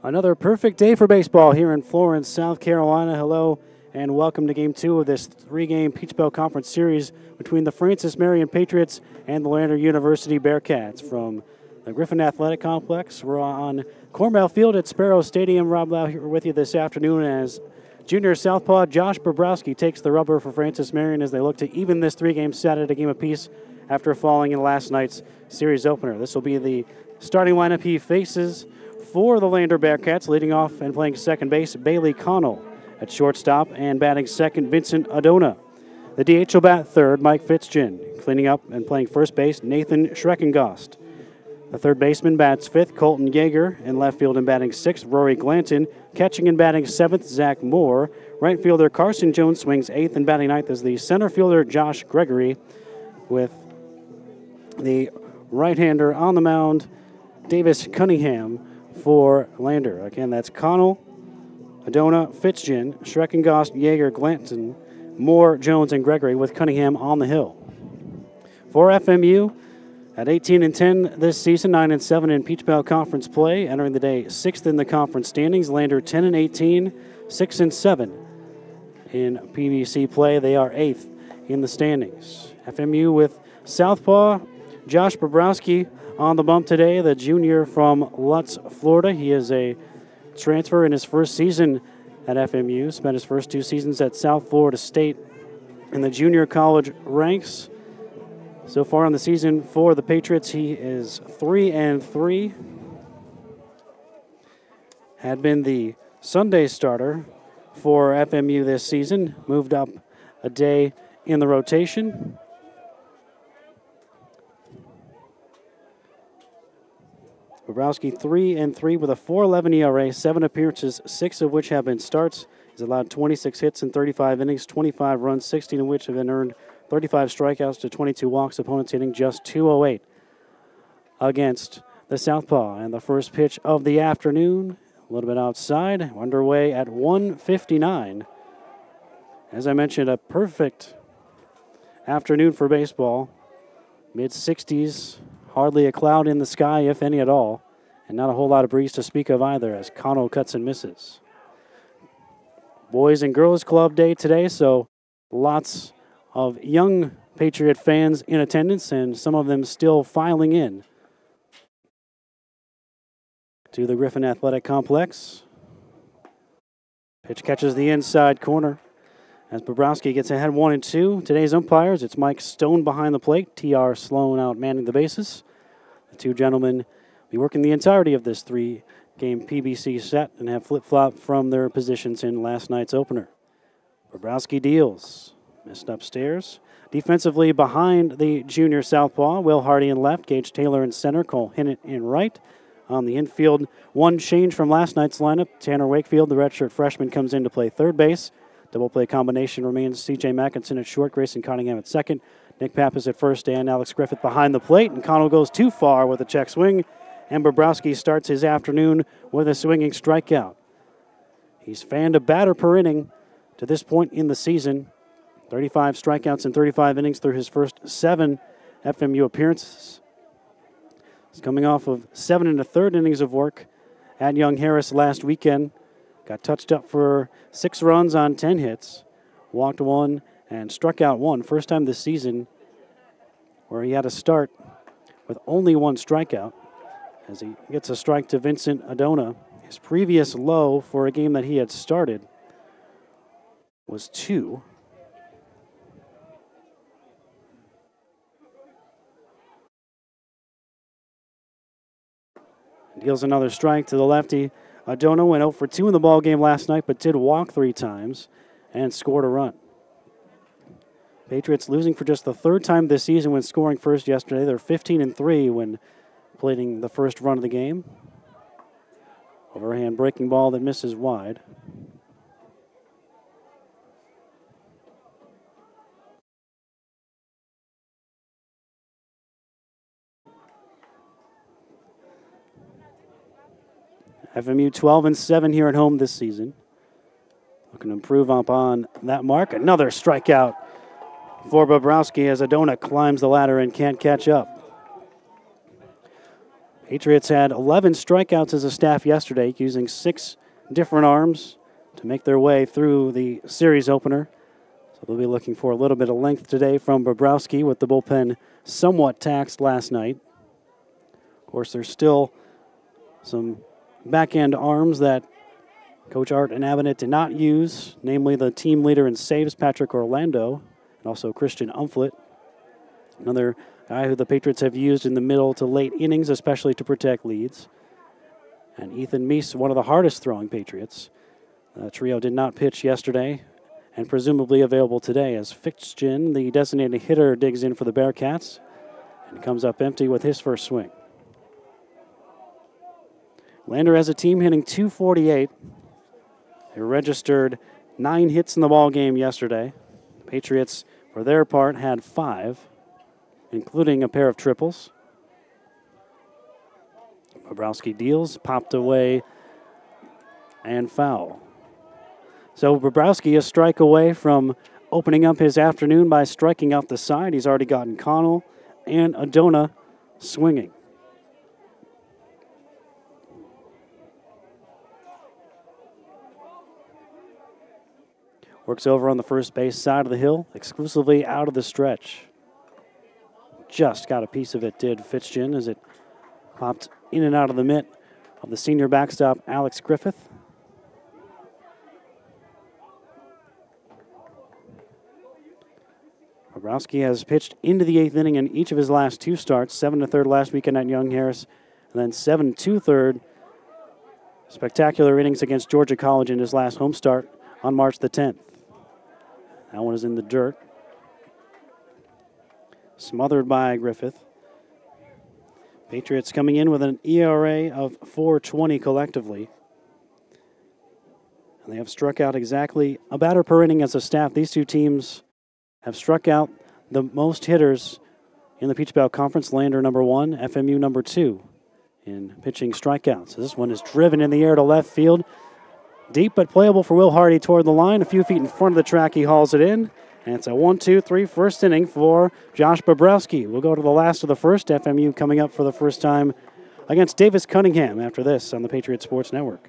Another perfect day for baseball here in Florence, South Carolina. Hello and welcome to Game 2 of this three-game Peach Belt Conference Series between the Francis Marion Patriots and the Lander University Bearcats from the Griffin Athletic Complex. We're on Cornell Field at Sparrow Stadium. Rob Lau here with you this afternoon as junior southpaw Josh Bobrowski takes the rubber for Francis Marion as they look to even this three-game set at a game apiece after falling in last night's series opener. This will be the starting lineup he faces for the Lander Bearcats. Leading off and playing second base, Bailey Connell. At shortstop and batting second, Vincent Adona. The DH will bat third, Mike Fitzgin. Cleaning up and playing first base, Nathan Schreckengost. The third baseman bats fifth, Colton Yeager. In left field and batting sixth, Rory Glanton. Catching and batting seventh, Zach Moore. Right fielder Carson Jones swings eighth, and batting ninth is the center fielder Josh Gregory, with the right-hander on the mound, Davis Cunningham, for Lander. Again, that's Connell, Adona, Fitzgin, Schreckengost, Yeager, Glanton, Moore, Jones, and Gregory, with Cunningham on the hill. For FMU, at 18-10 this season, 9-7 in Peach Belt Conference play, entering the day 6th in the conference standings. Lander 10-18, 6-7 in PBC play. They are 8th in the standings. FMU with southpaw Josh Bobrowski on the bump today, the junior from Lutz, Florida. He is a transfer in his first season at FMU. Spent his first two seasons at South Florida State in the junior college ranks. So far in the season for the Patriots, he is 3-3. Had been the Sunday starter for FMU this season. Moved up a day in the rotation. Bobrowski 3-3 with a 4.11 ERA, 7 appearances, 6 of which have been starts. He's allowed 26 hits in 35 innings, 25 runs, 16 of which have been earned, 35 strikeouts to 22 walks. Opponents hitting just .208 against the southpaw. And the first pitch of the afternoon, a little bit outside, underway at 1:59. As I mentioned, a perfect afternoon for baseball. Mid-60s. Hardly a cloud in the sky, if any at all, and not a whole lot of breeze to speak of either as Connell cuts and misses. Boys and Girls Club Day today, so lots of young Patriot fans in attendance, and some of them still filing in to the Griffin Athletic Complex. Pitch catches the inside corner as Bobrowski gets ahead 1-2. Today's umpires, it's Mike Stone behind the plate, T.R. Sloan out manning the bases. The two gentlemen be working the entirety of this three-game PBC set and have flip-flopped from their positions in last night's opener. Bobrowski deals. Missed upstairs. Defensively behind the junior southpaw, Will Hardy in left, Gage Taylor in center, Cole Hinnant in right. On the infield, one change from last night's lineup. Tanner Wakefield, the redshirt freshman, comes in to play third base. Double play combination remains C.J. Mackinson at short, Grayson Cunningham at second, Nick Pappas at first, and Alex Griffith behind the plate. And Connell goes too far with a check swing, and Bobrowski starts his afternoon with a swinging strikeout. He's fanned a batter per inning to this point in the season. 35 strikeouts in 35 innings through his first 7 FMU appearances. He's coming off of 7 1/3 innings of work at Young Harris last weekend. Got touched up for 6 runs on 10 hits, walked 1 and struck out 1. First time this season where he had a start with only 1 strikeout as he gets a strike to Vincent Adona. His previous low for a game that he had started was 2. Deals another strike to the lefty. Adona went 0 for 2 in the ballgame last night, but did walk 3 times and scored a run. Patriots losing for just the 3rd time this season when scoring first yesterday. They're 15-3 when plating the first run of the game. Overhand breaking ball that misses wide. FMU 12-7 here at home this season. Looking to improve upon that mark. Another strikeout for Bobrowski as Adona climbs the ladder and can't catch up. Patriots had 11 strikeouts as a staff yesterday, using 6 different arms to make their way through the series opener. So they'll be looking for a little bit of length today from Bobrowski, with the bullpen somewhat taxed last night. Of course, there's still some back-end arms that Coach Art and Avenant did not use, namely the team leader in saves, Patrick Orlando, and also Christian Umflett, another guy who the Patriots have used in the middle to late innings, especially to protect leads. And Ethan Meese, one of the hardest throwing Patriots. The trio did not pitch yesterday and presumably available today, as Fitzgin, the designated hitter, digs in for the Bearcats and comes up empty with his first swing. Lander as a team hitting .248. They registered 9 hits in the ball game yesterday. The Patriots, for their part, had 5, including a pair of triples. Bobrowski deals, popped away, and foul. So Bobrowski a strike away from opening up his afternoon by striking out the side. He's already gotten Connell and Adona swinging. Works over on the first base side of the hill, exclusively out of the stretch. Just got a piece of it, did Fitzgin, as it popped in and out of the mitt of the senior backstop, Alex Griffith. Bobrowski has pitched into the 8th inning in each of his last 2 starts, 7 2/3 last weekend at Young Harris, and then 7 2/3 spectacular innings against Georgia College in his last home start on March the 10th. That one is in the dirt. Smothered by Griffith. Patriots coming in with an ERA of .420 collectively. And they have struck out exactly a batter per inning as a staff. These two teams have struck out the most hitters in the Peach Belt Conference. Lander number 1, FMU number 2 in pitching strikeouts. This one is driven in the air to left field. Deep but playable for Will Hardy toward the line. A few feet in front of the track, he hauls it in. And it's a 1-2-3 first inning for Josh Bobrowski. We'll go to the last of the first. FMU coming up for the first time against Davis Cunningham after this on the Patriot Sports Network.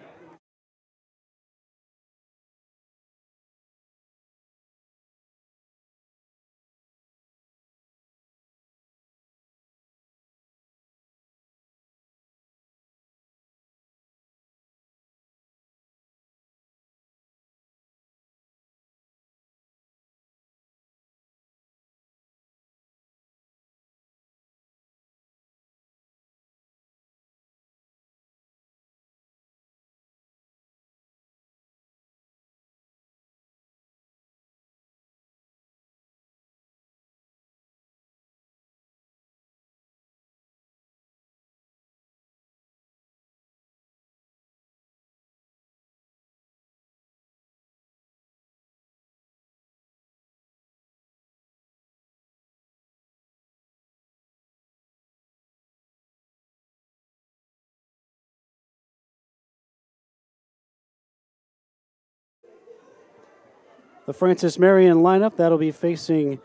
The Francis Marion lineup, that'll be facing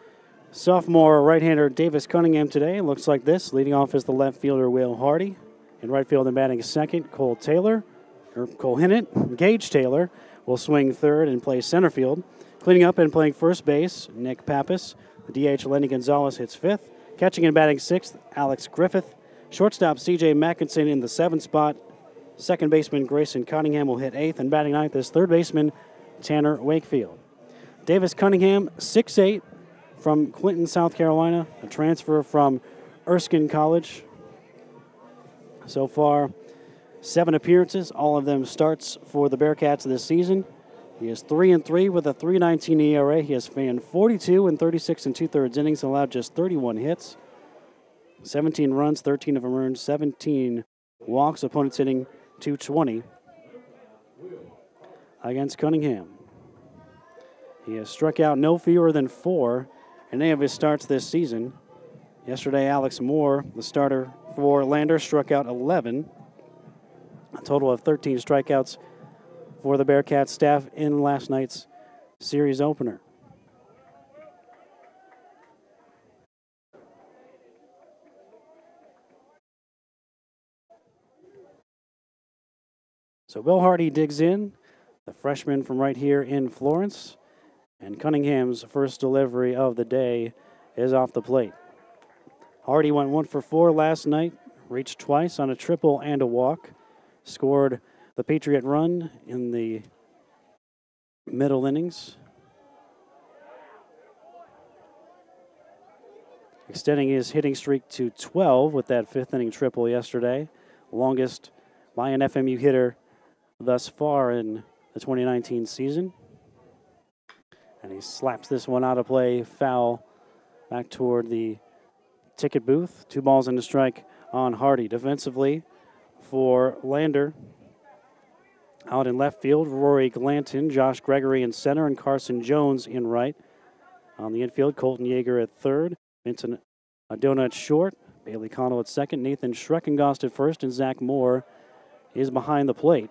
sophomore right-hander Davis Cunningham today. It looks like this. Leading off is the left fielder Will Hardy. In right field and batting second, Cole Hinnant. Gage Taylor will swing third and play center field. Cleaning up and playing first base, Nick Pappas. The DH, Lenny Gonzalez, hits fifth. Catching and batting sixth, Alex Griffith. Shortstop, C.J. Mackinson in the 7th spot. Second baseman, Grayson Cunningham, will hit 8th. And batting ninth is third baseman, Tanner Wakefield. Davis Cunningham, 6'8", from Clinton, South Carolina, a transfer from Erskine College. So far, 7 appearances, all of them starts for the Bearcats this season. He is 3-3 with a 3.19 ERA. He has fanned 42 and 36 2/3 innings, allowed just 31 hits, 17 runs, 13 of them earned, 17 walks. Opponents hitting .220 against Cunningham. He has struck out no fewer than 4 in any of his starts this season. Yesterday, Alex Moore, the starter for Lander, struck out 11. A total of 13 strikeouts for the Bearcats staff in last night's series opener. So Will Hardy digs in, the freshman from right here in Florence, and Cunningham's first delivery of the day is off the plate. Hardy went 1 for 4 last night, reached twice on a triple and a walk, scored the Patriot run in the middle innings, extending his hitting streak to 12 with that 5th inning triple yesterday, longest by an FMU hitter thus far in the 2019 season. And he slaps this one out of play, foul, back toward the ticket booth. 2 balls and a strike on Hardy. Defensively for Lander, out in left field, Rory Glanton, Josh Gregory in center, and Carson Jones in right. On the infield, Colton Yeager at third, Vincent Adona at short, Bailey Connell at second, Nathan Schreckengost at first, and Zach Moore is behind the plate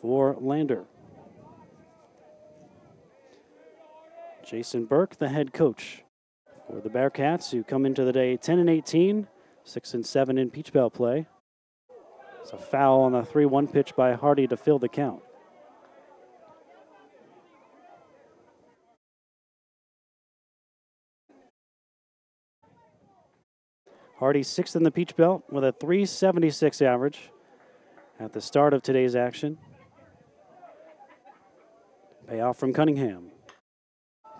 for Lander. Jason Burke, the head coach for the Bearcats, who come into the day 10-18, 6-7 in Peach Bell play. It's a foul on the 3-1 pitch by Hardy to fill the count. Hardy 6th in the Peach Belt with a .376 average at the start of today's action. Payoff from Cunningham.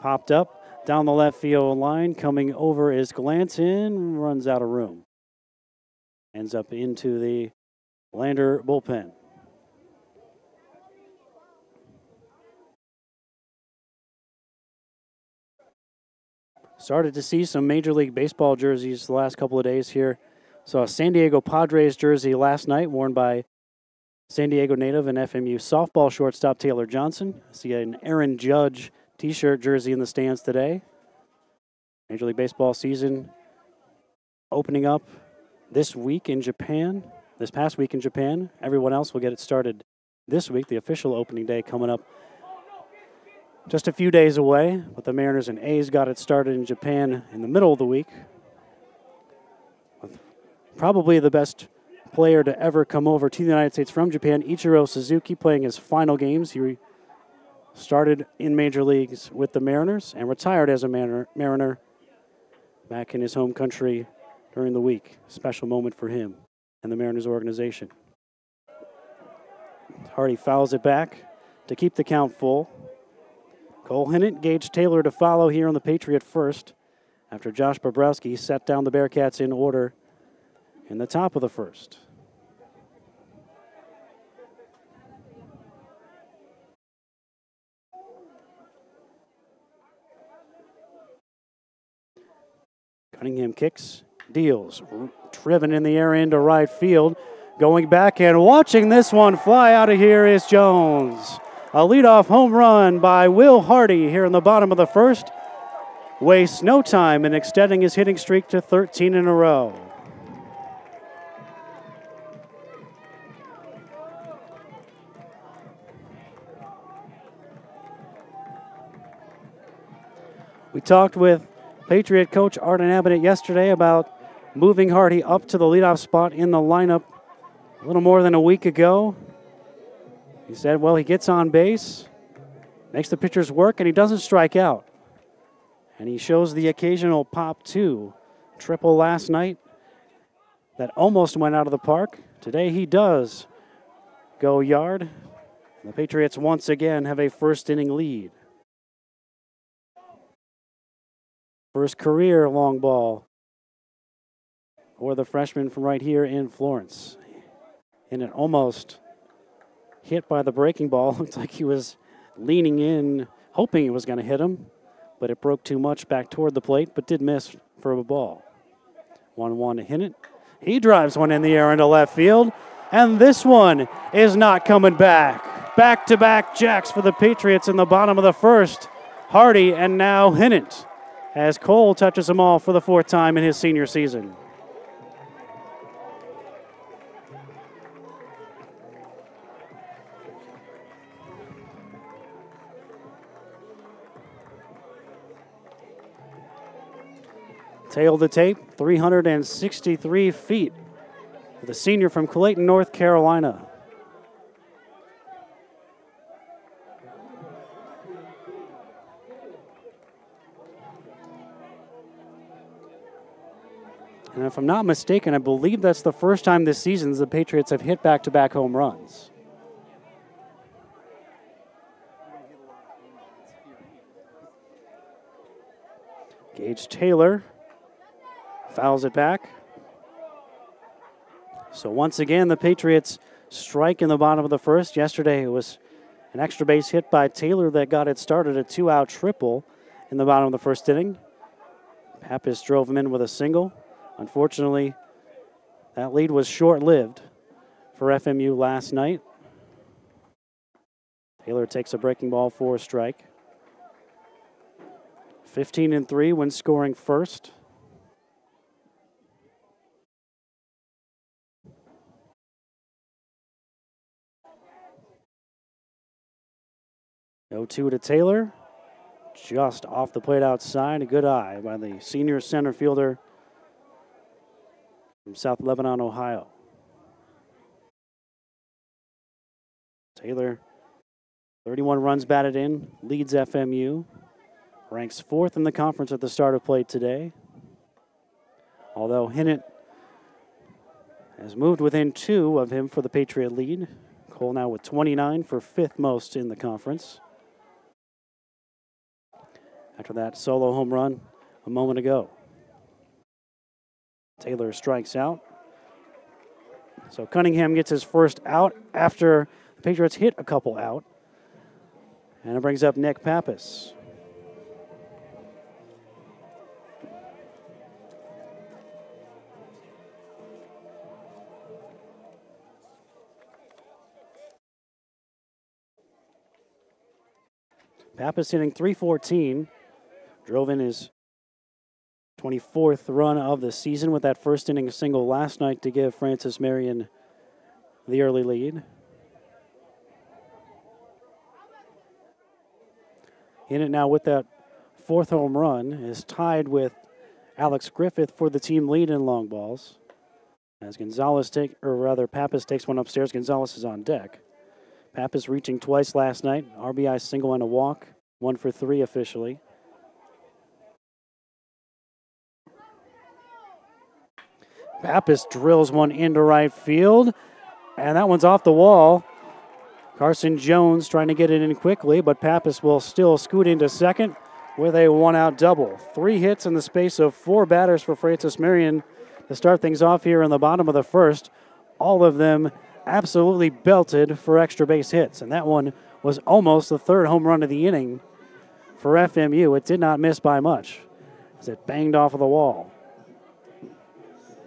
Popped up down the left field line. Coming over is Glanton. Runs out of room. Ends up into the Lander bullpen. Started to see some Major League Baseball jerseys the last couple of days here. Saw a San Diego Padres jersey last night worn by San Diego native and FMU softball shortstop Taylor Johnson. I see an Aaron Judge t-shirt jersey in the stands today. Major League Baseball season opening up this week in Japan, this past week in Japan. Everyone else will get it started this week, the official opening day coming up just a few days away. But the Mariners and A's got it started in Japan in the middle of the week. With probably the best player to ever come over to the United States from Japan, Ichiro Suzuki, playing his final games. He started in major leagues with the Mariners and retired as a Mariner back in his home country during the week. Special moment for him and the Mariners organization. Hardy fouls it back to keep the count full. Cole Hinnant, Gage Taylor to follow here on the Patriot first after Josh Bobrowski set down the Bearcats in order in the top of the first. Cunningham kicks, deals, driven in the air into right field. Going back and watching this one fly out of here is Jones. A leadoff home run by Will Hardy here in the bottom of the first. Wastes no time in extending his hitting streak to 13 in a row. We talked with Patriot coach Arden Abbott yesterday about moving Hardy up to the leadoff spot in the lineup a little more than a week ago. He said, well, he gets on base, makes the pitchers work, and he doesn't strike out. And he shows the occasional pop, too. Triple last night that almost went out of the park. Today he does go yard. The Patriots once again have a first inning lead. First career long ball for the freshman from right here in Florence. And it almost hit by the breaking ball. Looked like he was leaning in, hoping it was going to hit him, but it broke too much back toward the plate, but did miss for a ball. 1-1 to Hinnant. He drives one in the air into left field, and this one is not coming back. Back-to-back jacks for the Patriots in the bottom of the first. Hardy and now Hinnant, as Cole touches them all for the 4th time in his senior season. Tail to tape, 363 feet for the senior from Clayton, North Carolina. And if I'm not mistaken, I believe that's the first time this season the Patriots have hit back-to-back home runs. Gage Taylor fouls it back. So once again, the Patriots strike in the bottom of the first. Yesterday it was an extra base hit by Taylor that got it started, a two-out triple in the bottom of the first inning. Pappas drove him in with a single. Unfortunately, that lead was short-lived for FMU last night. Taylor takes a breaking ball for a strike. 15-3 when scoring first. No 2 to Taylor. Just off the plate outside. A good eye by the senior center fielder from South Lebanon, Ohio. Taylor, 31 runs batted in, leads FMU. Ranks 4th in the conference at the start of play today. Although Hinnant has moved within 2 of him for the Patriot lead. Cole now with 29 for 5th most in the conference. After that solo home run a moment ago. Taylor strikes out. So Cunningham gets his first out after the Patriots hit a couple out. And it brings up Nick Pappas. Pappas hitting .314. Drove in his 24th run of the season with that first inning single last night to give Francis Marion the early lead. In it now with that 4th home run is tied with Alex Griffith for the team lead in long balls. As Pappas takes one upstairs, Gonzalez is on deck. Pappas reaching twice last night, RBI single and a walk, 1 for 3 officially. Pappas drills one into right field, and that one's off the wall. Carson Jones trying to get it in quickly, but Pappas will still scoot into second with a 1-out double. 3 hits in the space of 4 batters for Francis Marion to start things off here in the bottom of the first. All of them absolutely belted for extra base hits, and that one was almost the 3rd home run of the inning for FMU. It did not miss by much as it banged off of the wall.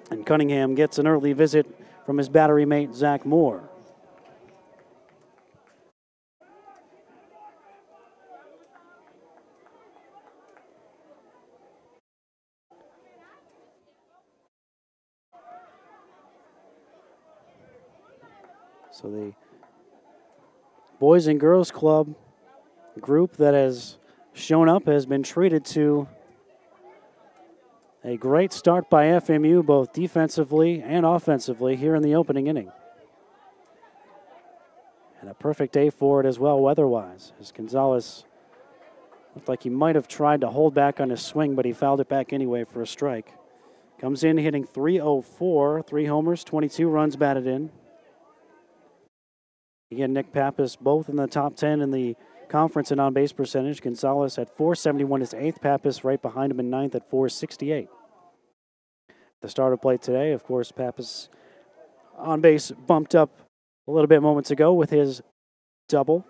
And Cunningham gets an early visit from his battery mate, Zach Moore. So the Boys and Girls Club group that has shown up has been treated to a great start by FMU, both defensively and offensively, here in the opening inning. And a perfect day for it as well, weather-wise, as Gonzalez looked like he might have tried to hold back on his swing, but he fouled it back anyway for a strike. Comes in hitting .304, 3 homers, 22 runs batted in. Again, Nick Pappas both in the top 10 in the conference in on-base percentage. Gonzalez at .471 is 8th. Pappas right behind him in 9th at .468. The start of play today, of course, Pappas on base bumped up a little bit moments ago with his double.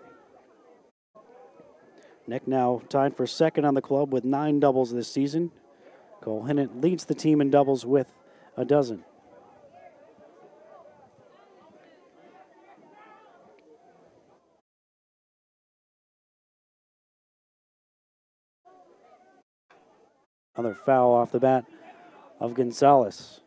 Nick now tied for second on the club with 9 doubles this season. Cole Hinnant leads the team in doubles with a dozen. Another foul off the bat of Gonzalez.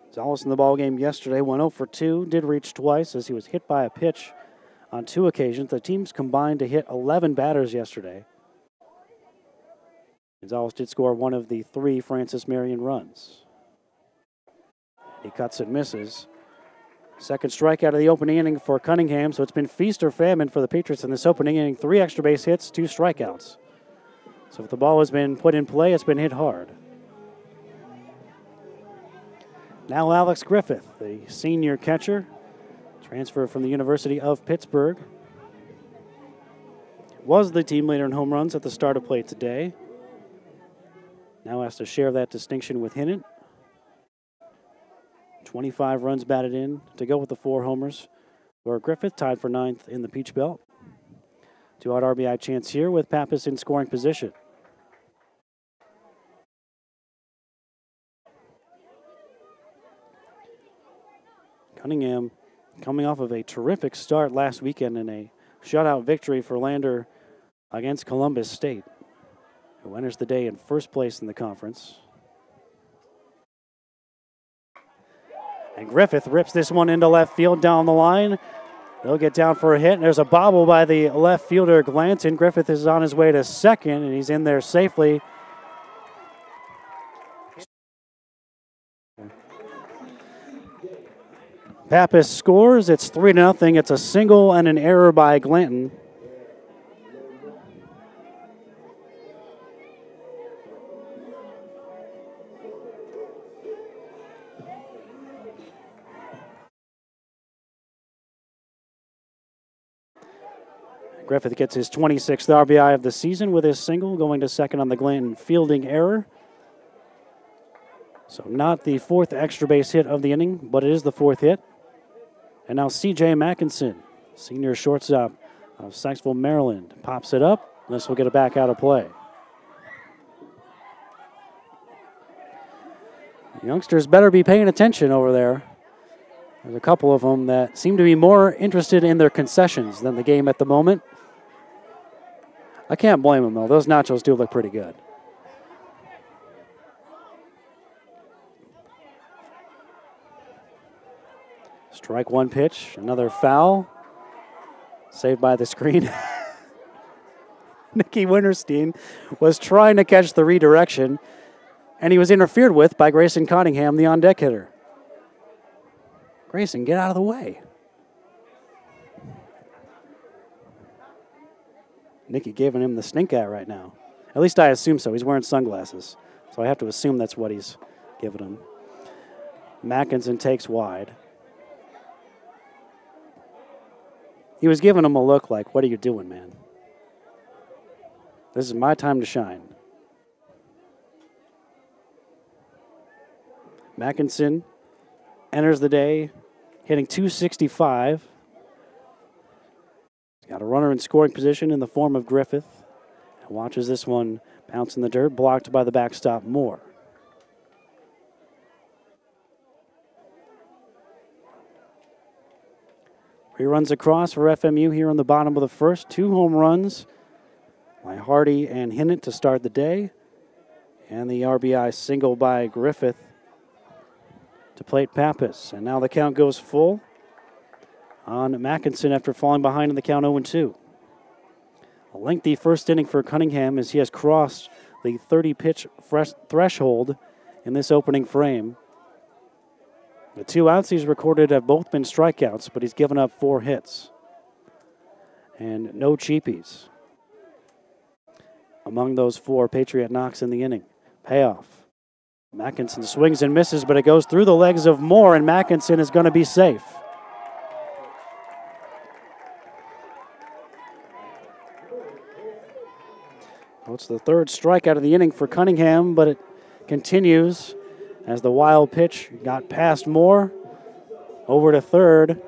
Gonzalez in the ballgame yesterday went 0 for 2, did reach twice as he was hit by a pitch on 2 occasions. The teams combined to hit 11 batters yesterday. Gonzalez did score one of the 3 Francis Marion runs. He cuts and misses Second strikeout of the opening inning for Cunningham, so it's been feast or famine for the Patriots in this opening inning. 3 extra base hits, 2 strikeouts. So if the ball has been put in play, it's been hit hard. Now Alex Griffith, the senior catcher, transfer from the University of Pittsburgh. Was the team leader in home runs at the start of play today. Now has to share that distinction with Hinnant. 25 runs batted in to go with the 4 homers, where Griffith tied for 9th in the Peach Belt. 2-out RBI chance here with Pappas in scoring position. Cunningham coming off of a terrific start last weekend in a shutout victory for Lander against Columbus State, who enters the day in first place in the conference. And Griffith rips this one into left field down the line. He'll get down for a hit, and there's a bobble by the left fielder, Glanton. Griffith is on his way to second, and he's in there safely. Pappas scores. It's 3-0. It's a single and an error by Glanton. Griffith gets his 26th RBI of the season with his single, going to second on the Glanton fielding error. So not the 4th extra base hit of the inning, but it is the 4th hit. And now C.J. Mackinson, senior shortstop of Sykesville, Maryland, pops it up. This will get it back out of play. The youngsters better be paying attention over there. There's a couple of them that seem to be more interested in their concessions than the game at the moment. I can't blame them, though. Those nachos do look pretty good. Strike 1 pitch, another foul. Saved by the screen. Nicky Winterstein was trying to catch the redirection, and he was interfered with by Grayson Cottingham, the on-deck hitter. Grayson, get out of the way. Nicky giving him the stink eye right now. At least I assume so. He's wearing sunglasses, so I have to assume that's what he's giving him. Mackinson takes wide. He was giving him a look like, what are you doing, man? This is my time to shine. Mackinson enters the day hitting .265. Got a runner in scoring position in the form of Griffith. And watches this one bounce in the dirt, blocked by the backstop Moore. Reruns across for FMU here on the bottom of the first. 2 home runs by Hardy and Hinnant to start the day. And the RBI single by Griffith to plate Pappas. And now the count goes full on Mackinson after falling behind in the count 0-2. A lengthy first inning for Cunningham as he has crossed the 30-pitch threshold in this opening frame. The 2 outs he's recorded have both been strikeouts, but he's given up 4 hits. And no cheapies. Among those 4 Patriot knocks in the inning. Payoff. Mackinson swings and misses, but it goes through the legs of Moore, and Mackinson is going to be safe. Well, it's the 3rd strikeout of the inning for Cunningham, but it continues as the wild pitch got past Moore. Over to third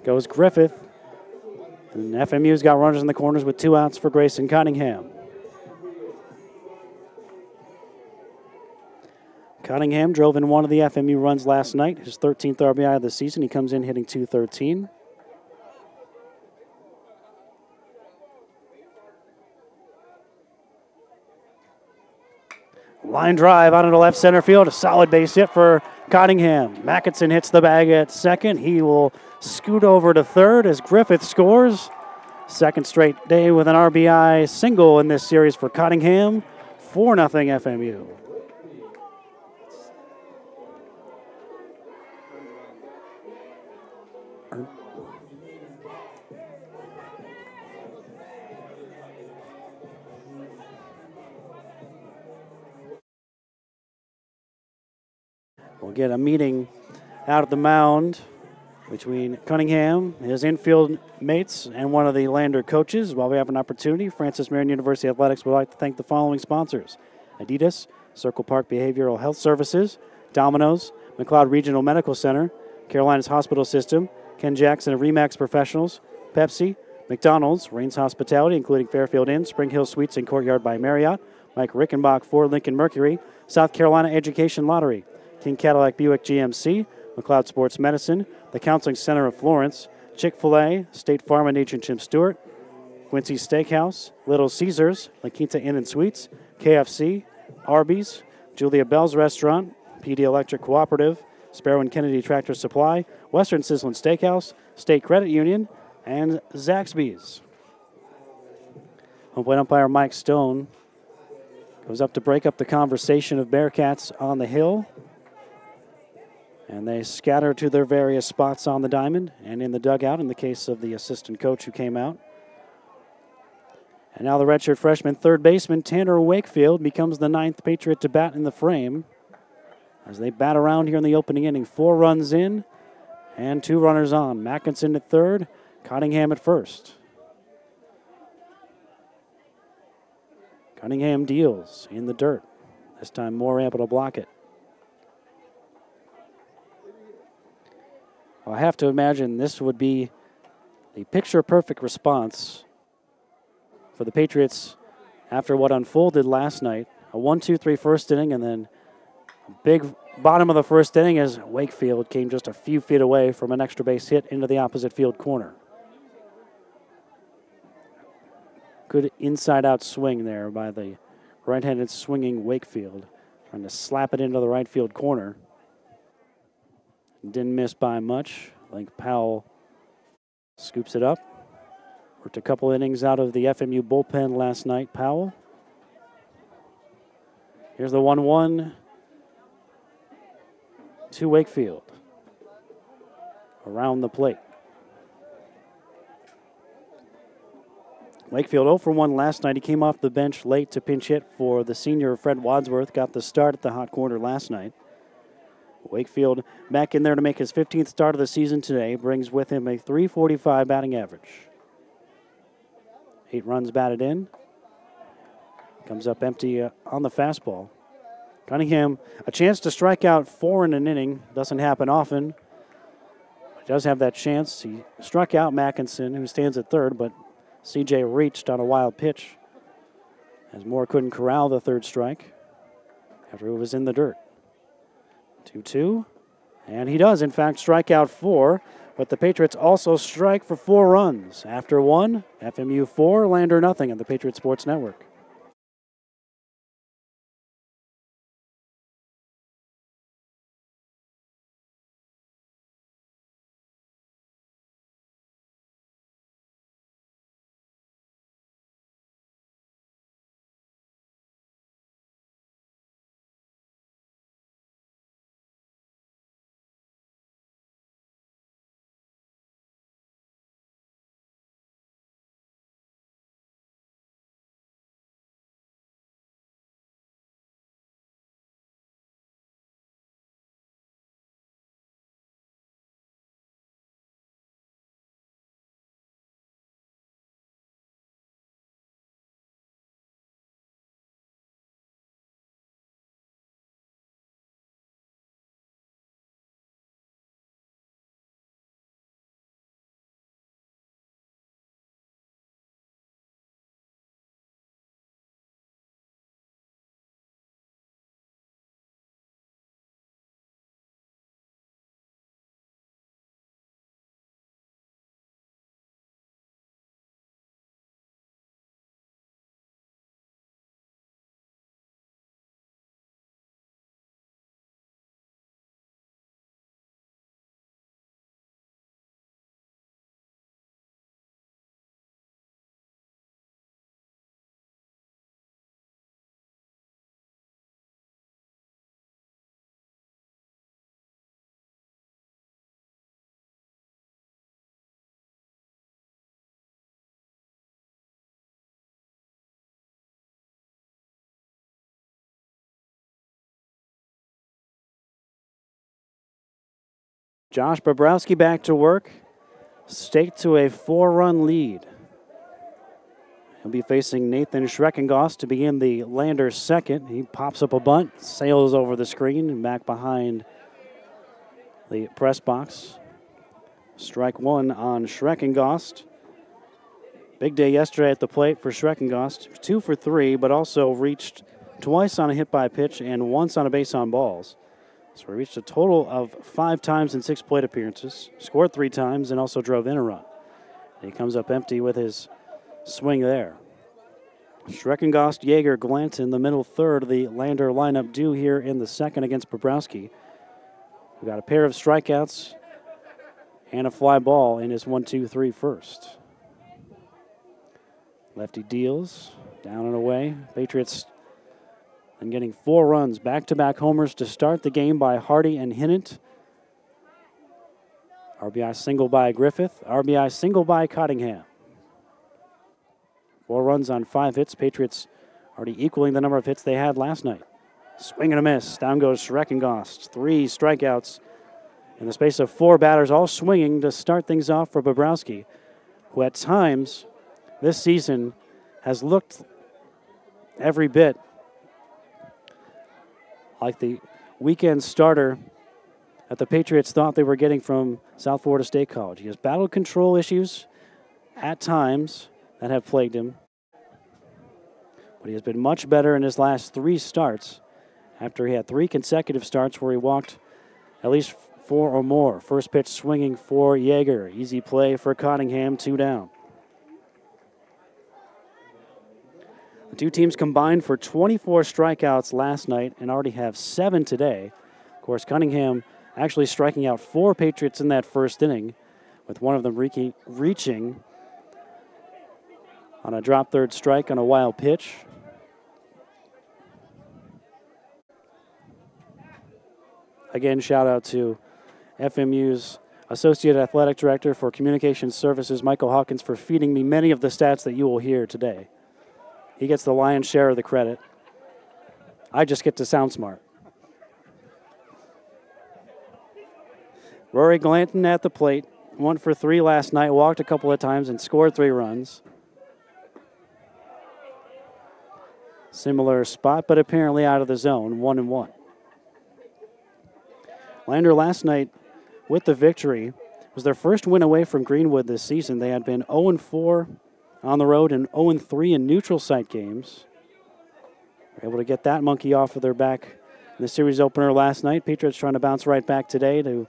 goes Griffith. And FMU's got runners in the corners with 2 outs for Grayson Cunningham. Cunningham drove in one of the FMU runs last night, his 13th RBI of the season. He comes in hitting .213. Line drive out into left center field. A solid base hit for Cottingham. Mackinson hits the bag at second. He will scoot over to third as Griffith scores. Second straight day with an RBI single in this series for Cottingham. 4-0 FMU. We'll get a meeting out of the mound between Cunningham, his infield mates, and one of the Lander coaches. While we have an opportunity, Francis Marion University Athletics would like to thank the following sponsors: Adidas, Circle Park Behavioral Health Services, Domino's, McLeod Regional Medical Center, Carolina's Hospital System, Ken Jackson of Remax Professionals, Pepsi, McDonald's, Rains Hospitality, including Fairfield Inn, Spring Hill Suites, and Courtyard by Marriott, Mike Rickenbach, Ford Lincoln Mercury, South Carolina Education Lottery, King Cadillac Buick GMC, McLeod Sports Medicine, the Counseling Center of Florence, Chick-fil-A, State Farm and Agent Jim Stewart, Quincy's Steakhouse, Little Caesars, La Quinta Inn and Suites, KFC, Arby's, Julia Bell's Restaurant, PD Electric Cooperative, Sparrow and Kennedy Tractor Supply, Western Sizzlin Steakhouse, State Credit Union, and Zaxby's. Home plate umpire Mike Stone goes up to break up the conversation of Bearcats on the hill. And they scatter to their various spots on the diamond and in the dugout in the case of the assistant coach who came out. And now the redshirt freshman third baseman Tanner Wakefield becomes the 9th Patriot to bat in the frame as they bat around here in the opening inning. 4 runs in and 2 runners on. Mackinson at third, Cunningham at first. Cunningham deals in the dirt. This time Moore able to block it. Well, I have to imagine this would be the picture-perfect response for the Patriots after what unfolded last night. A 1-2-3 first inning, and then a big bottom of the first inning as Wakefield came just a few feet away from an extra base hit into the opposite field corner. Good inside-out swing there by the right-handed swinging Wakefield, trying to slap it into the right field corner. Didn't miss by much. I think Powell scoops it up. Worked a couple innings out of the FMU bullpen last night, Powell. Here's the 1-1 to Wakefield. Around the plate. Wakefield 0 for 1 last night. He came off the bench late to pinch hit for the senior Fred Wadsworth. Got the start at the hot corner last night. Wakefield back in there to make his 15th start of the season today. Brings with him a .345 batting average. 8 runs batted in. Comes up empty on the fastball. Cunningham, a chance to strike out 4 in an inning. Doesn't happen often. He does have that chance. He struck out Mackinson, who stands at third, but CJ reached on a wild pitch as Moore couldn't corral the third strike after it was in the dirt. 2-2, and he does, in fact, strike out 4, but the Patriots also strike for 4 runs. After 1, FMU 4, Lander nothing on the Patriot Sports Network. Josh Bobrowski back to work. Staked to a 4-run lead. He'll be facing Nathan Schreckengoss to begin the Lander second. He pops up a bunt, sails over the screen and back behind the press box. Strike one on Schreckengoss. Big day yesterday at the plate for Schreckengoss. 2 for 3, but also reached twice on a hit by pitch and once on a base on balls. So he reached a total of 5 times in 6 plate appearances, scored 3 times, and also drove in a run. And he comes up empty with his swing there. Schreckengoss, Yeager, Glant in the middle third of the Lander lineup due here in the second against Bobrowski. We got a pair of strikeouts and a fly ball in his 1-2-3 first. Lefty deals, down and away. Patriots and getting 4 runs, back-to-back homers to start the game by Hardy and Hinnant. RBI single by Griffith, RBI single by Cottingham. 4 runs on 5 hits. Patriots already equaling the number of hits they had last night. Swing and a miss. Down goes Schreckengoss. 3 strikeouts in the space of 4 batters, all swinging to start things off for Bobrowski, who at times this season has looked every bit like the weekend starter that the Patriots thought they were getting from South Florida State College. He has battled control issues at times that have plagued him, but he has been much better in his last 3 starts after he had 3 consecutive starts where he walked at least 4 or more. First pitch swinging for Yeager. Easy play for Cottingham, 2 down. The two teams combined for 24 strikeouts last night and already have 7 today. Of course, Cunningham actually striking out 4 Patriots in that first inning, with one of them reaching on a drop third strike on a wild pitch. Again, shout out to FMU's Associate Athletic Director for Communications Services, Michael Hawkins, for feeding me many of the stats that you will hear today. He gets the lion's share of the credit. I just get to sound smart. Rory Glanton at the plate. 1 for 3 last night, walked a couple of times and scored 3 runs. Similar spot, but apparently out of the zone, 1-1. Lander last night with the victory was their first win away from Greenwood this season. They had been 0-4 on the road and 0-3 in neutral site games. They're able to get that monkey off of their back in the series opener last night. Patriots trying to bounce right back today to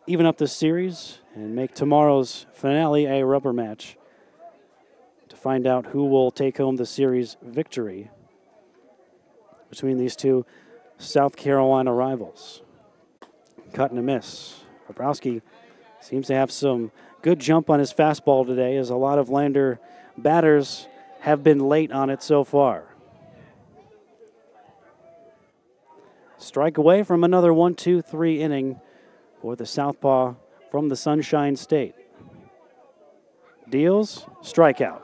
even up the series and make tomorrow's finale a rubber match to find out who will take home the series victory between these two South Carolina rivals. Cut and a miss. Bobrowski seems to have some good jump on his fastball today, as a lot of Lander batters have been late on it so far. Strike away from another 1-2-3 inning for the southpaw from the Sunshine State. Deals, strikeout.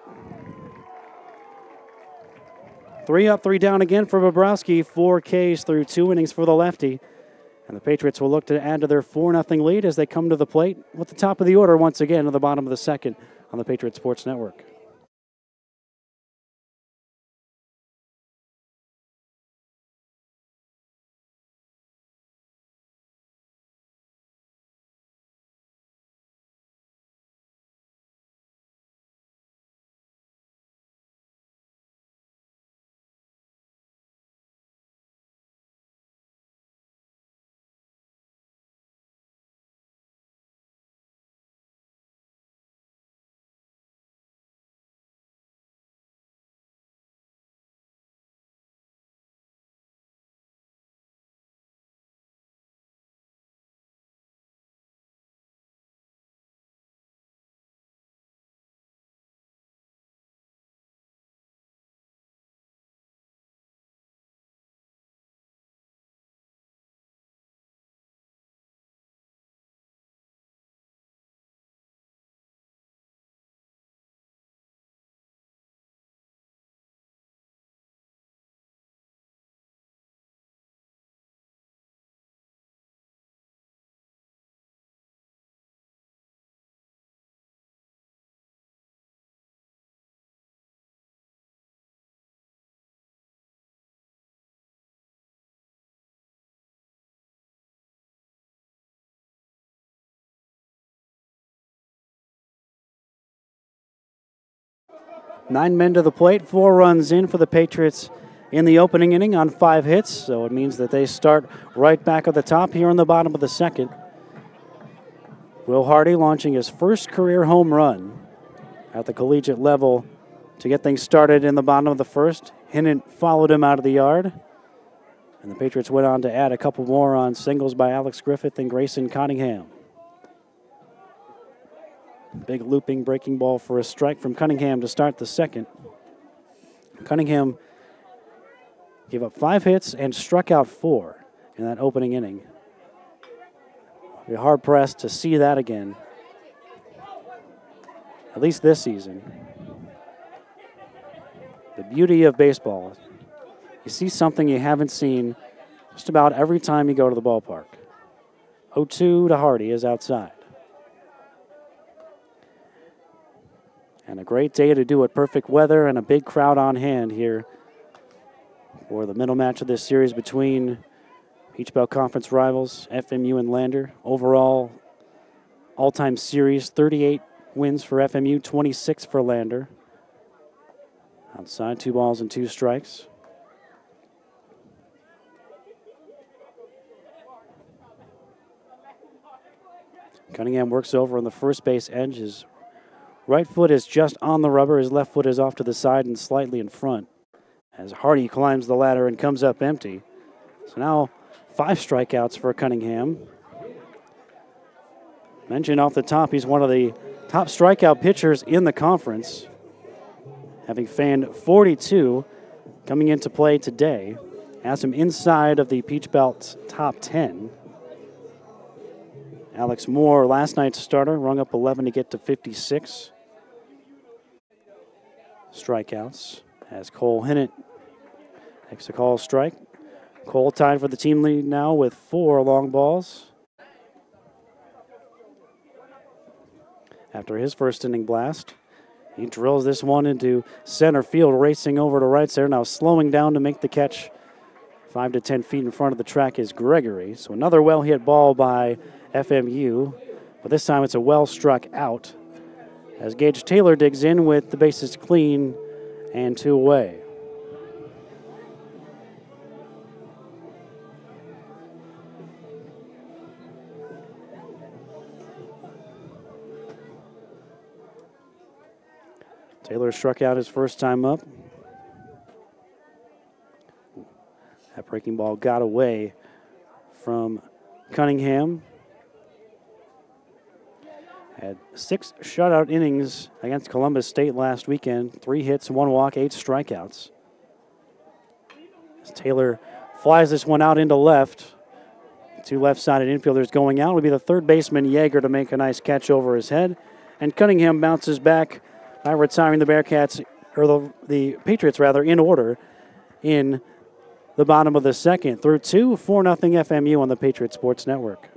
3 up, 3 down again for Bobrowski. 4 Ks through 2 innings for the lefty. And the Patriots will look to add to their 4-0 lead as they come to the plate with the top of the order once again at the bottom of the second on the Patriot Sports Network. 9 men to the plate, 4 runs in for the Patriots in the opening inning on 5 hits, so it means that they start right back at the top here in the bottom of the second. Will Hardy launching his first career home run at the collegiate level to get things started in the bottom of the first. Hinnant followed him out of the yard, and the Patriots went on to add a couple more on singles by Alex Griffith and Grayson Cunningham. Big looping breaking ball for a strike from Cunningham to start the second. Cunningham gave up 5 hits and struck out 4 in that opening inning. You're hard-pressed to see that again, at least this season. The beauty of baseball, you see something you haven't seen just about every time you go to the ballpark. 0-2 to Hardy is outside. And a great day to do it. Perfect weather and a big crowd on hand here for the middle match of this series between Peach Belt Conference rivals, FMU and Lander. Overall, all-time series, 38 wins for FMU, 26 for Lander. Outside, 2 balls and 2 strikes. Cunningham works over on the first base edge. His right foot is just on the rubber. His left foot is off to the side and slightly in front as Hardy climbs the ladder and comes up empty. So now 5 strikeouts for Cunningham. Mentioned off the top, he's one of the top strikeout pitchers in the conference, having fanned 42 coming into play today. Has him inside of the Peach Belt's top 10. Alex Moore, last night's starter, rung up 11 to get to 56 strikeouts as Cole Hinnant takes a call strike. Cole tied for the team lead now with 4 long balls. After his first inning blast, he drills this one into center field, racing over to right center. Now slowing down to make the catch 5 to 10 feet in front of the track is Gregory. So another well-hit ball by FMU, but this time it's a well-struck out as Gage Taylor digs in with the bases clean and 2 away. Taylor struck out his first time up. That breaking ball got away from Cunningham. Had 6 shutout innings against Columbus State last weekend. 3 hits, 1 walk, 8 strikeouts. As Taylor flies this one out into left. 2 left-sided infielders going out. It'll be the third baseman, Yeager, to make a nice catch over his head. And Cunningham bounces back by retiring the Bearcats, or the Patriots rather, in order in the bottom of the second. Through 2, 4-0 FMU on the Patriot Sports Network.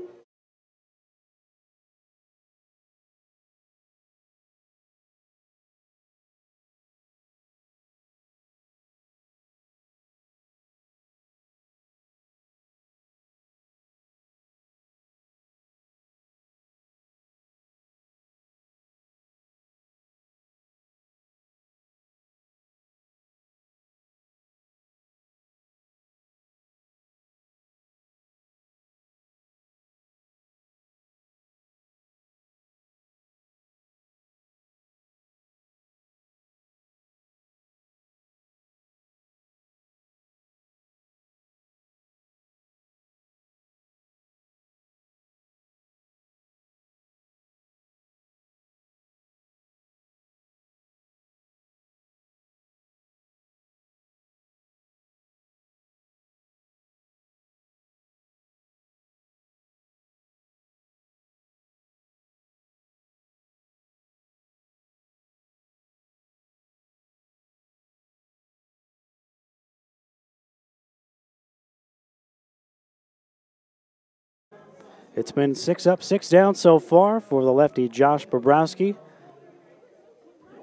It's been 6 up, 6 down so far for the lefty Josh Bobrowski,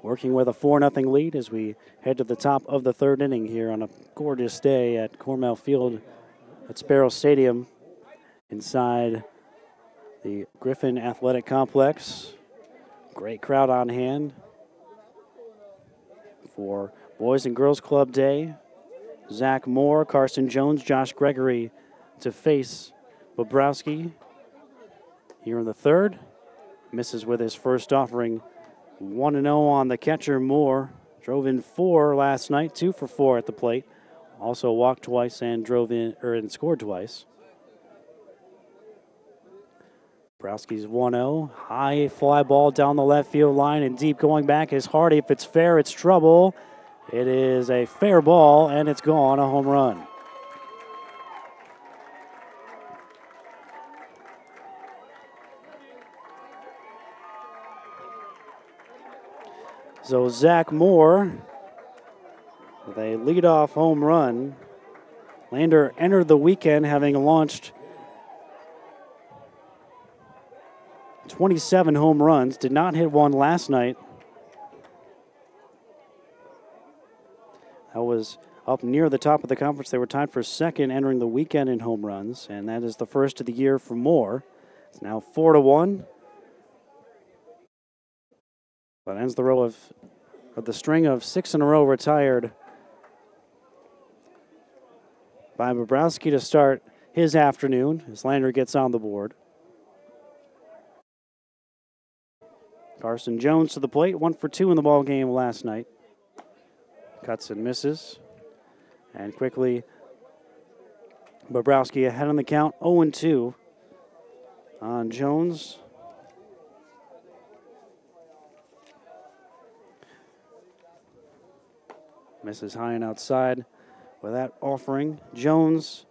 working with a 4-0 lead as we head to the top of the third inning here on a gorgeous day at Cornell Field at Sparrow Stadium inside the Griffin Athletic Complex. Great crowd on hand. for Boys and Girls Club Day. Zach Moore, Carson Jones, Josh Gregory to face Bobrowski here in the third. Misses with his first offering. 1-0 on the catcher. Moore drove in 4 last night, 2 for 4 at the plate. Also walked twice and scored twice. Bobrowski's 1-0. High fly ball down the left field line and deep going back is Hardy. If it's fair, it's trouble. It is a fair ball, and it's gone, a home run. So Zach Moore with a leadoff home run. Lander entered the weekend having launched 27 home runs. Did not hit one last night. That was up near the top of the conference. They were tied for second entering the weekend in home runs, and that is the first of the year for Moore. It's now 4-1. That ends the row of the string of 6 in a row retired by Bobrowski to start his afternoon as Lander gets on the board. Carson Jones to the plate, 1 for 2 in the ball game last night. Cuts and misses. And quickly, Bobrowski ahead on the count, 0-2 on Jones. Misses high and outside with that offering. Jones,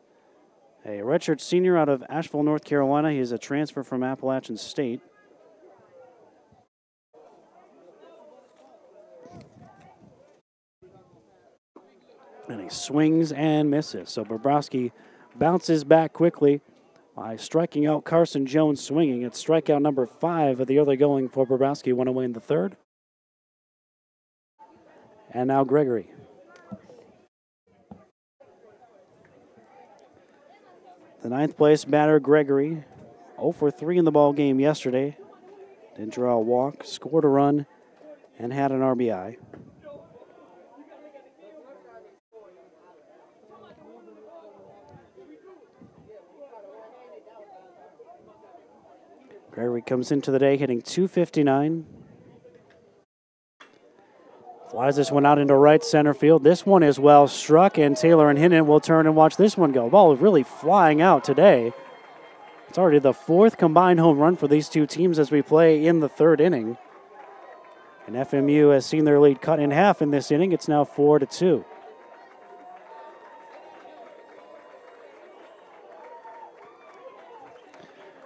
a redshirt senior out of Asheville, North Carolina. He is a transfer from Appalachian State. And he swings and misses. So Bobrowski bounces back quickly by striking out Carson Jones swinging. It's strikeout number 5 of the early going for Bobrowski. 1 away in the third. And now Gregory. The 9th place batter, Gregory, 0 for 3 in the ball game yesterday. Didn't draw a walk, scored a run, and had an RBI. Gregory comes into the day hitting .259. Flies this one out into right center field. This one is well struck, and Taylor and Hinton will turn and watch this one go. Ball is really flying out today. It's already the 4th combined home run for these two teams as we play in the 3rd inning. And FMU has seen their lead cut in half in this inning. It's now 4-2.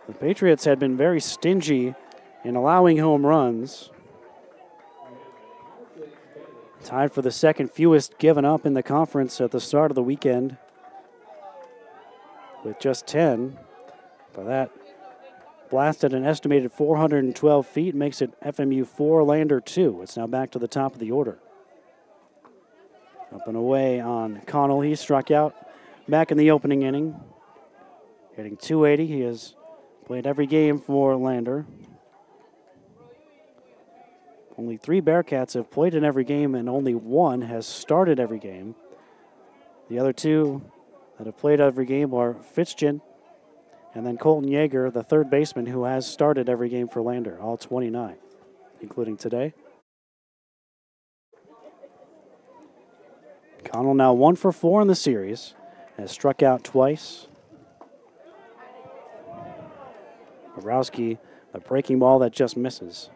The Patriots had been very stingy in allowing home runs. Tied for the 2nd fewest given up in the conference at the start of the weekend with just 10. But that blasted an estimated 412 feet, makes it FMU 4, Lander 2. It's now back to the top of the order. Up and away on Connell. He struck out back in the opening inning. Hitting .280. He has played every game for Lander. Only 3 Bearcats have played in every game, and only 1 has started every game. The other 2 that have played every game are Fitzgen and then Colton Yeager, the 3rd baseman, who has started every game for Lander, all 29, including today. Connell now 1 for 4 in the series, has struck out twice. Bobrowski, the breaking ball that just misses.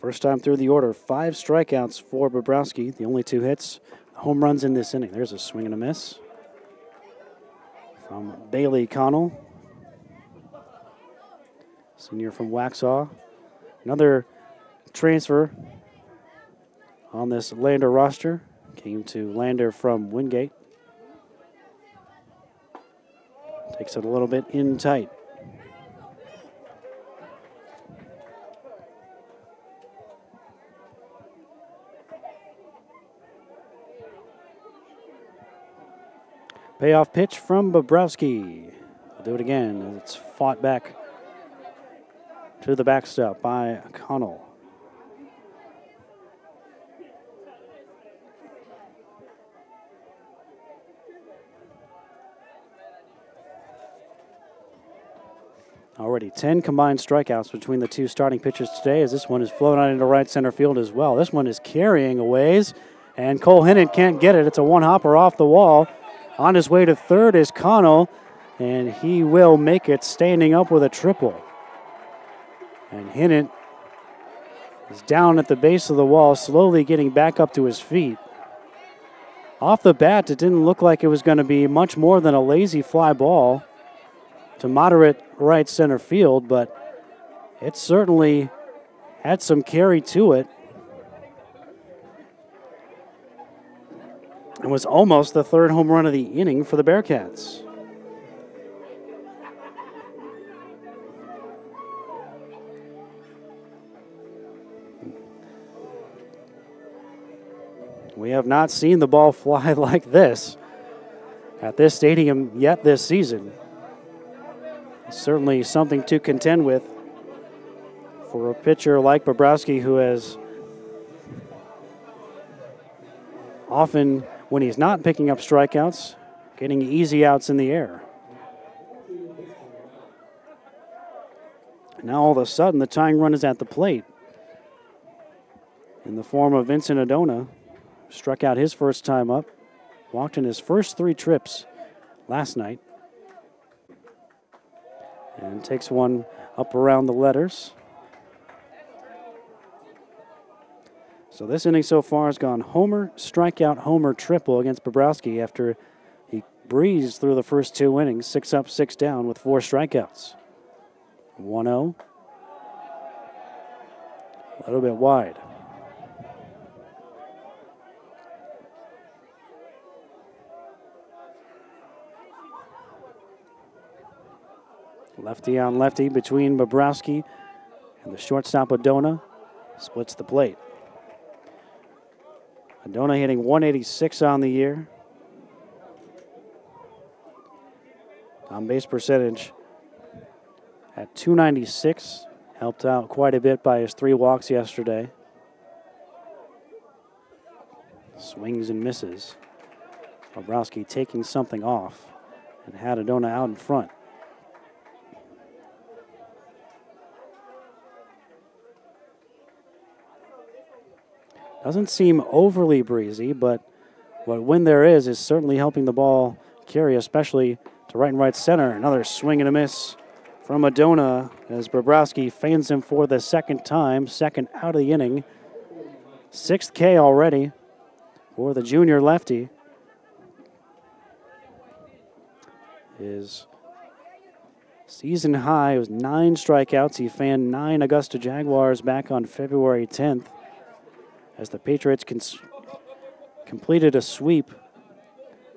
First time through the order, 5 strikeouts for Bobrowski. The only 2 hits, home runs in this inning. There's a swing and a miss from Bailey Connell, senior from Waxhaw. Another transfer on this Lander roster. Came to Lander from Wingate. Takes it a little bit in tight. Payoff pitch from Bobrowski. We'll do it again. It's fought back to the backstop by Connell. Already 10 combined strikeouts between the two starting pitchers today, as this one is flown out into right center field as well. This one is carrying a ways, and Cole Hinnant can't get it. It's a one-hopper off the wall. On his way to third is Connell, and he will make it standing up with a triple. And Hinnant is down at the base of the wall, slowly getting back up to his feet. Off the bat, it didn't look like it was going to be much more than a lazy fly ball to moderate right center field, but it certainly had some carry to it. It was almost the third home run of the inning for the Bearcats. We have not seen the ball fly like this at this stadium yet this season. Certainly something to contend with for a pitcher like Bobrowski, who has often, when he's not picking up strikeouts, getting easy outs in the air. Now all of a sudden the tying run is at the plate in the form of Vincent Adona. Struck out his first time up, walked in his first 3 trips last night. And takes one up around the letters. So this inning so far has gone homer, strikeout, homer, triple against Bobrowski after he breezed through the first 2 innings, 6 up, 6 down with 4 strikeouts. 1-0. A little bit wide. Lefty on lefty between Bobrowski and the shortstop Adona. Splits the plate. Adona hitting 186 on the year. On base percentage at 296. Helped out quite a bit by his 3 walks yesterday. Swings and misses. Bobrowski taking something off and had Adona out in front. Doesn't seem overly breezy, but what wind there is certainly helping the ball carry, especially to right and right center. Another swing and a miss from Adona as Bobrowski feigns him for the second time, second out of the inning. 6th K already for the junior lefty. His season high was 9 strikeouts. He fanned 9 Augusta Jaguars back on February 10th. As the Patriots completed a sweep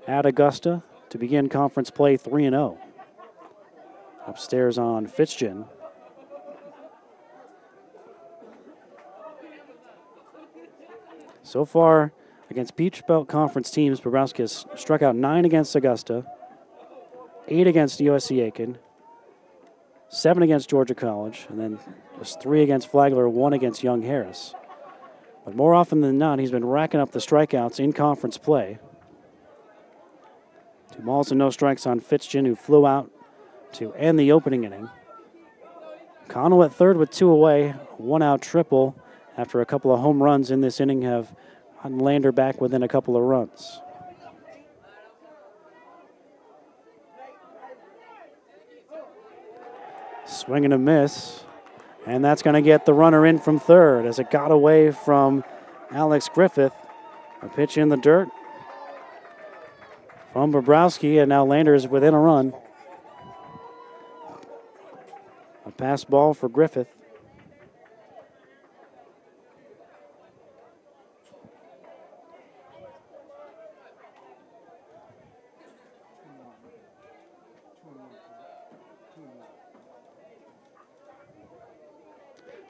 at Augusta to begin conference play 3-0. Upstairs on Fitzgen. So far, against Peach Belt Conference teams, Bobrowski has struck out 9 against Augusta, 8 against USC Aiken, 7 against Georgia College, and then just 3 against Flagler, 1 against Young Harris. But more often than not, he's been racking up the strikeouts in conference play. 2 balls and no strikes on Fitzgen, who flew out to end the opening inning. Connell at third with 2 away, 1 out triple after a couple of home runs in this inning have gotten Lander back within a couple of runs. Swing and a miss. And that's going to get the runner in from third as it got away from Alex Griffith. A pitch in the dirt from Bobrowski, and now Lander is within a run. A pass ball for Griffith.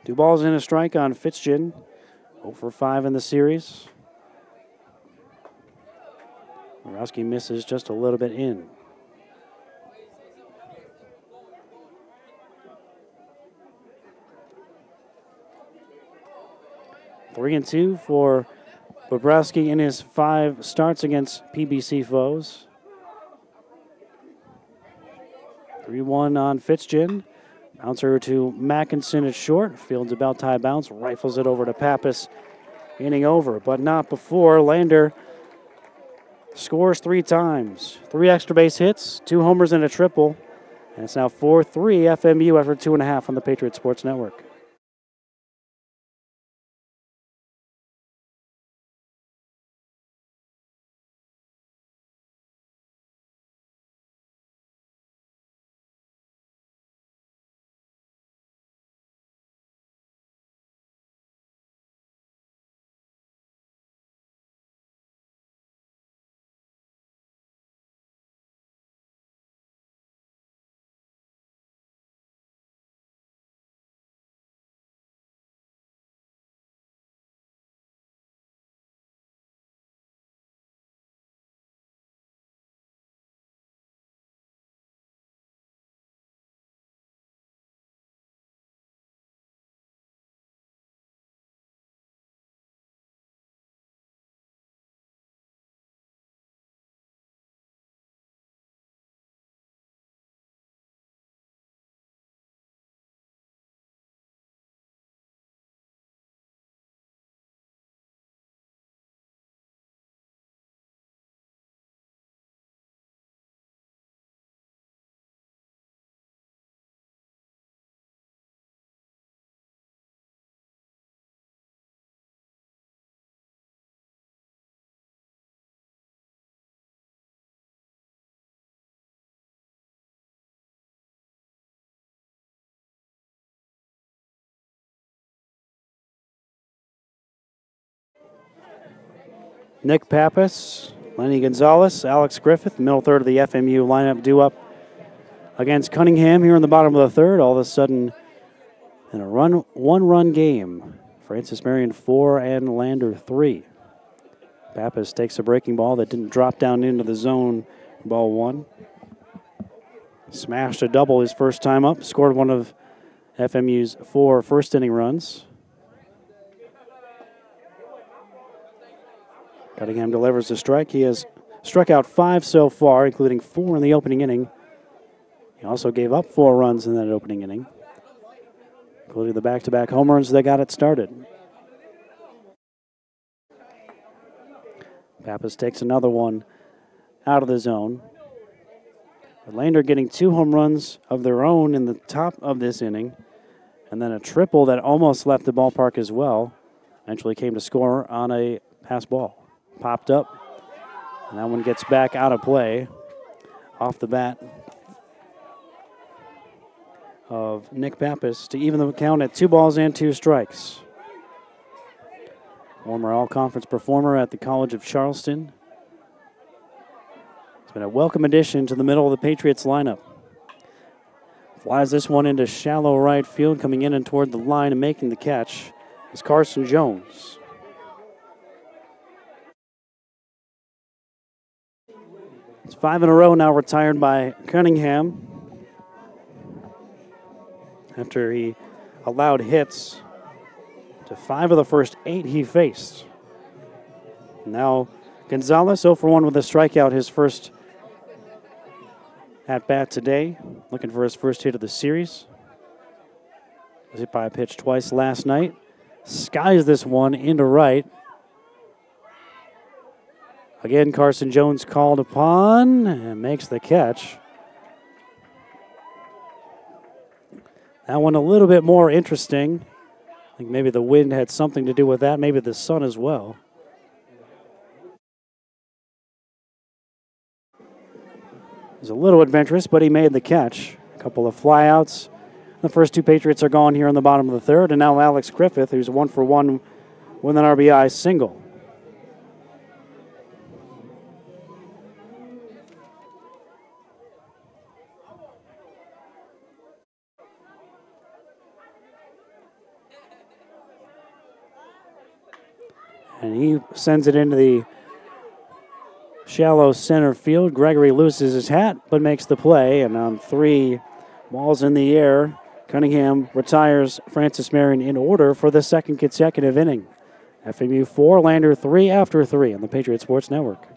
Two balls and a strike on Fitzgen. 0 for 5 in the series. Bobrowski misses just a little bit in. 3-2 for Bobrowski in his 5 starts against PBC foes. 3-1 on Fitzgin. Bouncer to Mackinson at short. Fields a belt high bounce. Rifles it over to Pappas. Inning over, but not before Lander scores 3 times. 3 extra base hits, 2 homers and a triple. And it's now 4-3 FMU after 2.5 on the Patriot Sports Network. Nick Pappas, Lenny Gonzalez, Alex Griffith, middle third of the FMU lineup due up against Cunningham here in the bottom of the third. All of a sudden, in a 1-run game, Francis Marion 4 and Lander 3. Pappas takes a breaking ball that didn't drop down into the zone, ball 1. Smashed a double his first time up, scored one of FMU's 4 first inning runs. Cunningham delivers a strike. He has struck out 5 so far, including 4 in the opening inning. He also gave up 4 runs in that opening inning, including the back-to-back home runs that got it started. Pappas takes another one out of the zone. Lander getting 2 home runs of their own in the top of this inning, and then a triple that almost left the ballpark as well. Eventually came to score on a pass ball. Popped up, and that one gets back out of play off the bat of Nick Pappas to even the count at 2 balls and 2 strikes. Former all-conference performer at the College of Charleston. It's been a welcome addition to the middle of the Patriots lineup. Flies this one into shallow right field, coming in and toward the line and making the catch is Carson Jones. It's 5 in a row now retired by Cunningham after he allowed hits to 5 of the first 8 he faced. Now Gonzalez 0 for 1 with a strikeout, his first at bat today, looking for his first hit of the series. Was hit by a pitch twice last night. Skies this one into right. Again, Carson Jones called upon and makes the catch. That one a little bit more interesting. I think maybe the wind had something to do with that, maybe the sun as well. It was a little adventurous, but he made the catch. A couple of flyouts. The first 2 Patriots are gone here in the bottom of the third, and now Alex Griffith, who's 1 for 1 with an RBI single. And he sends it into the shallow center field. Gregory loses his hat, but makes the play. And on 3 balls in the air, Cunningham retires Francis Marion in order for the 2nd consecutive inning. FMU 4, Lander 3 after 3 on the Patriot Sports Network.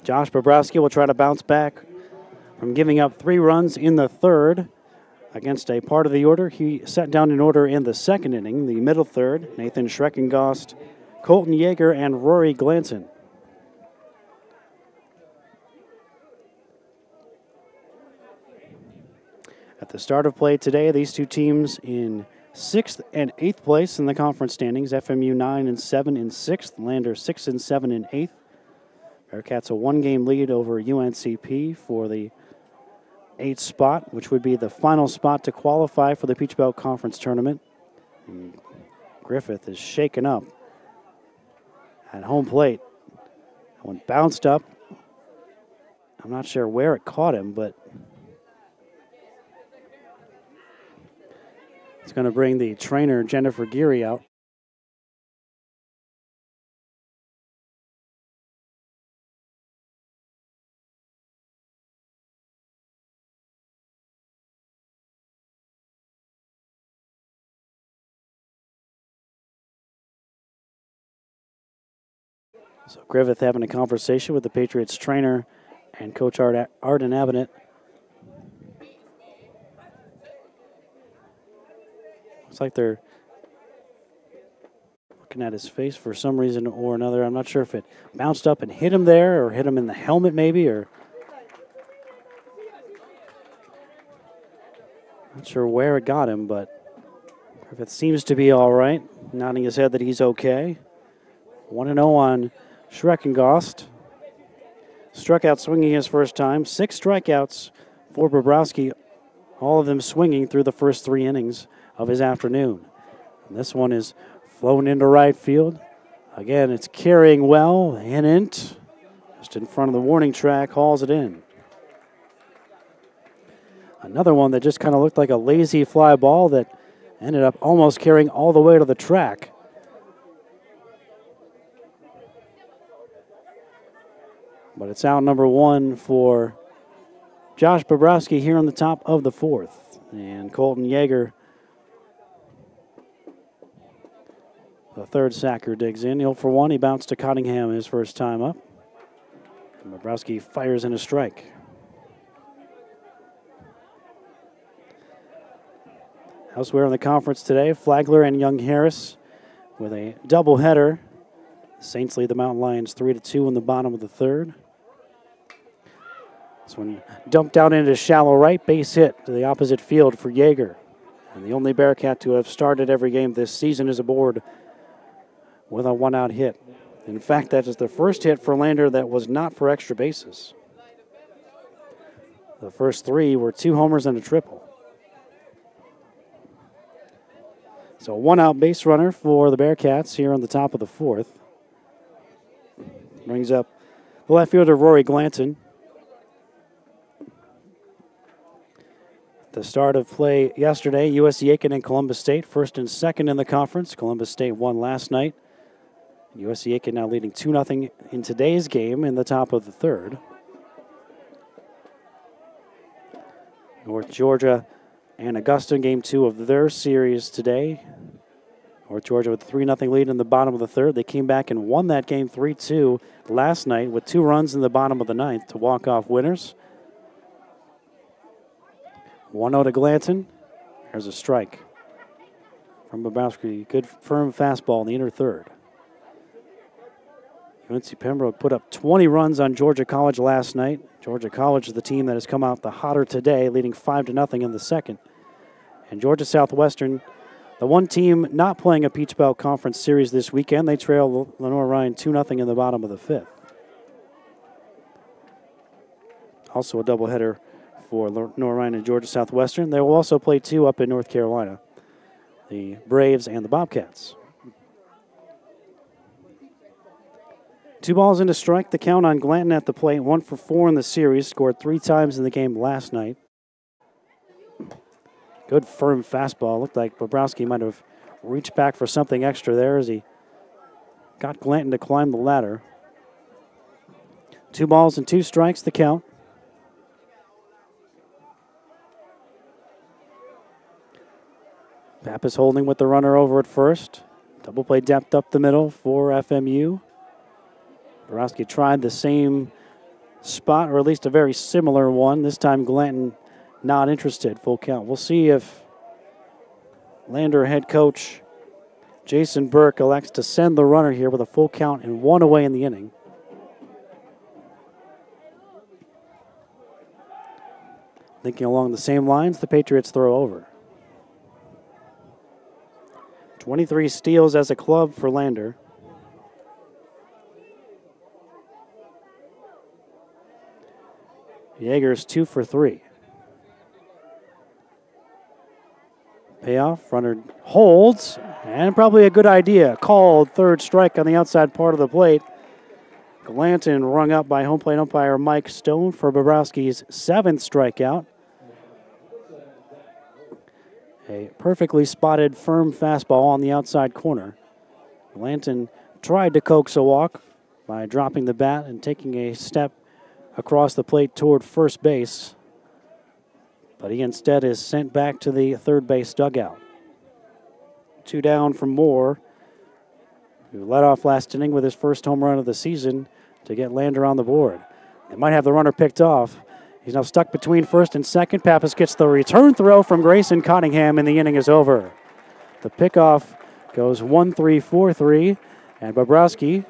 Josh Bobrowski will try to bounce back from giving up 3 runs in the third against a part of the order. He set down an order in the second inning, the middle third. Nathan Schreckengost, Colton Yeager, and Rory Glanson. At the start of play today, these two teams in 6th and 8th place in the conference standings. FMU 9 and 7 in 6th, Lander 6 and 7 in 8th. Bearcats a 1-game lead over UNCP for the 8th spot, which would be the final spot to qualify for the Peach Belt Conference Tournament. And Griffith is shaken up at home plate. One bounced up. I'm not sure where it caught him, but it's going to bring the trainer, Jennifer Geary, out. So Griffith having a conversation with the Patriots trainer and Coach Arden Abinet. Looks like they're looking at his face for some reason or another. I'm not sure if it bounced up and hit him there or hit him in the helmet maybe, or not sure where it got him, but Griffith seems to be all right, nodding his head that he's okay. 1-0 on Schreckengost. Struck out swinging his first time. 6 strikeouts for Bobrowski, all of them swinging through the first 3 innings of his afternoon. And this one is flown into right field. Again, it's carrying well. Hennant, just in front of the warning track, hauls it in. Another one that just kind of looked like a lazy fly ball that ended up almost carrying all the way to the track. But it's out number 1 for Josh Bobrowski here on the top of the 4th. And Colton Yeager, the third sacker, digs in. 0 for 1. He bounced to Cottingham his first time up. And Bobrowski fires in a strike. Elsewhere in the conference today, Flagler and Young Harris with a doubleheader. Saints lead the Mountain Lions 3-2 in the bottom of the third. This one dumped down into shallow right, base hit to the opposite field for Yeager. And the only Bearcat to have started every game this season is aboard with a 1-out hit. In fact, that is the first hit for Lander that was not for extra bases. The first 3 were 2 homers and a triple. So a 1-out base runner for the Bearcats here on the top of the 4th. Brings up the left fielder, Rory Glanton. The start of play yesterday, USC Aiken and Columbus State, first and second in the conference. Columbus State won last night. USC Aiken now leading 2-0 in today's game in the top of the third. North Georgia and Augusta, game 2 of their series today. North Georgia with a 3-0 lead in the bottom of the third. They came back and won that game 3-2 last night with 2 runs in the bottom of the ninth to walk off winners. 1-0 to Glanton. There's a strike from Bobrowski. Good firm fastball in the inner third. UNC Pembroke put up 20 runs on Georgia College last night. Georgia College is the team that has come out the hotter today, leading 5-0 in the second. And Georgia Southwestern, the one team not playing a Peach Belt Conference series this weekend, they trail Lenore Ryan 2-0 in the bottom of the fifth. Also a doubleheader for Lenore Ryan and Georgia Southwestern. They will also play 2 up in North Carolina, the Braves and the Bobcats. 2 balls into strike. The count on Glanton at the plate. 1 for 4 in the series. Scored 3 times in the game last night. Good firm fastball. Looked like Bobrowski might have reached back for something extra there as he got Glanton to climb the ladder. 2 balls and 2 strikes, the count. Pappas holding with the runner over at first. Double play depth up the middle for FMU. Bobrowski tried the same spot, or at least a very similar one. This time Glanton not interested. Full count. We'll see if Lander head coach Jason Burke elects to send the runner here with a full count and 1 away in the inning. Thinking along the same lines, the Patriots throw over. 23 steals as a club for Lander. Yeager's 2 for 3. Payoff, runner holds, and probably a good idea. Called third strike on the outside part of the plate. Glanton rung up by home plate umpire Mike Stone for Bobrowski's 7th strikeout. A perfectly spotted firm fastball on the outside corner. Glanton tried to coax a walk by dropping the bat and taking a step across the plate toward first base, but he instead is sent back to the third base dugout. 2 down from Moore, who led off last inning with his first home run of the season to get Lander on the board. They might have the runner picked off. He's now stuck between first and second. Pappas gets the return throw from Grayson Cottingham, and the inning is over. The pickoff goes 1-3, 4-3, and Bobrowski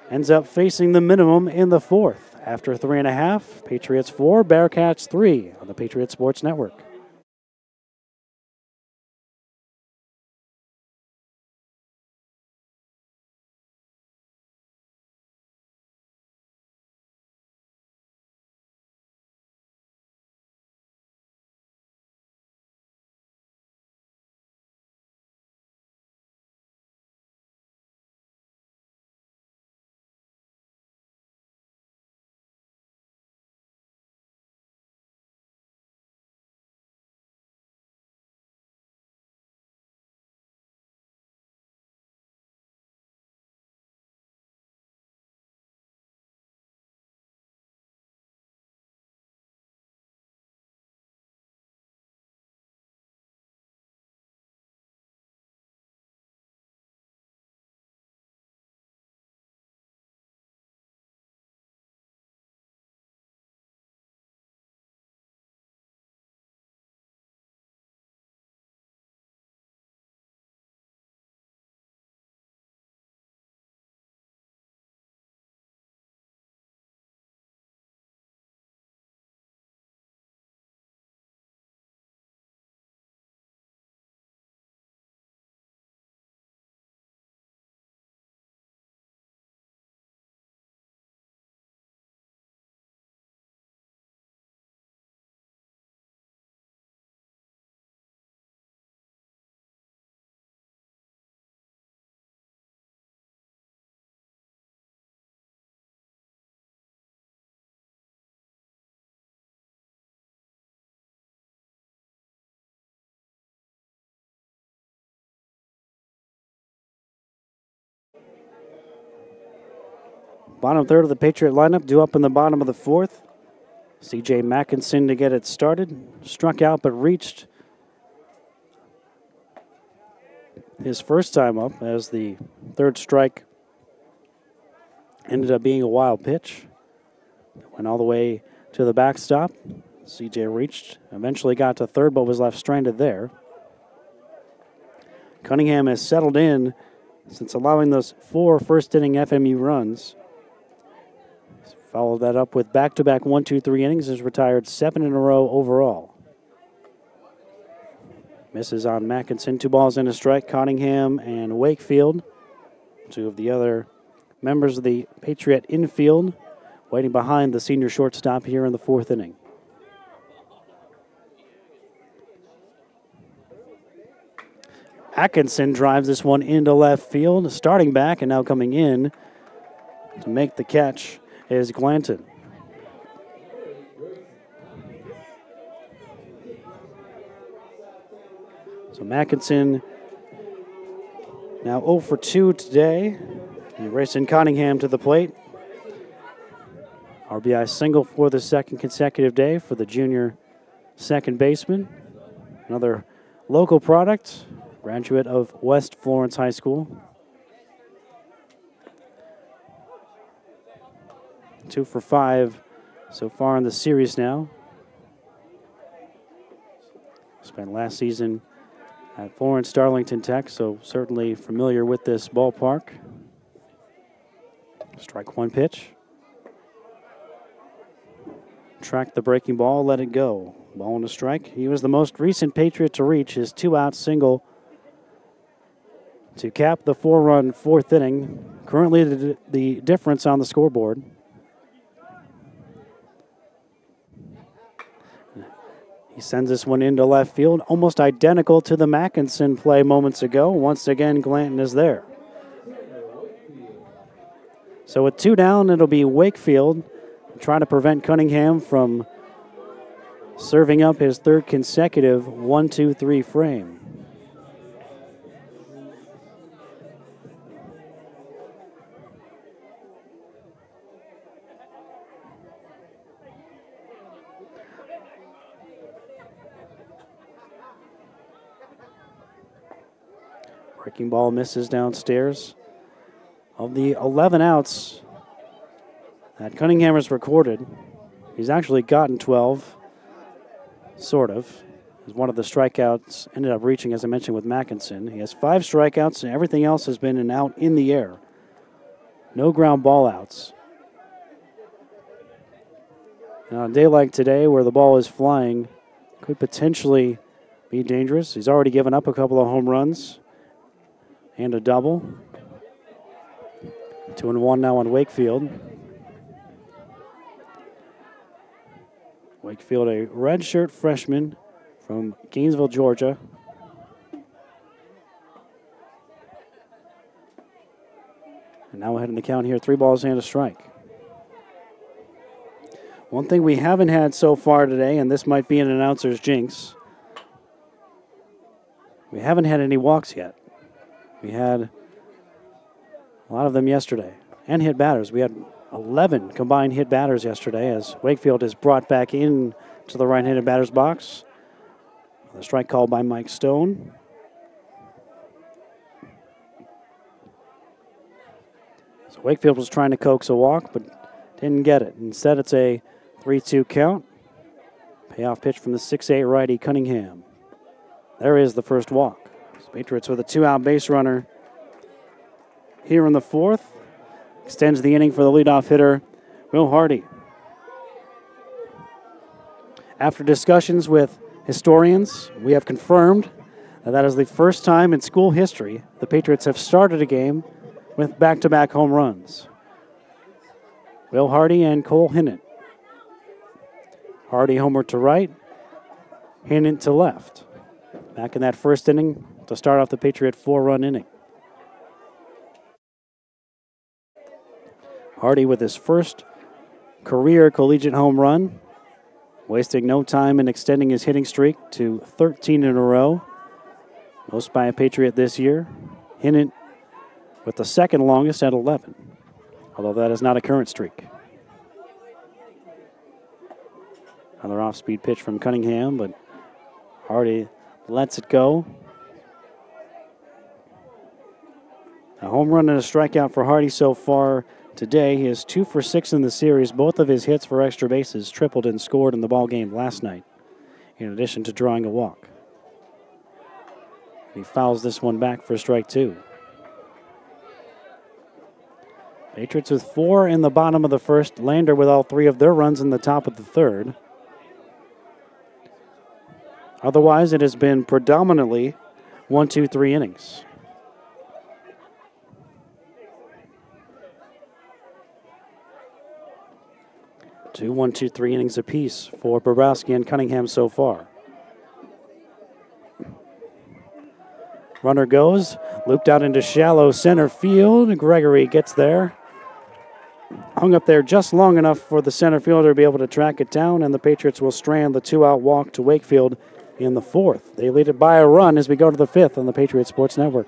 ends up facing the minimum in the fourth. After 3.5, Patriots 4, Bearcats 3 on the Patriot Sports Network. Bottom third of the Patriot lineup due up in the bottom of the fourth. C.J. Mackinson to get it started. Struck out but reached his first time up as the third strike ended up being a wild pitch. Went all the way to the backstop. C.J. reached, eventually got to third but was left stranded there. Cunningham has settled in since allowing those 4 first-inning FMU runs. He's followed that up with back-to-back 1-2-3 innings. Has retired 7 in a row overall. Misses on Mackinson. 2 balls and a strike. Cunningham and Wakefield, 2 of the other members of the Patriot infield, waiting behind the senior shortstop here in the 4th inning. Atkinson drives this one into left field, starting back and now coming in to make the catch is Glanton. So Mackinson now 0 for 2 today. And racing Cunningham to the plate. RBI single for the second consecutive day for the junior second baseman. Another local product. Graduate of West Florence High School. 2 for 5 so far in the series now. Spent last season at Florence Darlington Tech, so certainly familiar with this ballpark. Strike 1 pitch. Track the breaking ball, let it go. Ball and a strike. He was the most recent Patriot to reach his 2-out single to cap the 4-run 4th inning. Currently the difference on the scoreboard. He sends this one into left field, almost identical to the Mackinson play moments ago. Once again, Glanton is there. So with 2 down, it'll be Wakefield trying to prevent Cunningham from serving up his 3rd consecutive 1-2-3 frame. Breaking ball misses downstairs. Of the 11 outs that Cunningham has recorded, he's actually gotten 12, sort of. As one of the strikeouts ended up reaching, as I mentioned, with Mackinson. He has 5 strikeouts, and everything else has been an out in the air. No ground ball outs. Now, on a day like today where the ball is flying, could potentially be dangerous. He's already given up a couple of home runs and a double. 2-1 now on Wakefield. Wakefield, a redshirt freshman from Gainesville, Georgia. And now ahead in the count here, 3 balls and a strike. One thing we haven't had so far today, and this might be an announcer's jinx, we haven't had any walks yet. We had a lot of them yesterday. And hit batters. We had 11 combined hit batters yesterday as Wakefield is brought back in to the right-handed batter's box. The strike called by Mike Stone. So Wakefield was trying to coax a walk, but didn't get it. Instead, it's a 3-2 count. Payoff pitch from the 6'8 righty Cunningham. There is the first walk. So Patriots with a 2-out base runner here in the 4th. Extends the inning for the leadoff hitter, Will Hardy. After discussions with historians, we have confirmed that is the first time in school history the Patriots have started a game with back-to-back home runs. Will Hardy and Cole Hinnant. Hardy homer to right, Hinnant to left. Back in that first inning to start off the Patriot 4-run inning. Hardy with his first career collegiate home run, wasting no time in extending his hitting streak to 13 in a row, most by a Patriot this year. Hinnant with the second longest at 11. although that is not a current streak. Another off-speed pitch from Cunningham, but Hardy lets it go. A home run and a strikeout for Hardy so far today. He is 2 for 6 in the series. Both of his hits for extra bases tripled and scored in the ball game last night, in addition to drawing a walk. He fouls this one back for strike 2. Patriots with 4 in the bottom of the first. Lander with all 3 of their runs in the top of the third. Otherwise, it has been predominantly 1, 2, 3 innings. Two 1, 2, 3 innings apiece for Bobrowski and Cunningham so far. Runner goes, looped out into shallow center field. Gregory gets there. Hung up there just long enough for the center fielder to be able to track it down, and the Patriots will strand the 2-out walk to Wakefield in the 4th. They lead it by a run as we go to the 5th on the Patriot Sports Network.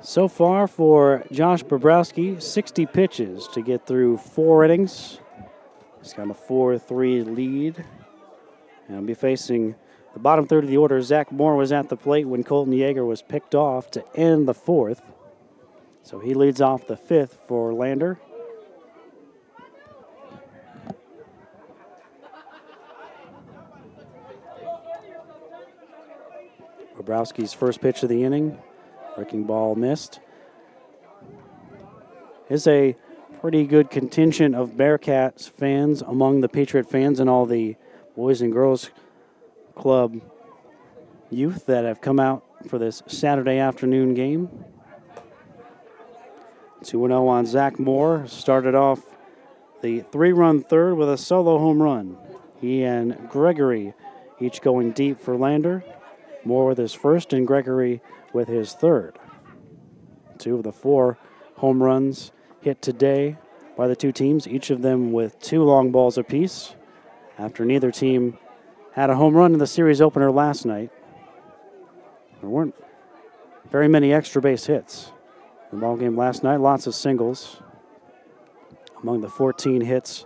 So far for Josh Bobrowski, 60 pitches to get through 4 innings. He's got a 4-3 lead. And he'll be facing the bottom third of the order. Zach Moore was at the plate when Colton Yeager was picked off to end the 4th. So he leads off the 5th for Lander. Bobrowski's first pitch of the inning. Breaking ball missed. Is a pretty good contingent of Bearcats fans among the Patriot fans and all the Boys and Girls Club youth that have come out for this Saturday afternoon game. 2-0 on Zach Moore. Started off the 3-run third with a solo home run. He and Gregory each going deep for Lander. Moore with his first and Gregory with his third. 2 of the 4 home runs hit today by the 2 teams, each of them with 2 long balls apiece, after neither team had a home run in the series opener last night. There weren't very many extra base hits in the ball game last night, lots of singles among the 14 hits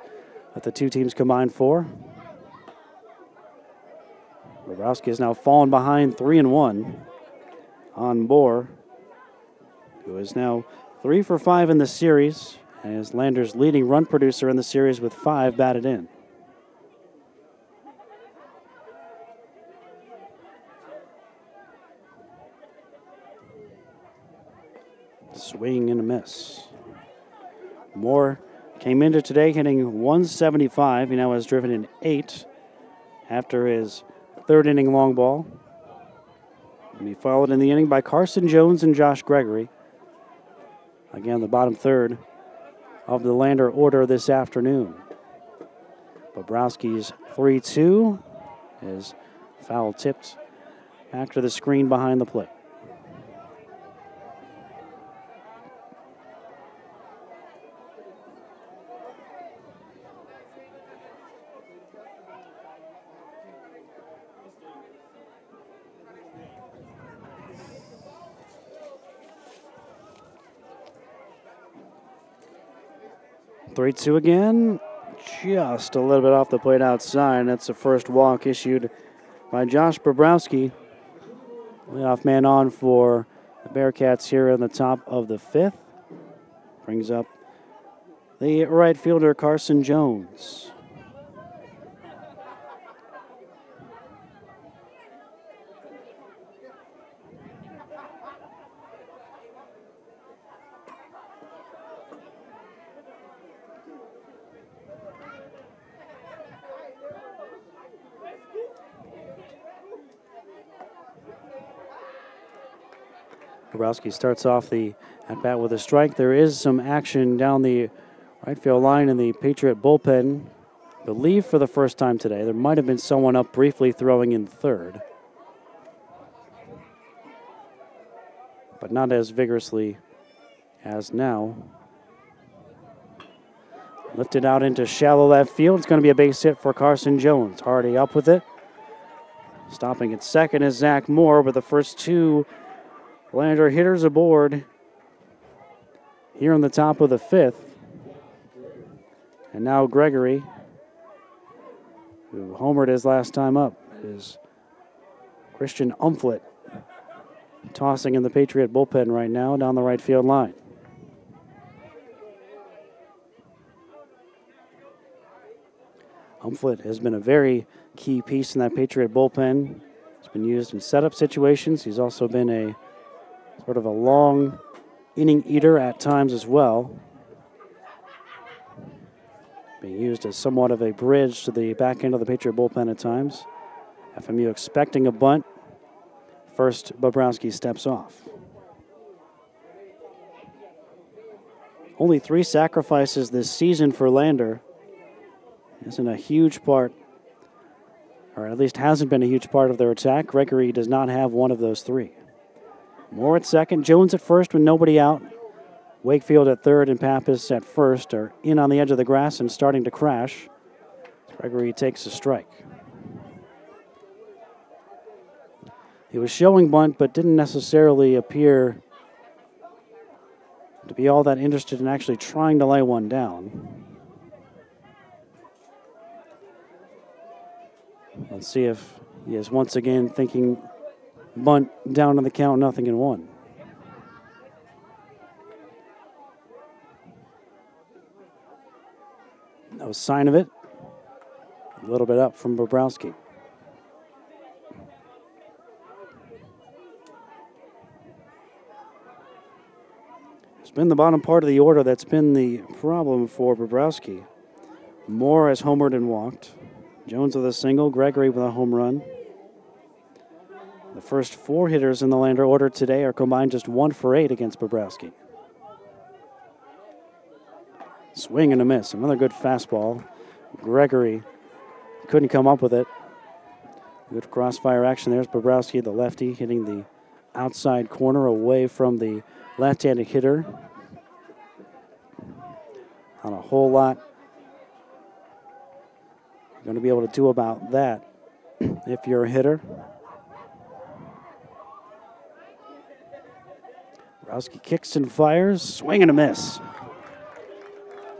that the 2 teams combined for. Bobrowski has now fallen behind 3-1 on Bohr, who is now 3 for 5 in the series and is Lander's leading run producer in the series with 5 batted in. Swing and a miss. Moore came into today hitting 175. He now has driven in 8 after his 3rd inning long ball. And he followed in the inning by Carson Jones and Josh Gregory. Again, the bottom third of the Lander order this afternoon. Bobrowski's 3-2 is foul tipped after the screen behind the plate. 3-2 again. Just a little bit off the plate outside. That's the first walk issued by Josh Bobrowski. Leadoff man on for the Bearcats here in the top of the 5th. Brings up the right fielder, Carson Jones. Bobrowski starts off the at-bat with a strike. There is some action down the right field line in the Patriot bullpen. I believe for the first time today. There might have been someone up briefly throwing in third, but not as vigorously as now. Lifted out into shallow left field. It's going to be a base hit for Carson Jones. Hardy up with it. Stopping at second is Zach Moore, but the first two Lander hitters aboard here on the top of the 5th. And now Gregory, who homered his last time up, is Christian Umflett tossing in the Patriot bullpen right now down the right field line. Umflett has been a very key piece in that Patriot bullpen. He's been used in setup situations. He's also been a sort of a long inning eater at times as well. Being used as somewhat of a bridge to the back end of the Patriot bullpen at times. FMU expecting a bunt. First, Bobrowski steps off. Only 3 sacrifices this season for Lander. Isn't a huge part, or at least hasn't been a huge part of their attack. Gregory does not have one of those 3. Moore at second, Jones at first with nobody out. Wakefield at third and Pappas at first are in on the edge of the grass and starting to crash. Gregory takes a strike. He was showing bunt, but didn't necessarily appear to be all that interested in actually trying to lay one down. Let's see if he is once again thinking bunt down on the count, 0-1. No sign of it. A little bit up from Bobrowski. It's been the bottom part of the order that's been the problem for Bobrowski. Moore has homered and walked. Jones with a single, Gregory with a home run. The first 4 hitters in the Lander order today are combined just 1 for 8 against Bobrowski. Swing and a miss. Another good fastball. Gregory couldn't come up with it. Good crossfire action. There's Bobrowski, the lefty, hitting the outside corner away from the left-handed hitter. Not a whole lot you're going to be able to do about that if you're a hitter. Bobrowski kicks and fires. Swing and a miss.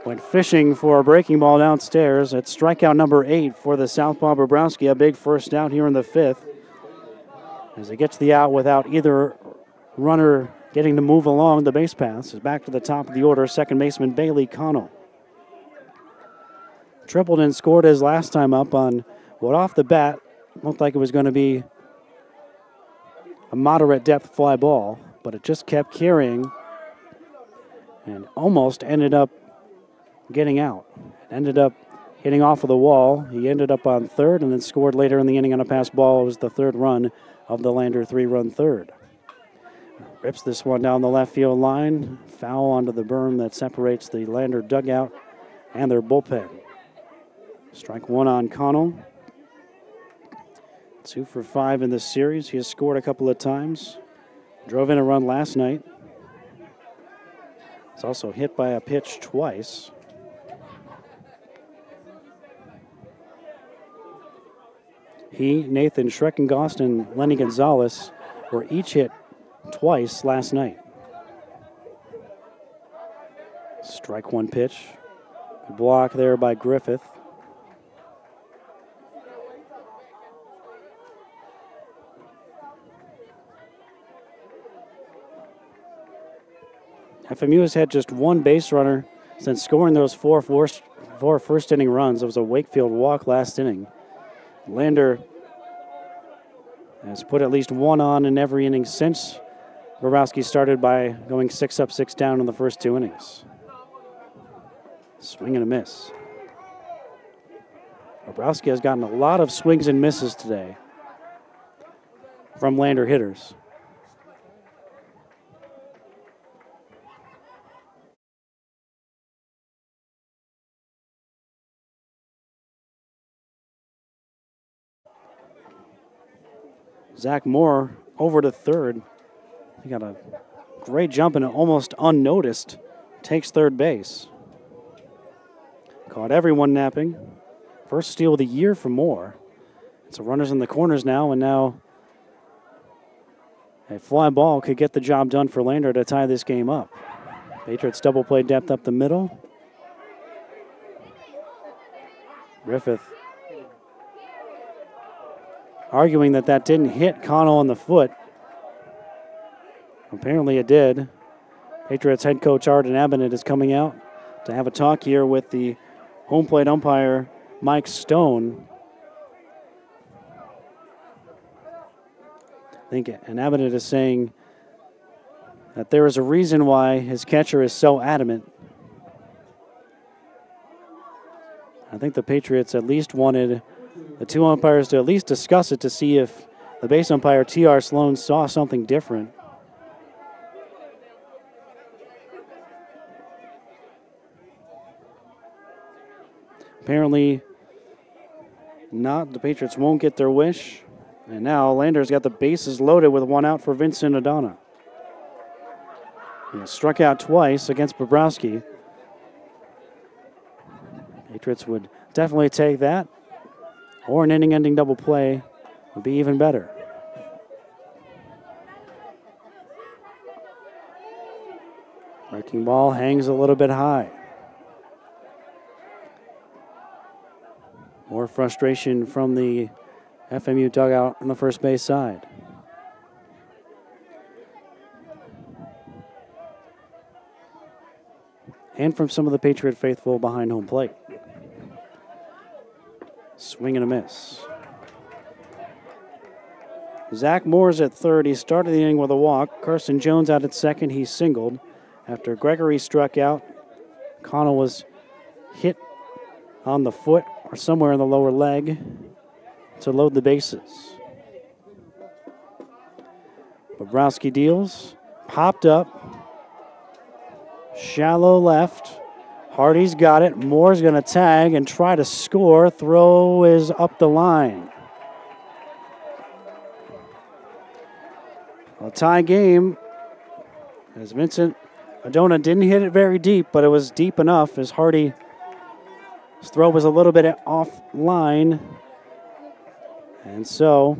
Went fishing for a breaking ball downstairs. It's strikeout number 8 for the southpaw Bobrowski. A big first out here in the 5th. As he gets the out without either runner getting to move along the base paths. Is back to the top of the order. Second baseman Bailey Connell. Tripled and scored his last time up on what off the bat looked like it was going to be a moderate depth fly ball, but it just kept carrying and almost ended up getting out. Ended up hitting off of the wall. He ended up on third and then scored later in the inning on a pass ball. It was the 3rd run of the Lander 3-run third. Rips this one down the left field line. Foul onto the berm that separates the Lander dugout and their bullpen. Strike 1 on Connell. 2 for 5 in this series. He has scored a couple of times. Drove in a run last night. He's also hit by a pitch twice. He, Nathan Schreckengost, and Lenny Gonzalez were each hit twice last night. Strike 1 pitch. Good block there by Griffith. FMU has had just one base runner since scoring those four first inning runs. It was a Wakefield walk last inning. Lander has put at least one on in every inning since Borowski started by going 6 up, 6 down in the first 2 innings. Swing and a miss. Borowski has gotten a lot of swings and misses today from Lander hitters. Zach Moore over to third. He got a great jump and almost unnoticed. Takes third base. Caught everyone napping. First steal of the year for Moore. So runners in the corners now, and now a fly ball could get the job done for Lander to tie this game up. Patriots double play depth up the middle. Griffith arguing that didn't hit Connell on the foot. Apparently it did. Patriots head coach Arden Abbott is coming out to have a talk here with the home plate umpire Mike Stone. I think, and Abbott is saying that there is a reason why his catcher is so adamant. I think the Patriots at least wanted the two umpires to at least discuss it to see if the base umpire, T.R. Sloan, saw something different. Apparently not. The Patriots won't get their wish. And now Lander's got the bases loaded with 1 out for Vincent Adana. He struck out twice against Bobrowski. Patriots would definitely take that. Or an inning-ending double play would be even better. Breaking ball hangs a little bit high. More frustration from the FMU dugout on the first base side. And from some of the Patriot faithful behind home plate. Swing and a miss. Zach Moore's at third. He started the inning with a walk. Carson Jones out at second. He singled. After Gregory struck out, Connell was hit on the foot or somewhere in the lower leg to load the bases. Bobrowski deals. Popped up. Shallow left. Hardy's got it. Moore's going to tag and try to score. Throw is up the line. A tie game as Vincent Adona didn't hit it very deep, but it was deep enough as Hardy's throw was a little bit offline. And so,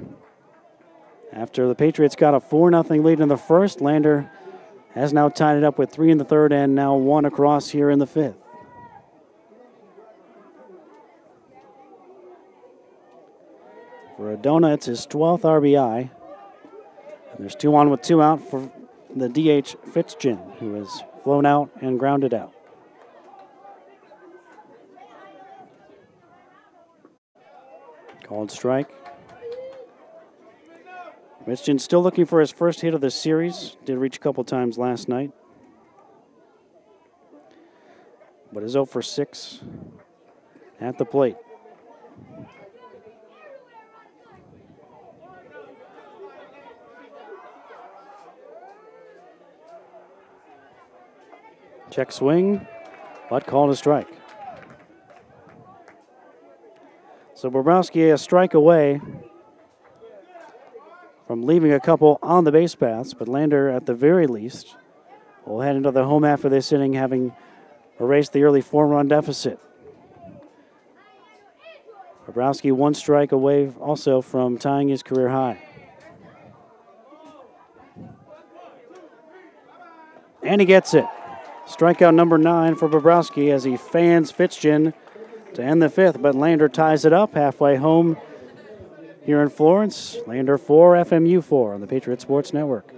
after the Patriots got a 4-0 lead in the first, Lander has now tied it up with 3 in the third and now 1 across here in the fifth. For Adona, it's his 12th RBI. And there's 2 on with 2 out for the DH Fitzgen, who has flown out and grounded out. Called strike. Fitzgen still looking for his first hit of the series. Did reach a couple times last night. But is 0 for 6 at the plate. Check swing, but called a strike. So Bobrowski a strike away from leaving a couple on the base paths, but Lander at the very least will head into the home half of this inning having erased the early 4-run deficit. Bobrowski 1 strike away also from tying his career high. And he gets it. Strikeout number 9 for Bobrowski as he fans Fitchin to end the 5th, but Lander ties it up halfway home here in Florence. Lander 4, FMU 4 on the Patriot Sports Network.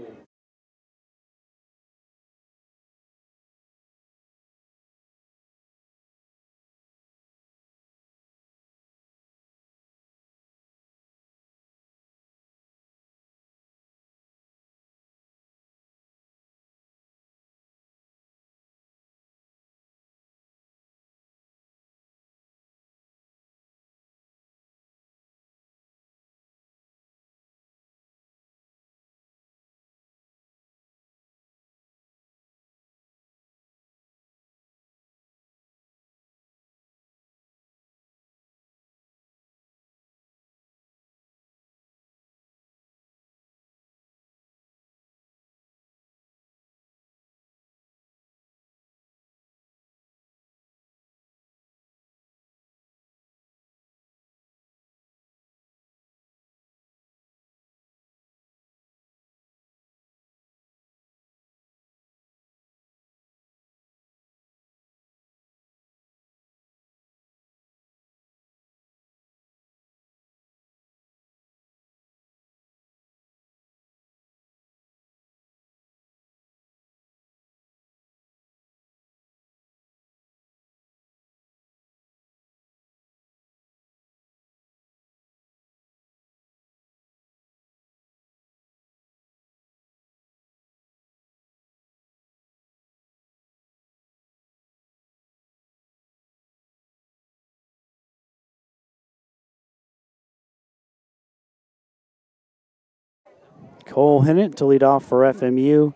Cole hit it to lead off for FMU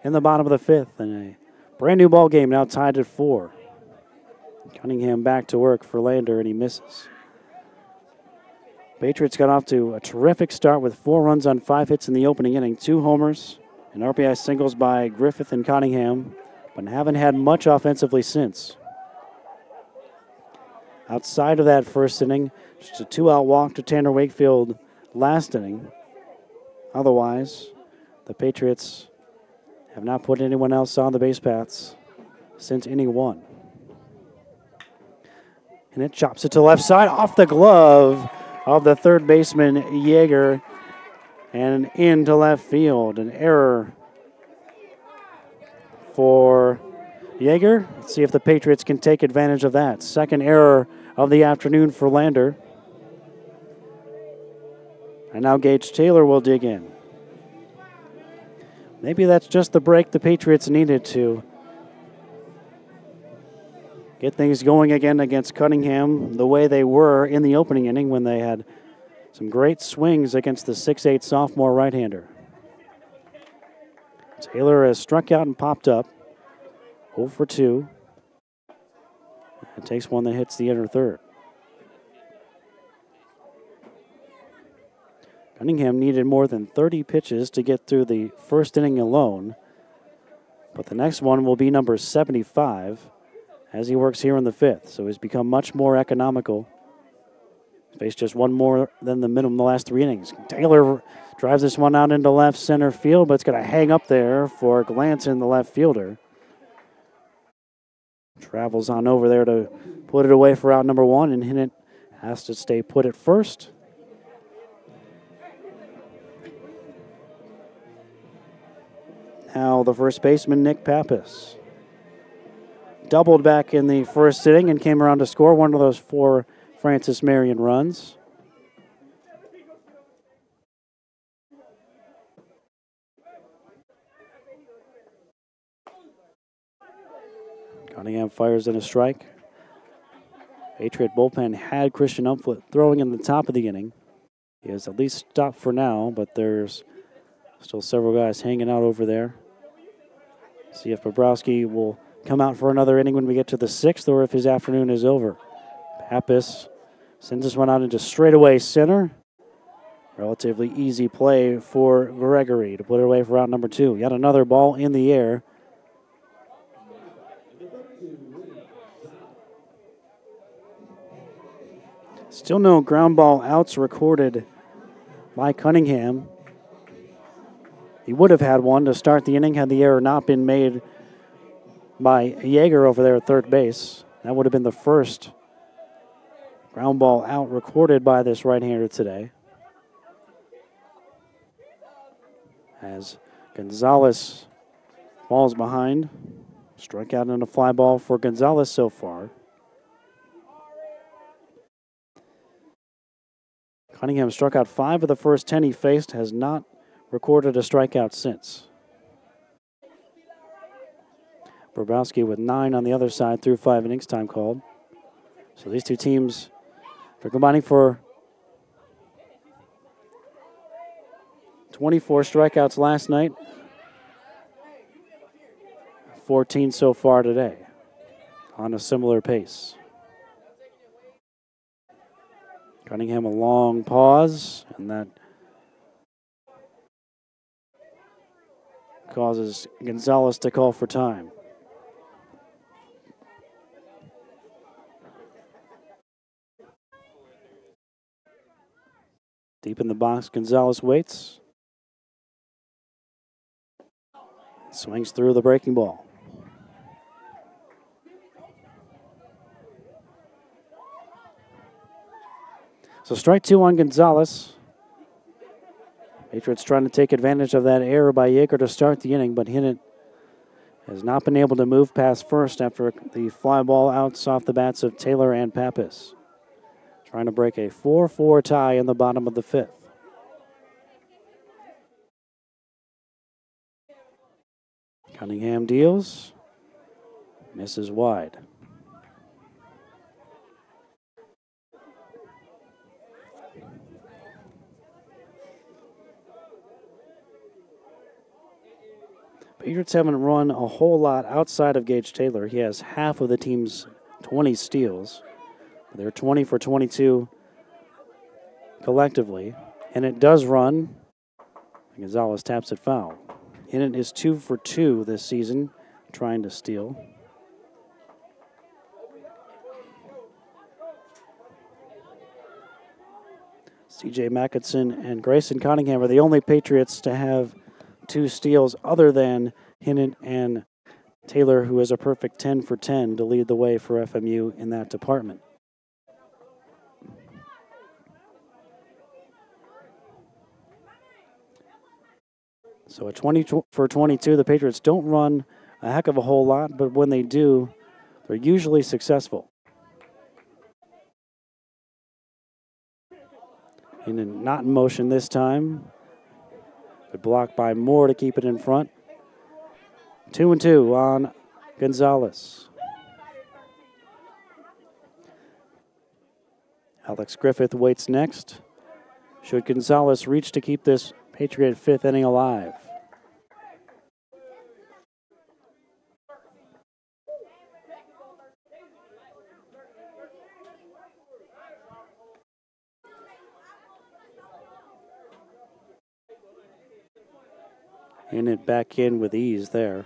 in the bottom of the 5th. And a brand new ball game now tied at 4. Cunningham back to work for Lander, and he misses. Patriots got off to a terrific start with 4 runs on 5 hits in the opening inning, 2 homers, and RBI singles by Griffith and Cunningham, but haven't had much offensively since. Outside of that first inning, just a 2-out walk to Tanner Wakefield last inning. Otherwise, the Patriots have not put anyone else on the base paths since inning 1. And it chops it to the left side off the glove of the third baseman, Yeager, and into left field. An error for Yeager. Let's see if the Patriots can take advantage of that. Second error of the afternoon for Lander. And now Gage Taylor will dig in. Maybe that's just the break the Patriots needed to get things going again against Cunningham the way they were in the opening inning when they had some great swings against the 6'8 sophomore right-hander. Taylor has struck out and popped up. 0 for 2. And takes one that hits the inner third. Cunningham needed more than 30 pitches to get through the first inning alone, but the next one will be number 75 as he works here in the 5th, so he's become much more economical. Faced just one more than the minimum the last 3 innings. Taylor drives this one out into left center field, but it's going to hang up there for Glanson, the left fielder. Travels on over there to put it away for out number 1, and Hinnant has to stay put at first. Now the first baseman, Nick Pappas. Doubled back in the first inning and came around to score one of those 4 Francis Marion runs. Cunningham fires in a strike. Patriot bullpen had Christian Umflett throwing in the top of the inning. He has at least stopped for now, but there's still several guys hanging out over there. See if Bobrowski will come out for another inning when we get to the 6th or if his afternoon is over. Pappas sends this one out into straightaway center. Relatively easy play for Gregory to put it away for out number 2. Yet another ball in the air. Still no ground ball outs recorded by Cunningham. He would have had one to start the inning had the error not been made by Yeager over there at third base. That would have been the first ground ball out recorded by this right-hander today. As Gonzalez falls behind. Strikeout and a fly ball for Gonzalez so far. Cunningham struck out 5 of the first 10 he faced, has not recorded a strikeout since. Bobrowski with 9 on the other side through 5 innings, time called. So these two teams are combining for 24 strikeouts last night, 14 so far today on a similar pace. Cunningham a long pause, and that causes Gonzalez to call for time. Deep in the box, Gonzalez waits. Swings through the breaking ball. So strike 2 on Gonzalez. Patriots trying to take advantage of that error by Yeager to start the inning, but Hinnant has not been able to move past first after the fly ball outs off the bats of Taylor and Pappas. Trying to break a 4-4 tie in the bottom of the 5th. Cunningham deals. Misses wide. Patriots haven't run a whole lot outside of Gage Taylor. He has half of the team's 20 steals. They're 20 for 22 collectively. And it does run. Gonzalez taps it foul. Hinnant is 2 for 2 this season, trying to steal. C.J. Mackinson and Grayson Cunningham are the only Patriots to have 2 steals other than Hinnant and Taylor, who is a perfect 10 for 10 to lead the way for FMU in that department. So at 20 for 22, the Patriots don't run a heck of a whole lot, but when they do, they're usually successful. And not in motion this time, but blocked by Moore to keep it in front. 2-2 on Gonzalez. Alex Griffith waits next. Should Gonzalez reach to keep this Patriot 5th inning alive? And it back in with ease there.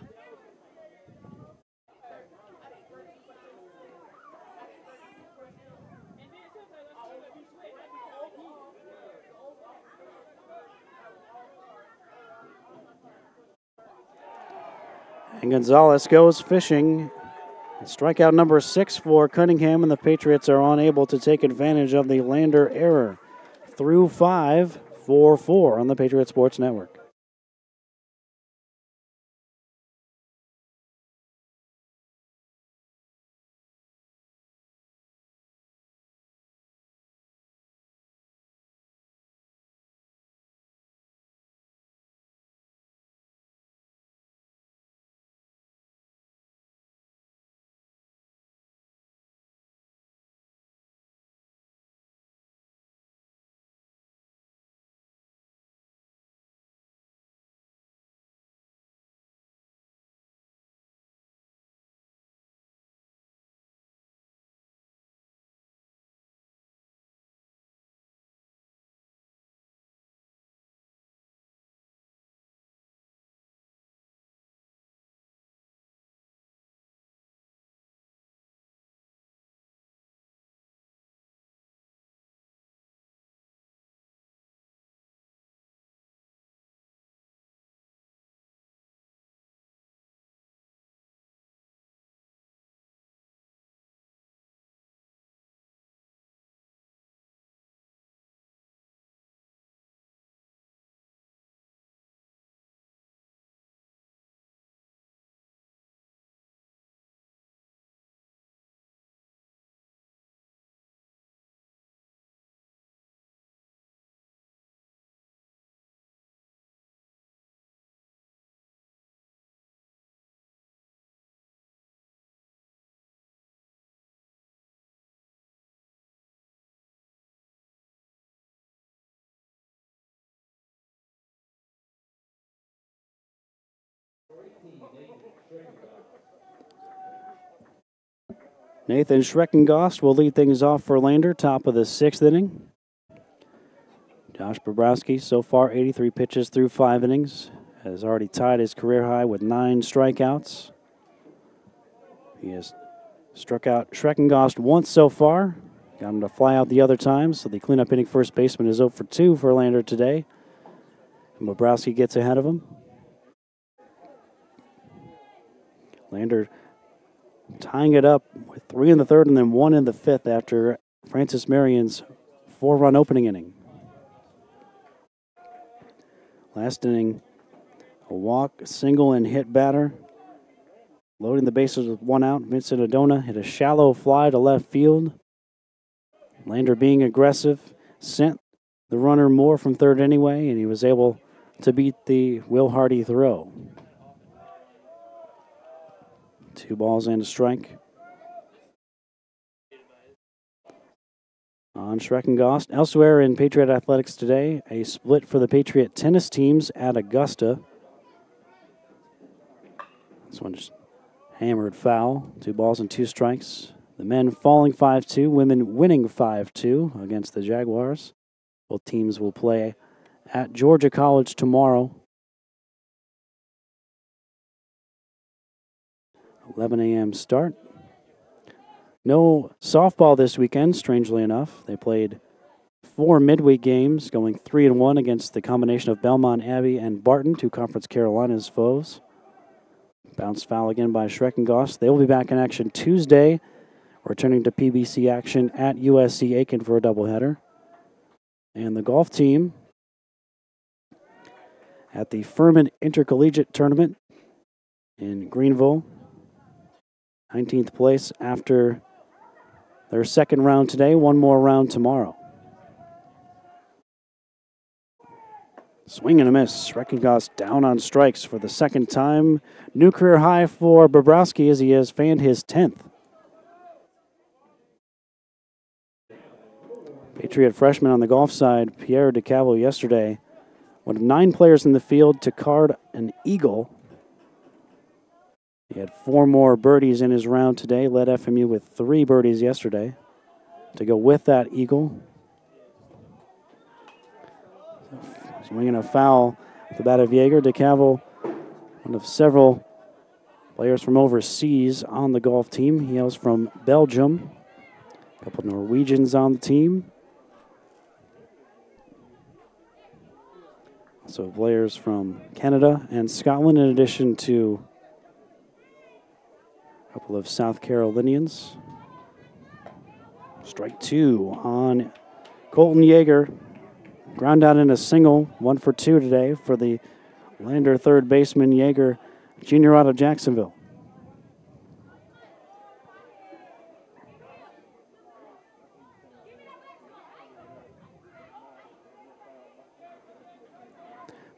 And Gonzalez goes fishing. Strikeout number 6 for Cunningham, and the Patriots are unable to take advantage of the Lander error. Through 5, 4-4 on the Patriot Sports Network. Nathan Schreckengost will lead things off for Lander, top of the 6th inning. Josh Bobrowski, so far 83 pitches through 5 innings, has already tied his career high with 9 strikeouts. He has struck out Schreckengost once so far. Got him to fly out the other time, so the cleanup hitting first baseman is 0 for 2 for Lander today. And Bobrowski gets ahead of him. Lander tying it up with 3 in the 3rd and then 1 in the 5th after Francis Marion's 4-run opening inning. Last inning, a walk, a single, and hit batter. Loading the bases with 1 out, Vincent Adona hit a shallow fly to left field. Lander being aggressive, sent the runner more from 3rd anyway, and he was able to beat the Will Hardy throw. 2 balls and a strike. On Schreckengost. Elsewhere in Patriot Athletics today, a split for the Patriot tennis teams at Augusta. This one just hammered foul. 2 balls and 2 strikes. The men falling 5-2, women winning 5-2 against the Jaguars. Both teams will play at Georgia College tomorrow. 11 a.m. start. No softball this weekend, strangely enough. They played 4 midweek games, going 3-1 against the combination of Belmont Abbey and Barton, 2 Conference Carolinas foes. Bounced foul again by Schreckengost. They will be back in action Tuesday, returning to PBC action at USC Aiken for a doubleheader. And the golf team at the Furman Intercollegiate Tournament in Greenville. 19th place after their 2nd round today, 1 more round tomorrow. Swing and a miss. Schreckengost down on strikes for the 2nd time. New career high for Bobrowski as he has fanned his 10th. Patriot freshman on the golf side, Pierre DeCavalier yesterday, one of 9 players in the field to card an eagle. He had 4 more birdies in his round today, led FMU with 3 birdies yesterday to go with that eagle. Swinging a foul at the bat of Yeager. DeCavalier, one of several players from overseas on the golf team. He hails from Belgium. A couple Norwegians on the team. Also players from Canada and Scotland, in addition to a couple of South Carolinians. Strike 2 on Colton Yeager. Ground out in a single, 1 for 2 today for the Lander 3rd baseman Yeager, junior out of Jacksonville.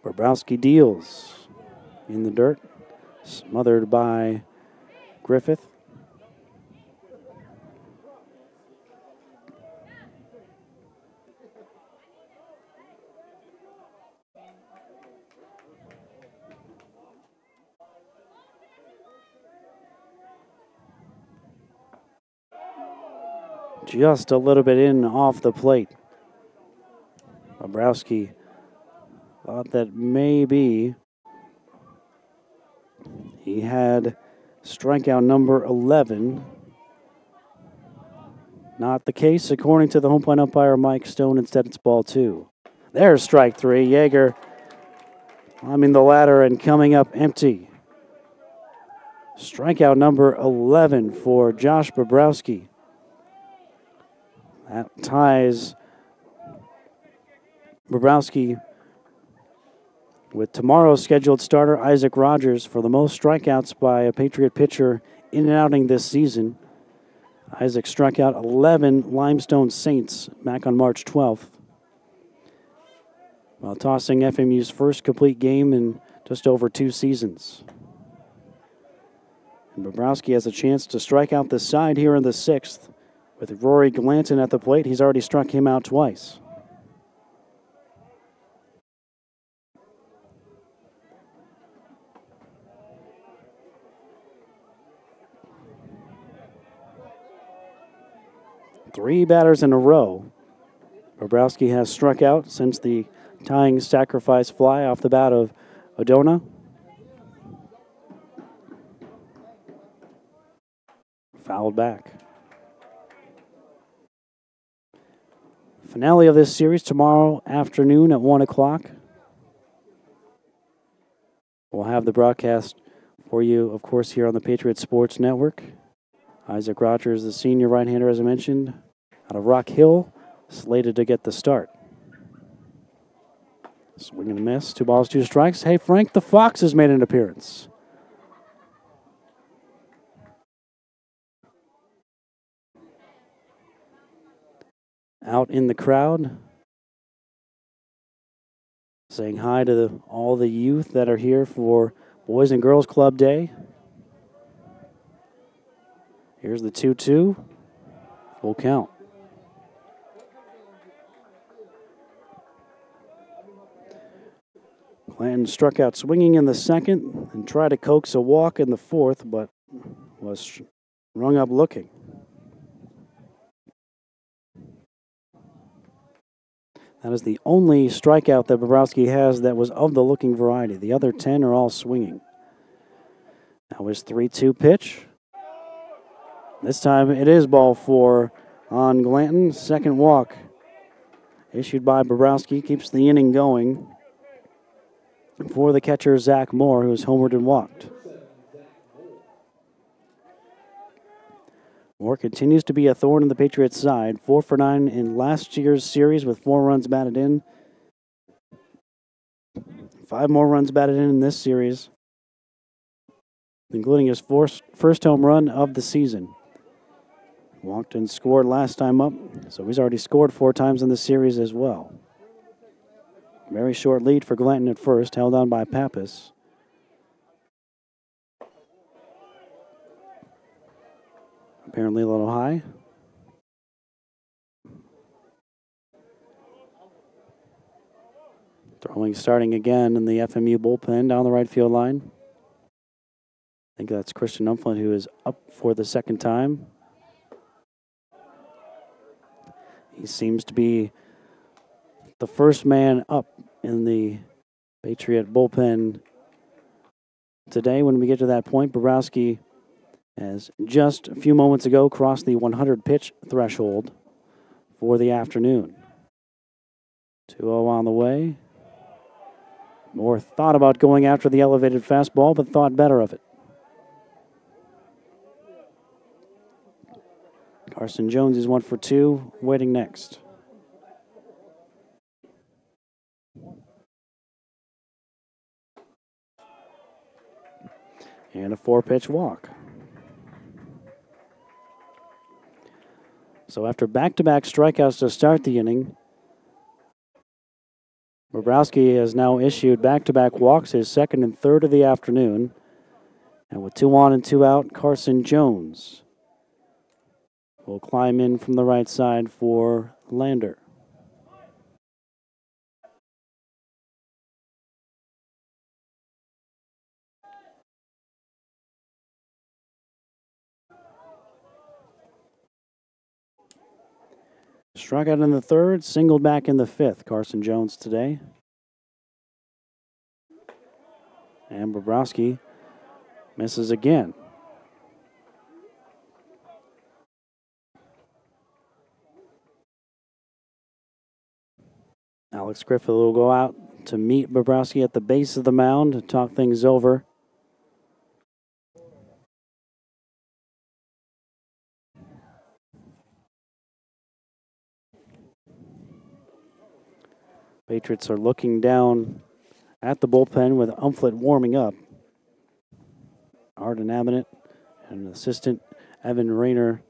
Bobrowski deals in the dirt, smothered by Griffith. Just a little bit in off the plate. Bobrowski thought that maybe he had strikeout number 11. Not the case, according to the home plate umpire, Mike Stone. Instead, it's ball 2. There's strike 3. Yeager climbing the ladder and coming up empty. Strikeout number 11 for Josh Bobrowski. That ties Bobrowski with tomorrow's scheduled starter, Isaac Rogers, for the most strikeouts by a Patriot pitcher in and outing this season. Isaac struck out 11 Limestone Saints back on March 12th, while tossing FMU's first complete game in just over 2 seasons. And Bobrowski has a chance to strike out the side here in the 6th. With Rory Glanton at the plate, he's already struck him out twice. 3 batters in a row. Bobrowski has struck out since the tying sacrifice fly off the bat of Odona. Fouled back. Finale of this series tomorrow afternoon at 1 o'clock. We'll have the broadcast for you, of course, here on the Patriots Sports Network. Isaac Rogers, the senior right-hander, as I mentioned, out of Rock Hill, slated to get the start. Swing and a miss. 2 balls, 2 strikes. Hey, Frank, the Fox has made an appearance. Out in the crowd, saying hi to all the youth that are here for Boys and Girls Club Day. Here's the 2-2. Full count. Clanton struck out swinging in the second and tried to coax a walk in the fourth, but was rung up looking. That is the only strikeout that Bobrowski has that was of the looking variety. The other 10 are all swinging. Now his 3-2 pitch. This time it is ball 4 on Glanton. Second walk issued by Bobrowski. Keeps the inning going for the catcher, Zach Moore, who's homered and walked. Moore continues to be a thorn in the Patriots' side. 4 for 9 in last year's series with 4 runs batted in. 5 more runs batted in this series, including his first home run of the season. Walked and scored last time up, so he's already scored 4 times in the series as well. Very short lead for Glanton at first, held on by Pappas. Apparently a little high. Throwing starting again in the FMU bullpen down the right field line. I think that's Christian Umflin, who is up for the second time. He seems to be the first man up in the Patriot bullpen today. When we get to that point, Bobrowski has just a few moments ago crossed the 100 pitch threshold for the afternoon. 2-0 on the way. Moore thought about going after the elevated fastball, but thought better of it. Carson Jones is 1 for 2, waiting next. And a 4-pitch walk. So after back-to-back strikeouts to start the inning, Bobrowski has now issued back-to-back walks, his second and third of the afternoon. And with 2 on and 2 out, Carson Jones will climb in from the right side for Lander. Struck out in the third, singled back in the fifth, Carson Jones today. And Bobrowski misses again. Alex Griffith will go out to meet Bobrowski at the base of the mound to talk things over. Patriots are looking down at the bullpen with Umflett warming up. Arden Abbott and assistant Evan Rayner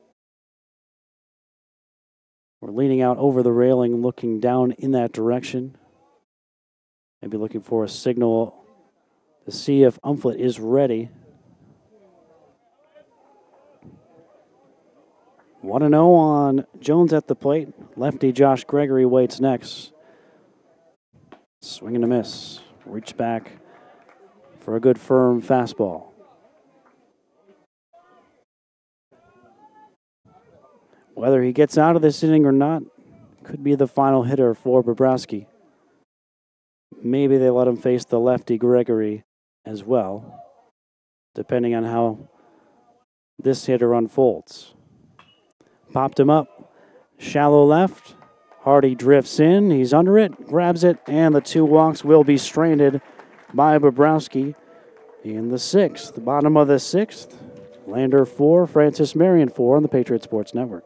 were leaning out over the railing, looking down in that direction. Maybe looking for a signal to see if Umflett is ready. 1-0 on Jones at the plate. Lefty Josh Gregory waits next. Swing and a miss. Reach back for a good firm fastball. Whether he gets out of this inning or not could be the final hitter for Bobrovsky. Maybe they let him face the lefty Gregory as well, depending on how this hitter unfolds. Popped him up, shallow left. Hardy drifts in, he's under it, grabs it, and the 2 walks will be stranded by Bobrovsky in the 6th. The bottom of the 6th, Lander 4, Francis Marion 4 on the Patriot Sports Network.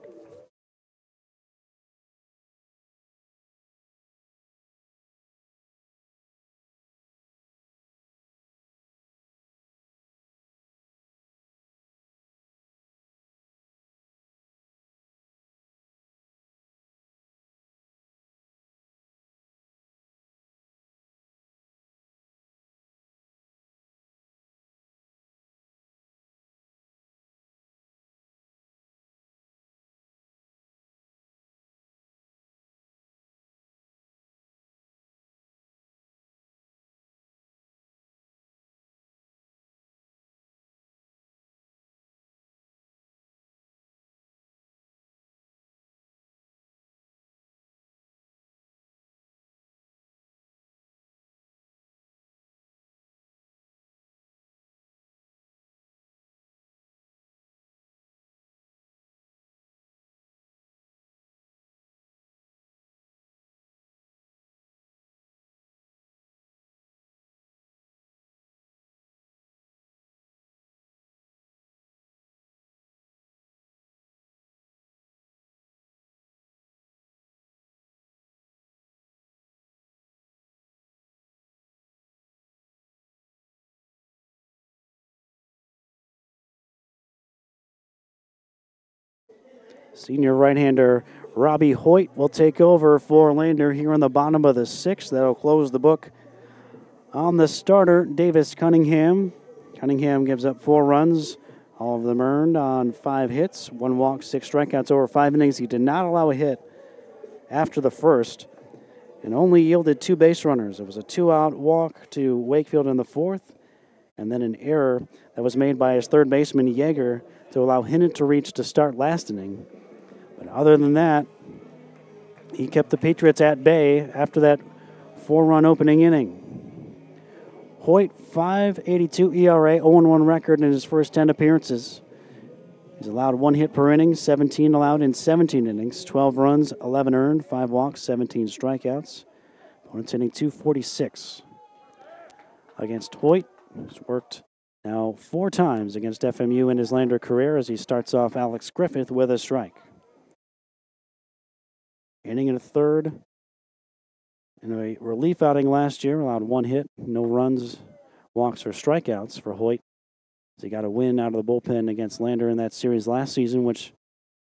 Senior right-hander Robbie Hoyt will take over for Lander here in the bottom of the 6th. That'll close the book on the starter, Davis Cunningham. Cunningham gives up 4 runs, all of them earned on 5 hits, 1 walk, 6 strikeouts over 5 innings. He did not allow a hit after the first and only yielded 2 base runners. It was a 2-out walk to Wakefield in the 4th, and then an error that was made by his third baseman, Yeager, to allow Hinnant to reach to start last inning. But other than that, he kept the Patriots at bay after that 4-run opening inning. Hoyt, 5.82 ERA, 0-1 record in his first 10 appearances. He's allowed 1 hit per inning, 17 allowed in 17 innings, 12 runs, 11 earned, 5 walks, 17 strikeouts. Opponent's hitting .246. Against Hoyt, who's worked now 4 times against FMU in his Lander career as he starts off Alex Griffith with a strike. Inning and a third. In a relief outing last year, allowed 1 hit, no runs, walks, or strikeouts for Hoyt. As he got a win out of the bullpen against Lander in that series last season, which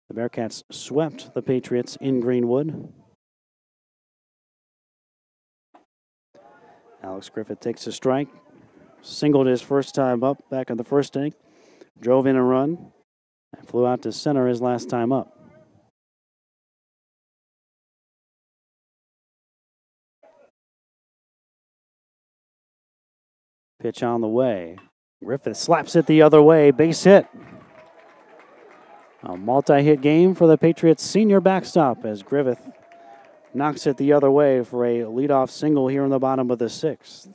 the Bearcats swept the Patriots in Greenwood. Alex Griffith takes a strike, singled his first time up back in the first inning, drove in a run, and flew out to center his last time up. Pitch on the way. Griffith slaps it the other way, base hit. A multi-hit game for the Patriots senior backstop as Griffith knocks it the other way for a leadoff single here in the bottom of the 6th.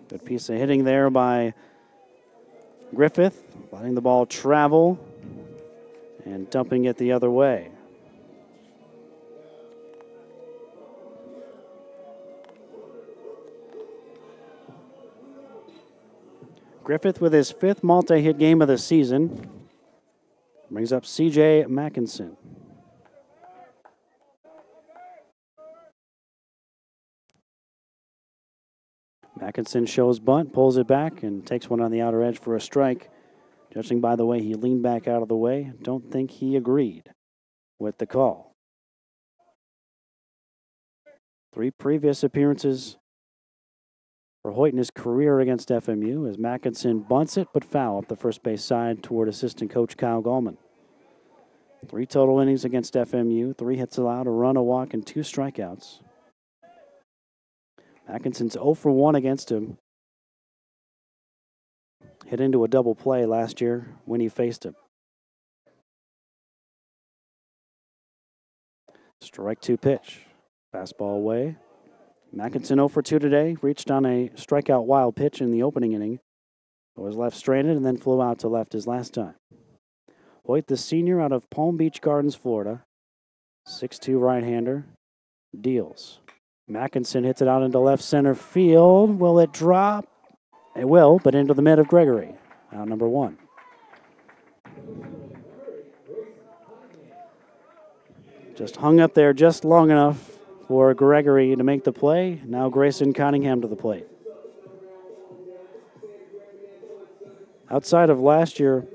Good piece of hitting there by Griffith, letting the ball travel and dumping it the other way. Griffith with his 5th multi-hit game of the season brings up C.J. Mackinson. Mackinson shows bunt, pulls it back, and takes one on the outer edge for a strike. Judging by the way he leaned back out of the way, don't think he agreed with the call. 3 previous appearances for Hoyt in his career against FMU as Mackinson bunts it but foul up the first base side toward assistant coach Kyle Gallman. 3 total innings against FMU, 3 hits allowed, a run, a walk, and 2 strikeouts. Mackinson's 0 for 1 against him. Hit into a double play last year when he faced him. Strike 2 pitch. Fastball away. Mackinson 0 for 2 today. Reached on a strikeout wild pitch in the opening inning. It was left stranded and then flew out to left his last time. Hoyt, the senior out of Palm Beach Gardens, Florida. 6'2" right-hander. Deals. Mackinson hits it out into left center field. Will it drop? It will, but into the mid of Gregory. Out number 1. Just hung up there just long enough for Gregory to make the play. Now Grayson Cunningham to the plate. Outside of last year,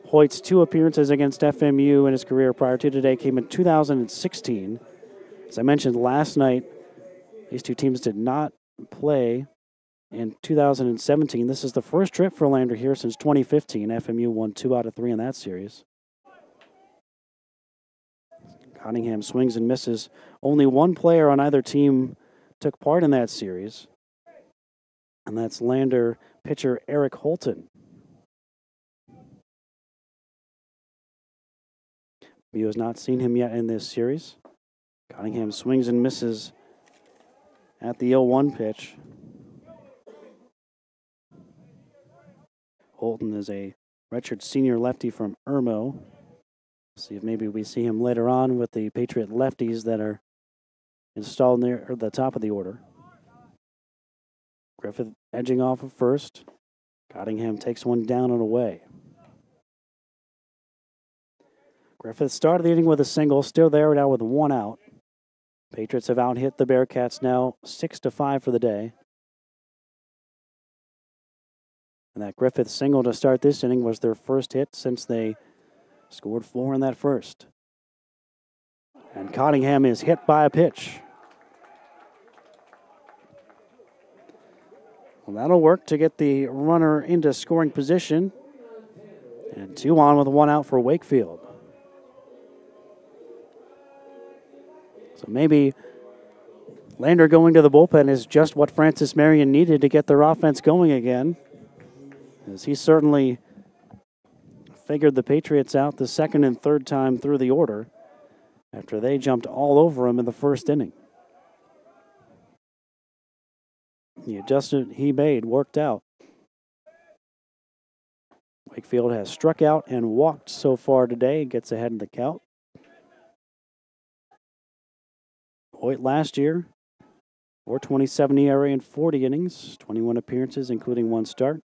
Hoyt's 2 appearances against FMU in his career prior to today came in 2016. As I mentioned last night, these 2 teams did not play in 2017. This is the first trip for Lander here since 2015. FMU won 2 out of 3 in that series. Cunningham swings and misses. Only 1 player on either team took part in that series, and that's Lander pitcher Eric Holton. FMU has not seen him yet in this series. Cunningham swings and misses at the 0-1 pitch. Holton is a redshirt senior lefty from Irmo. See if maybe we see him later on with the Patriot lefties that are installed near the top of the order. Griffith edging off of first. Cunningham takes one down and away. Griffith started the inning with a single, still there now with 1 out. Patriots have out-hit the Bearcats now 6-5 for the day. And that Griffith single to start this inning was their first hit since they scored 4 in that first. And Cunningham is hit by a pitch. Well, that'll work to get the runner into scoring position. And 2 on with 1 out for Wakefield. So maybe Lander going to the bullpen is just what Francis Marion needed to get their offense going again, as he certainly figured the Patriots out the second and third time through the order after they jumped all over him in the first inning. The adjustment he made worked out. Wakefield has struck out and walked so far today, gets ahead in the count. Hoyt last year, 4.27 ERA in 40 innings, 21 appearances, including 1 start.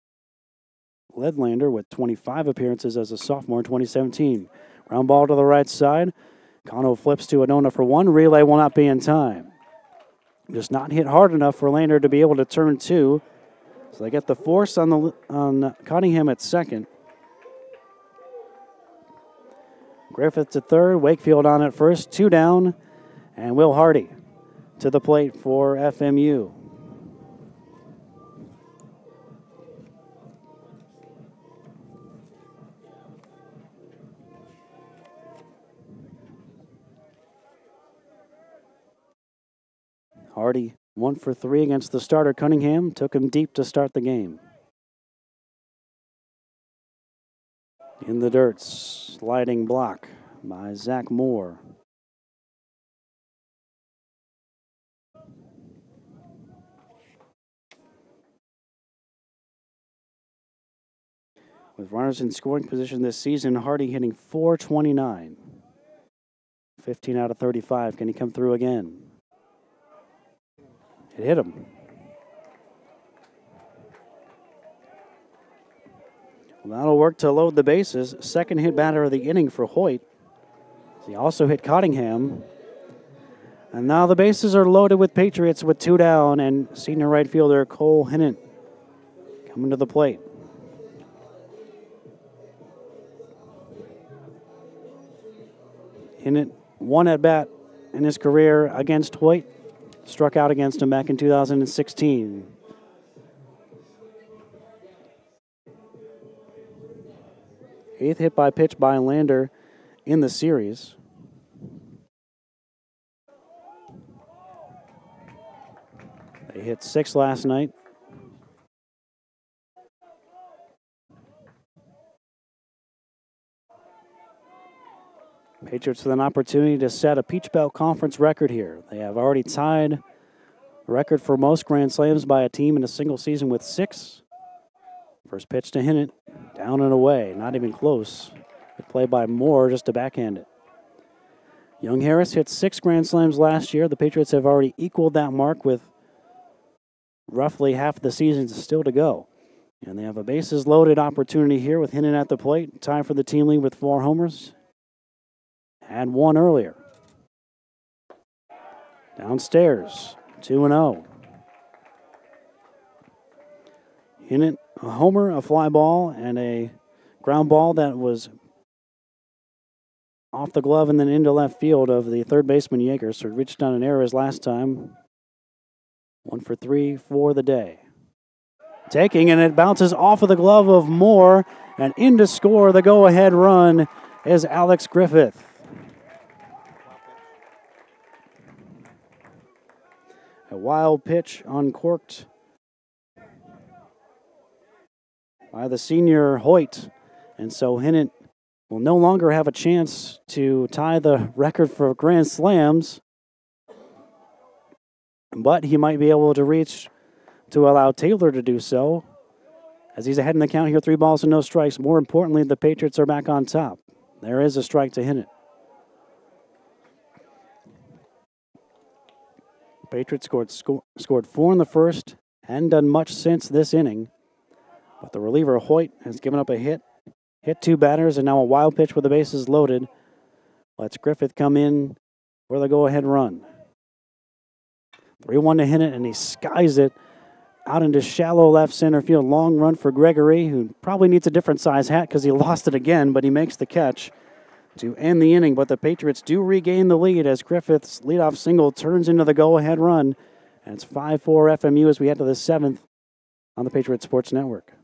Led Lander with 25 appearances as a sophomore in 2017. Ground ball to the right side. Cano flips to Adona for 1. Relay will not be in time. Just not hit hard enough for Lander to be able to turn 2. So they get the force on Cunningham at second. Griffith to third. Wakefield on at first. 2 down. And Will Hardy to the plate for FMU. Hardy 1 for 3 against the starter Cunningham. Took him deep to start the game. In the dirt, sliding block by Zach Moore. With runners in scoring position this season, Hardy hitting .429. 15 out of 35. Can he come through again? It hit him. Well, that'll work to load the bases. Second hit batter of the inning for Hoyt. He also hit Cottingham. And now the bases are loaded with Patriots with 2 down, and senior right fielder Cole Hinnant coming to the plate. Hinnant, 1 at bat in his career against Hoyt. Struck out against him back in 2016. Eighth hit by pitch by Lander in the series. They hit 6 last night. Patriots with an opportunity to set a Peach Belt Conference record here. They have already tied the record for most Grand Slams by a team in a single season with 6. First pitch to Hinnant, down and away, not even close. Good play by Moore just to backhand it. Young Harris hit 6 Grand Slams last year. The Patriots have already equaled that mark with roughly half the season still to go. And they have a bases loaded opportunity here with Hinnant at the plate. Time for the team lead with 4 homers. Had 1 earlier. Downstairs, 2-0. Hinnant, a homer, a fly ball, and a ground ball that was off the glove and then into left field of the third baseman Yeager. So he reached down an error his last time. 1 for 3 for the day. Taking, and it bounces off of the glove of Moore, and in to score the go-ahead run is Alex Griffith. A wild pitch uncorked by the senior Hoyt, and so Hinnant will no longer have a chance to tie the record for Grand Slams, but he might be able to reach to allow Taylor to do so, as he's ahead in the count here, 3 balls and no strikes. More importantly, the Patriots are back on top. There is a strike to Hinnant. Patriots scored 4 in the first, hadn't done much since this inning, but the reliever Hoyt has given up a hit 2 batters, and now a wild pitch with the bases loaded. Lets Griffith come in for the go-ahead run. 3-1 to Hinnant, and he skies it out into shallow left center field. Long run for Gregory, who probably needs a different size hat because he lost it again, but he makes the catch to end the inning. But the Patriots do regain the lead as Griffith's leadoff single turns into the go-ahead run. And it's 5-4 FMU as we head to the 7th on the Patriot Sports Network.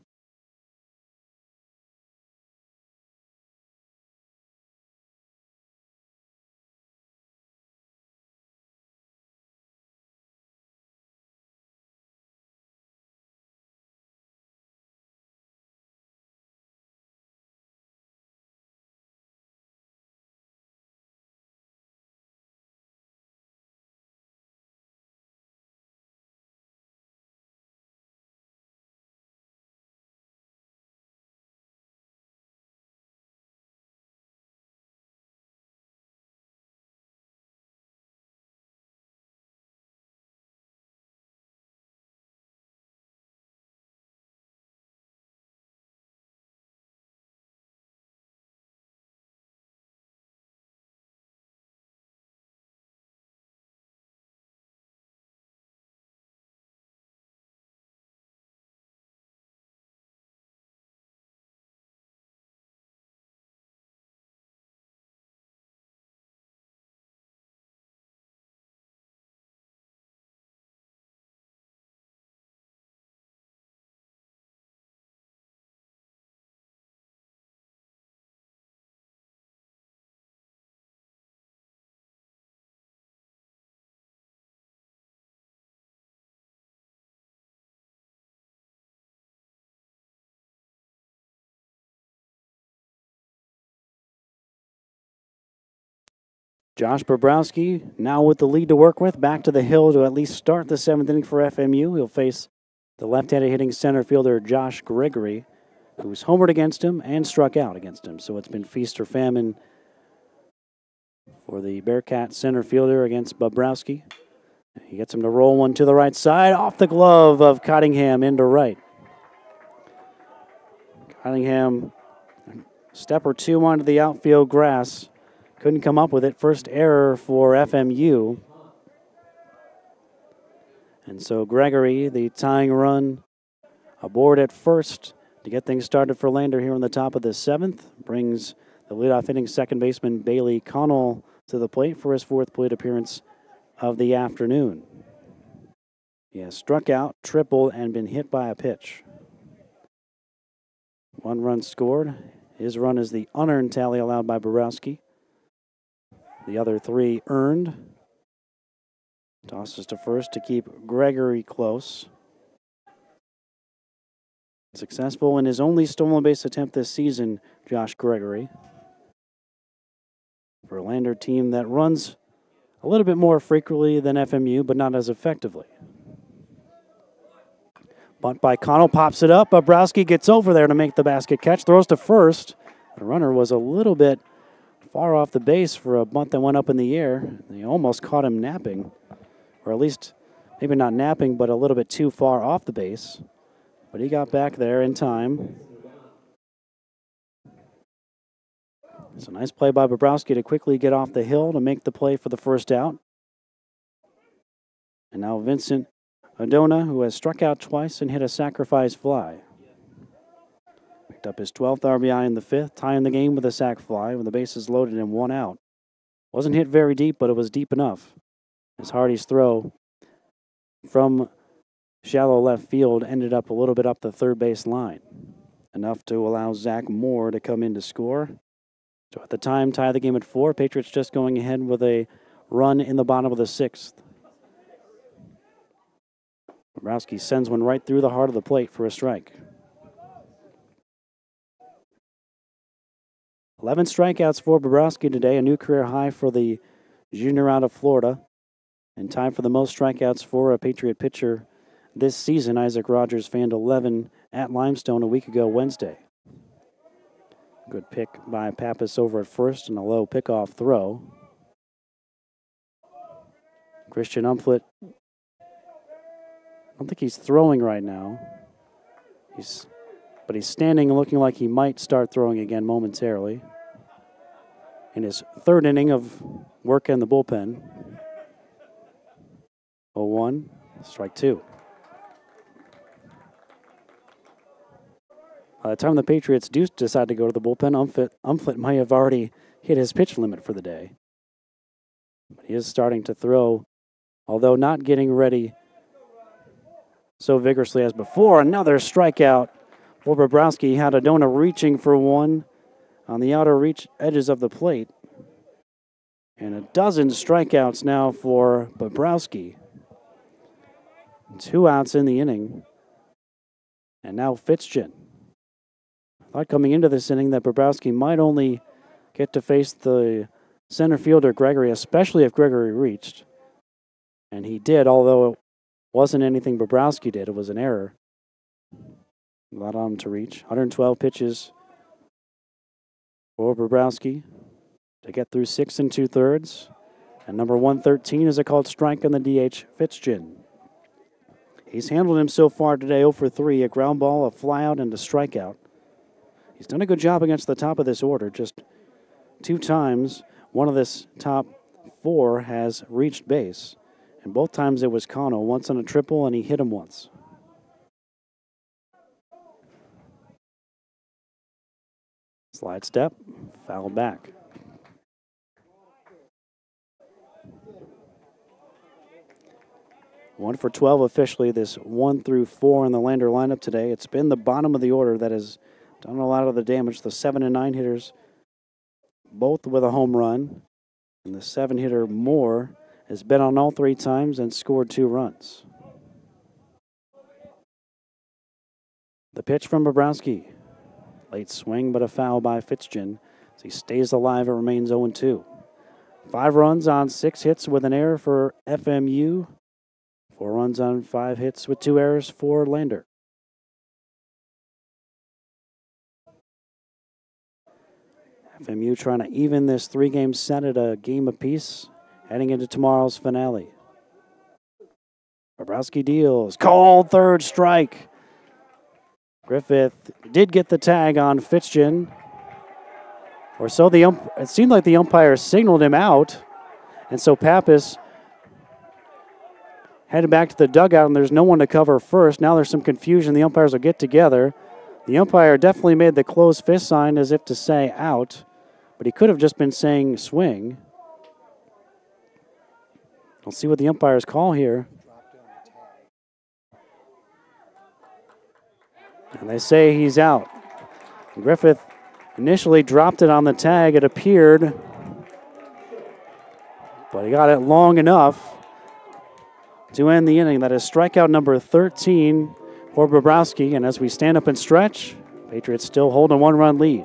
Josh Bobrowski now with the lead to work with, back to the hill to at least start the 7th inning for FMU. He'll face the left-handed hitting center fielder Josh Gregory, who's homered against him and struck out against him. So it's been feast or famine for the Bearcat center fielder against Bobrowski. He gets him to roll one to the right side, off the glove of Cottingham into right. Cottingham, step or two onto the outfield grass. Couldn't come up with it. First error for FMU. And so Gregory, the tying run, aboard at first to get things started for Lander here on the top of the 7th. Brings the leadoff hitting second baseman Bailey Connell to the plate for his 4th plate appearance of the afternoon. He has struck out, tripled, and been hit by a pitch. 1 run scored. His run is the unearned tally allowed by Borowski. The other 3 earned. Tosses to first to keep Gregory close. Successful in his only stolen base attempt this season, Josh Gregory. for a Lander team that runs a little bit more frequently than FMU, but not as effectively. Bunt by Connell, pops it up. Bobrowski gets over there to make the basket catch, throws to first. The runner was a little bit far off the base for a bunt that went up in the air. He almost caught him napping, or at least maybe not napping, but a little bit too far off the base. But he got back there in time. It's a nice play by Bobrowski to quickly get off the hill to make the play for the first out. And now Vincent Adona, who has struck out twice and hit a sacrifice fly. Picked up his 12th RBI in the fifth, tying the game with a sac fly when the bases loaded and 1 out. Wasn't hit very deep, but it was deep enough. As Hardy's throw from shallow left field ended up a little bit up the third base line. Enough to allow Zach Moore to come in to score. So at the time, tie the game at 4. Patriots just going ahead with a run in the bottom of the 6th. Bobrowski sends one right through the heart of the plate for a strike. 11 strikeouts for Bobrowski today, a new career high for the junior out of Florida, and time for the most strikeouts for a Patriot pitcher this season. Isaac Rogers fanned 11 at Limestone a week ago Wednesday. Good pick by Pappas over at first and a low pickoff throw. Christian Umflett, I don't think he's throwing right now. But he's standing and looking like he might start throwing again momentarily. In his third inning of work in the bullpen. 0-1, strike 2. By the time the Patriots do decide to go to the bullpen, Umflett might have already hit his pitch limit for the day. But he is starting to throw, although not getting ready so vigorously as before. Another strikeout for Bobrowski. He had Adona reaching for one on the outer reach edges of the plate. And a dozen strikeouts now for Bobrowski. 2 outs in the inning. And now Fitzgen. Thought coming into this inning that Bobrowski might only get to face the center fielder Gregory, especially if Gregory reached. And he did, although it wasn't anything Bobrowski did. It was an error. Allowed him to reach. 112 pitches for Bobrowski to get through 6 2/3. And number 113 is a called strike on the DH, Fitzgen. He's handled him so far today 0 for 3, a ground ball, a flyout, and a strikeout. He's done a good job against the top of this order. Just 2 times, one of this top 4 has reached base. And both times it was Kano, once on a triple, and he hit him once. Slide step, foul back. One for 12 officially, this 1 through 4 in the Lander lineup today. It's been the bottom of the order that has done a lot of the damage. The 7 and 9 hitters, both with a home run. And the 7 hitter Moore has been on all 3 times and scored 2 runs. The pitch from Bobrowski. Late swing, but a foul by Fitzgen. As he stays alive, it remains 0-2. 5 runs on 6 hits with an error for FMU. 4 runs on 5 hits with 2 errors for Lander. FMU trying to even this 3-game set at a game apiece, heading into tomorrow's finale. Bobrowski deals. Called third strike. Griffith did get the tag on Fitzgen. Or so it seemed like the umpire signaled him out. And so Pappas headed back to the dugout, and there's no one to cover first. Now there's some confusion. The umpires will get together. The umpire definitely made the closed fist sign as if to say out, but he could have just been saying swing. We'll see what the umpires call here. And they say he's out. Griffith initially dropped it on the tag, it appeared, but he got it long enough to end the inning. That is strikeout number 13 for Bobrowski. And as we stand up and stretch, Patriots still hold a 1-run lead.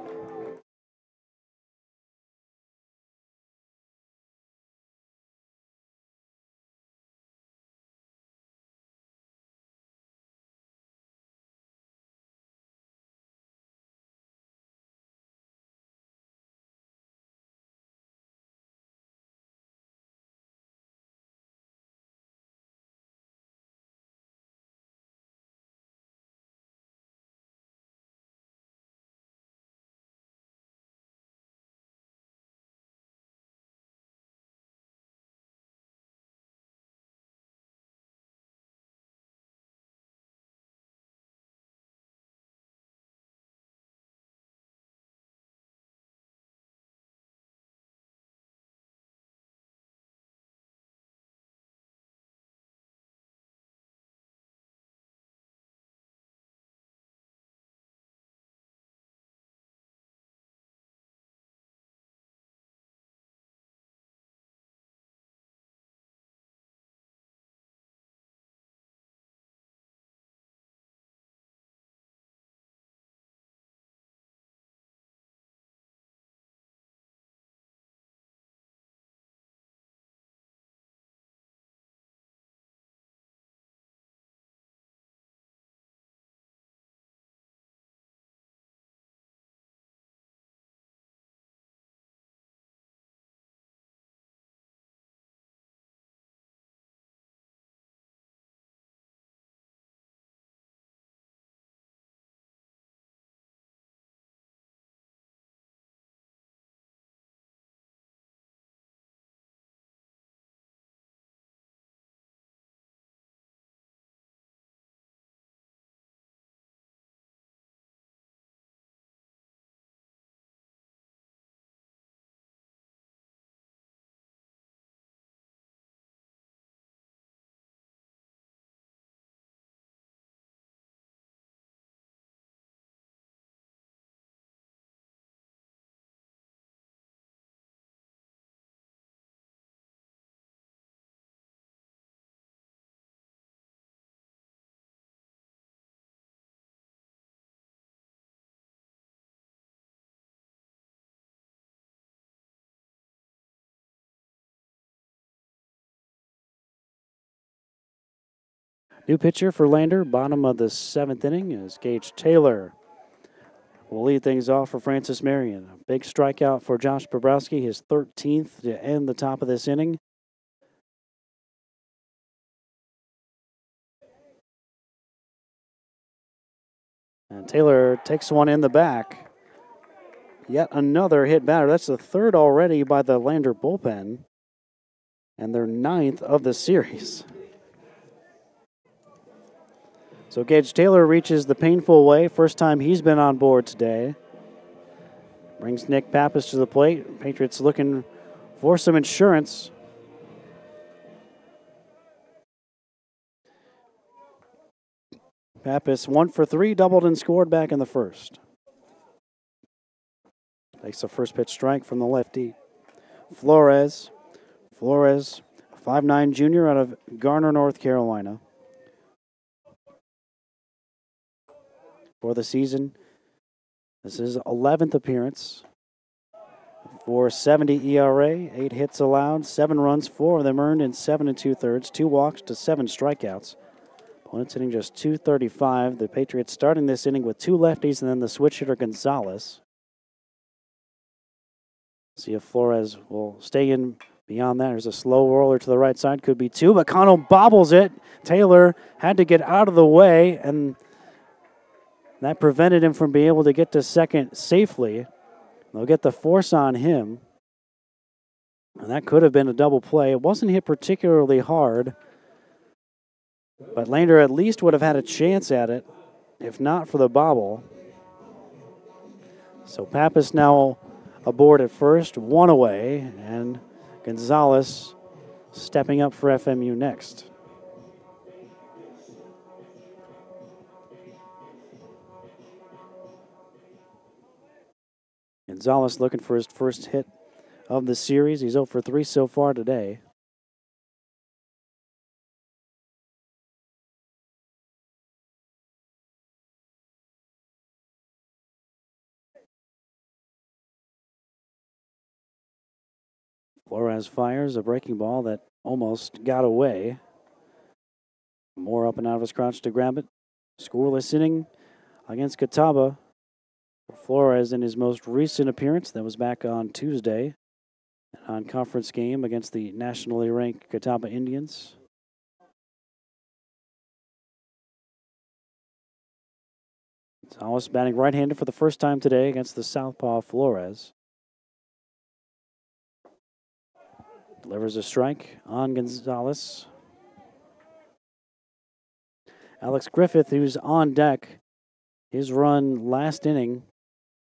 New pitcher for Lander, bottom of the 7th inning, is Gage Taylor. Will lead things off for Francis Marion. A big strikeout for Josh Bobrowski, his 13th to end the top of this inning. And Taylor takes one in the back. Yet another hit batter. That's the 3rd already by the Lander bullpen. And their 9th of the series. So Gage Taylor reaches the painful way. First time he's been on board today. Brings Nick Pappas to the plate. Patriots looking for some insurance. Pappas 1 for 3, doubled and scored back in the first. Takes the first pitch strike from the lefty. Flores, 5'9" junior out of Garner, North Carolina. For the season, this is 11th appearance. 4.70 ERA, 8 hits allowed, 7 runs, 4 of them earned in 7 2/3, 2 walks to 7 strikeouts. Opponent's hitting just .235. The Patriots starting this inning with 2 lefties and then the switch hitter Gonzalez. See if Flores will stay in beyond that. There's a slow roller to the right side, could be 2. McConnell bobbles it. Taylor had to get out of the way, and that prevented him from being able to get to second safely. They'll get the force on him. And that could have been a double play. It wasn't hit particularly hard, but Lander at least would have had a chance at it, if not for the bobble. So Pappas now aboard at first, 1 away, and Gonzalez stepping up for FMU next. Gonzalez looking for his first hit of the series. He's 0 for 3 so far today. Flores fires a breaking ball that almost got away. Moore up and out of his crouch to grab it. Scoreless inning against Catawba. Flores in his most recent appearance, that was back on Tuesday, an on-conference game against the nationally ranked Catawba Indians. Gonzalez batting right-handed for the first time today against the southpaw Flores. Delivers a strike on Gonzalez. Alex Griffith, who's on deck, his run last inning.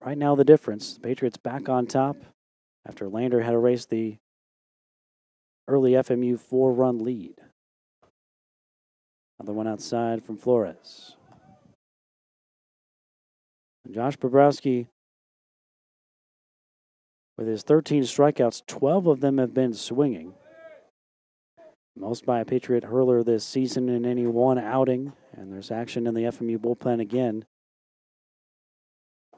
Right now the difference. The Patriots back on top after Lander had erased the early FMU 4-run lead. Another one outside from Flores. And Josh Bobrowski, with his 13 strikeouts, 12 of them have been swinging. Most by a Patriot hurler this season in any one outing. And there's action in the FMU bullpen again.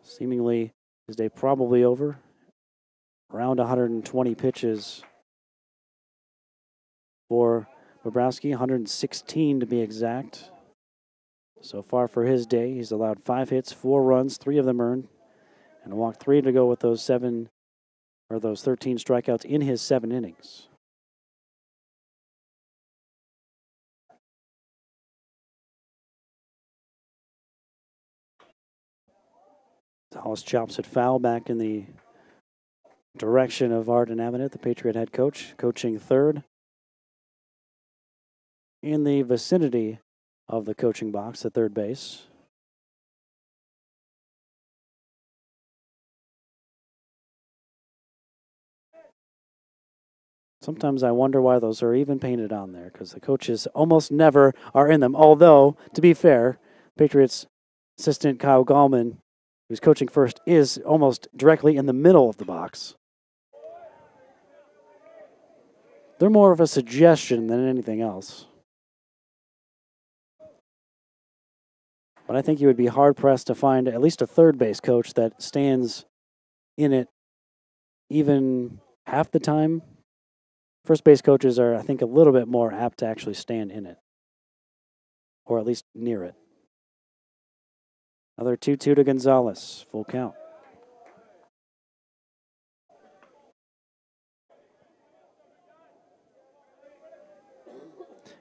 Seemingly his day probably over. Around 120 pitches for Bobrowski, 116 to be exact. So far for his day, he's allowed 5 hits, 4 runs, 3 of them earned, and walked 3 to go with those 13 strikeouts in his 7 innings. Hollis chops it foul back in the direction of Arden Avenett, the Patriot head coach, coaching third. In the vicinity of the coaching box at third base. Sometimes I wonder why those are even painted on there, because the coaches almost never are in them. Although, to be fair, Patriots assistant Kyle Gallman, who's coaching first, is almost directly in the middle of the box. They're more of a suggestion than anything else. But I think you would be hard-pressed to find at least a third base coach that stands in it even half the time. First base coaches are, I think, a little bit more apt to actually stand in it. or at least near it. Another 2-2 to Gonzalez. Full count.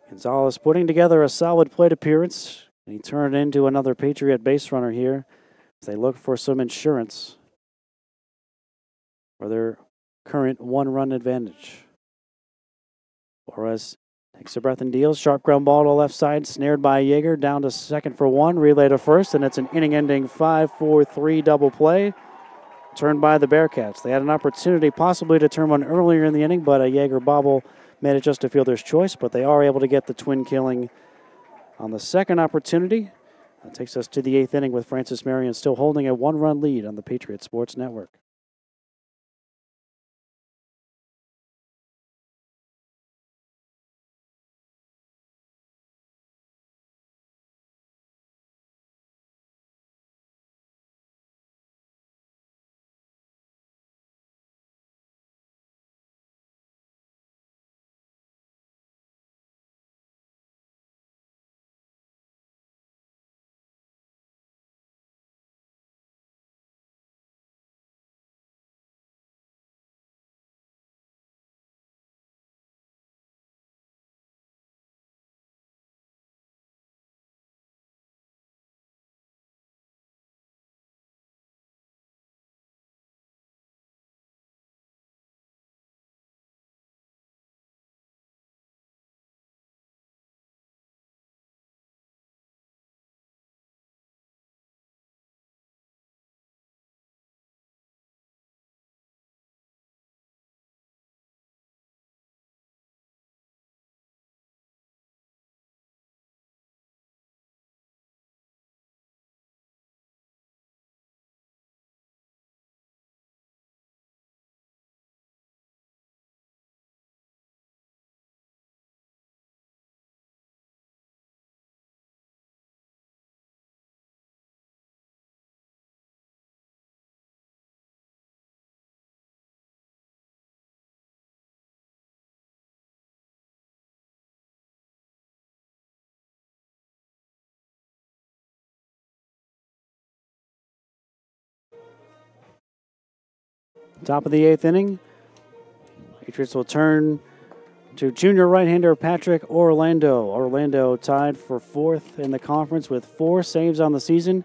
Gonzalez putting together a solid plate appearance. And he turned into another Patriot base runner here as they look for some insurance for their current one-run advantage. Flores takes a breath and deals. Sharp ground ball to left side, snared by Yeager. Down to second for one, relay to first, and it's an inning-ending 5-4-3 double play. Turned by the Bearcats. They had an opportunity possibly to turn one earlier in the inning, but a Yeager bobble made it just a fielder's choice, but they are able to get the twin killing on the second opportunity. That takes us to the eighth inning with Francis Marion still holding a one-run lead on the Patriot Sports Network. Top of the eighth inning. Patriots will turn to junior right-hander Patrick Orlando. Orlando tied for fourth in the conference with 4 saves on the season.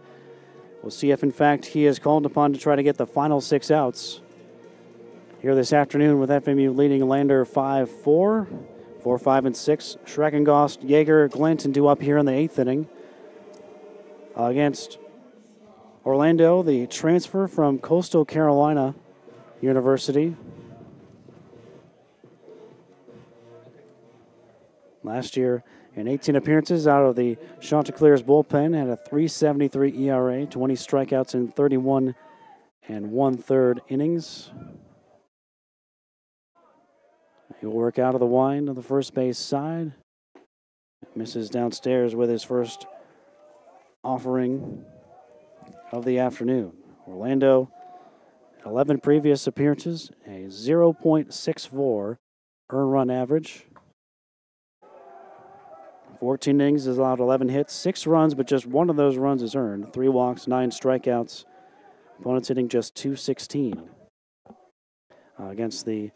We'll see if, in fact, he is called upon to try to get the final 6 outs here this afternoon with FMU leading Lander 5-4. 4, 5, and 6. Schreckengost, Yeager, Glanton due up here in the eighth inning against Orlando, the transfer from Coastal Carolina University. Last year, in 18 appearances out of the Chanticleer's bullpen, had a 3.73 ERA, 20 strikeouts in 31 1/3 innings. He'll work out of the wind on the first base side. Misses downstairs with his first offering of the afternoon. Orlando, 11 previous appearances, a 0.64 earned run average. 14 innings, has allowed 11 hits, 6 runs, but just one of those runs is earned. 3 walks, 9 strikeouts. Opponents hitting just .216 against the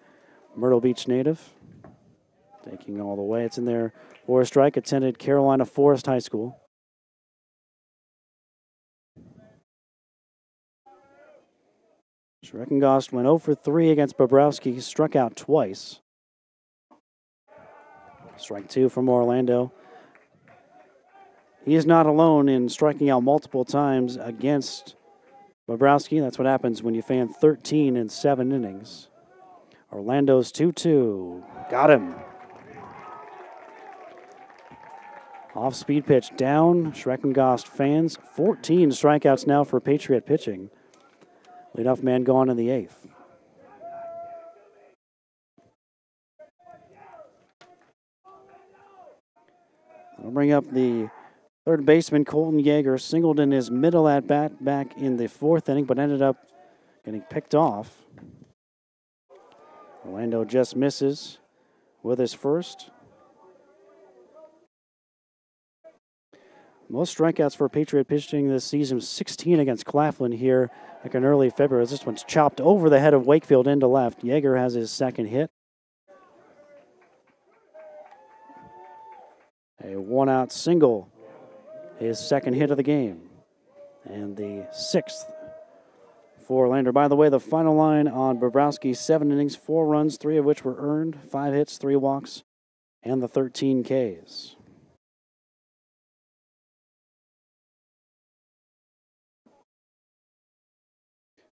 Myrtle Beach native. Taking all the way. It's in there for a strike. Attended Carolina Forest High School. Schreckengost went 0 for 3 against Bobrowski. Struck out twice. Strike 2 from Orlando. He is not alone in striking out multiple times against Bobrowski. That's what happens when you fan 13 in 7 innings. Orlando's 2-2. Got him. Off-speed pitch down. Schreckengost fans. 14 strikeouts now for Patriot pitching. Leadoff man gone in the 8th. I'll bring up the third baseman, Colton Yeager, singled in his middle at-bat back in the 4th inning, but ended up getting picked off. Orlando just misses with his first. Most strikeouts for Patriot pitching this season, 16 against Claflin here like in early February. This one's chopped over the head of Wakefield into left. Yeager has his second hit. A one-out single, his second hit of the game. And the sixth for Lander. By the way, the final line on Bobrowski, 7 innings, 4 runs, 3 of which were earned, 5 hits, 3 walks, and the 13 Ks.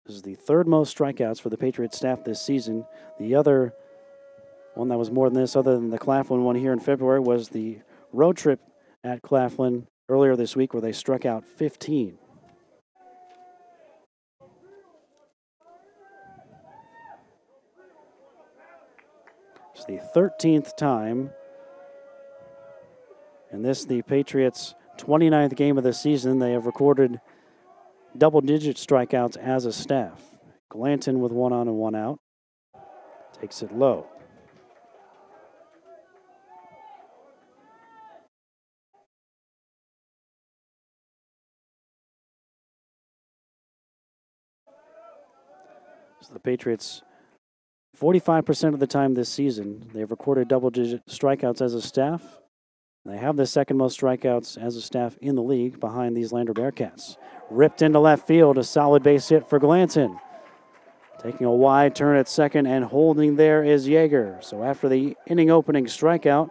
This is the third most strikeouts for the Patriots staff this season. The other one that was more than this, other than the Claflin one here in February, was the road trip at Claflin earlier this week where they struck out 15. It's the 13th time. And this, the Patriots' 29th game of the season. They have recorded double-digit strikeouts as a staff. Glanton with 1 on and 1 out. Takes it low. So the Patriots, 45% of the time this season, they've recorded double-digit strikeouts as a staff. They have the second most strikeouts as a staff in the league behind these Lander Bearcats. Ripped into left field, a solid base hit for Glanton. Taking a wide turn at second and holding there is Yeager. So after the inning opening strikeout,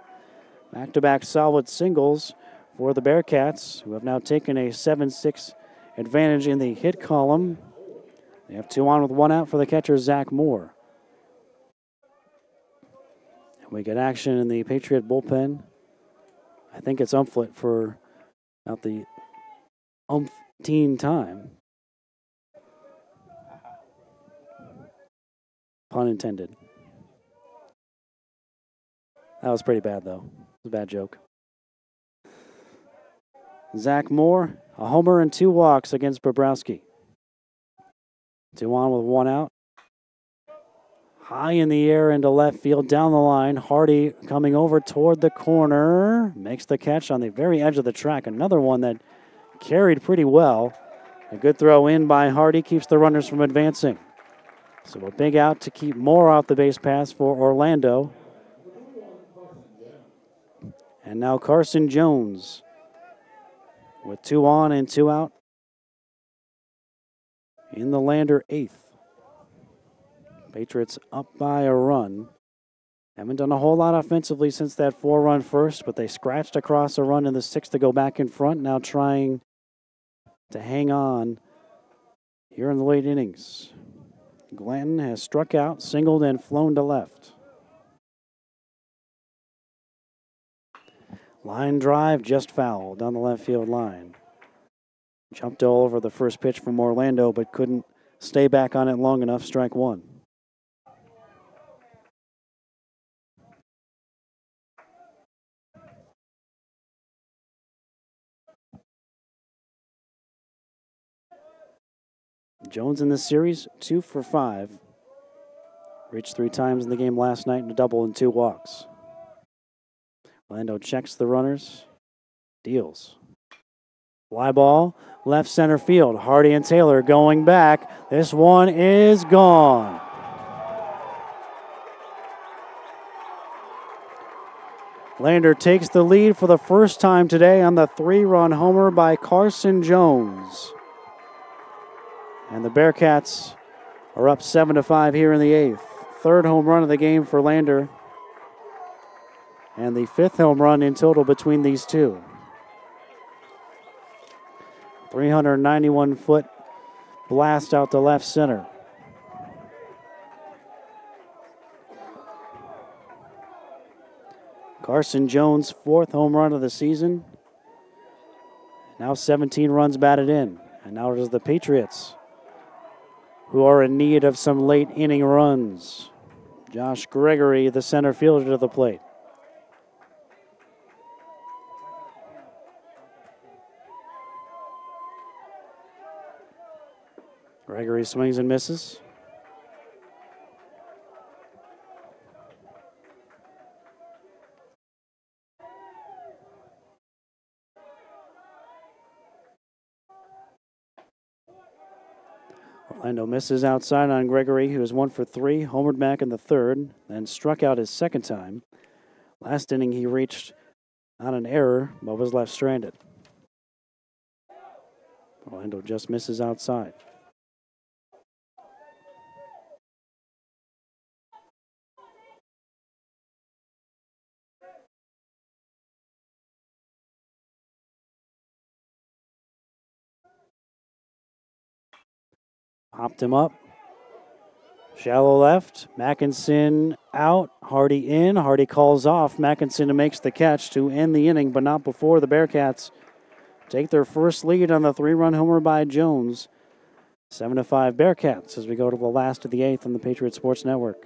back-to-back solid singles for the Bearcats, who have now taken a 7-6 advantage in the hit column. They have 2 on with 1 out for the catcher, Zach Moore. And we get action in the Patriot bullpen. I think it's Umflett for about the umpteen time. Pun intended. That was pretty bad, though. It was a bad joke. Zach Moore, a homer and 2 walks against Bobrowski. 2 on with 1 out. High in the air into left field, down the line. Hardy coming over toward the corner. Makes the catch on the very edge of the track. Another one that carried pretty well. A good throw in by Hardy keeps the runners from advancing. So a big out to keep Moore off the base pass for Orlando. And now Carson Jones with 2 on and 2 out in the Lander 8th. Patriots up by a run. Haven't done a whole lot offensively since that 4-run first, but they scratched across a run in the 6th to go back in front, now trying to hang on here in the late innings. Glanton has struck out, singled, and flown to left. Line drive just foul down the left field line. Jumped all over the first pitch from Orlando, but couldn't stay back on it long enough. Strike 1. Jones in this series, 2 for 5. Reached 3 times in the game last night and a double and 2 walks. Orlando checks the runners, deals. Fly ball, left center field. Hardy and Taylor going back. This one is gone. Lander takes the lead for the first time today on the 3-run homer by Carson Jones. And the Bearcats are up 7-5 here in the 8th. 3rd home run of the game for Lander. And the 5th home run in total between these two. 391-foot blast out to left center. Carson Jones' 4th home run of the season. Now 17 runs batted in. And now it is the Patriots, who are in need of some late inning runs. Josh Gregory, the center fielder, to the plate. Gregory swings and misses. Orlando misses outside on Gregory, who is 1 for 3, homered back in the third, then struck out his second time. Last inning, he reached on an error, but was left stranded. Orlando just misses outside. Popped him up. Shallow left. Mackinson out. Hardy in. Hardy calls off. Mackinson makes the catch to end the inning, but not before the Bearcats take their first lead on the 3-run homer by Jones. 7-5 Bearcats as we go to the last of the 8th on the Patriot Sports Network.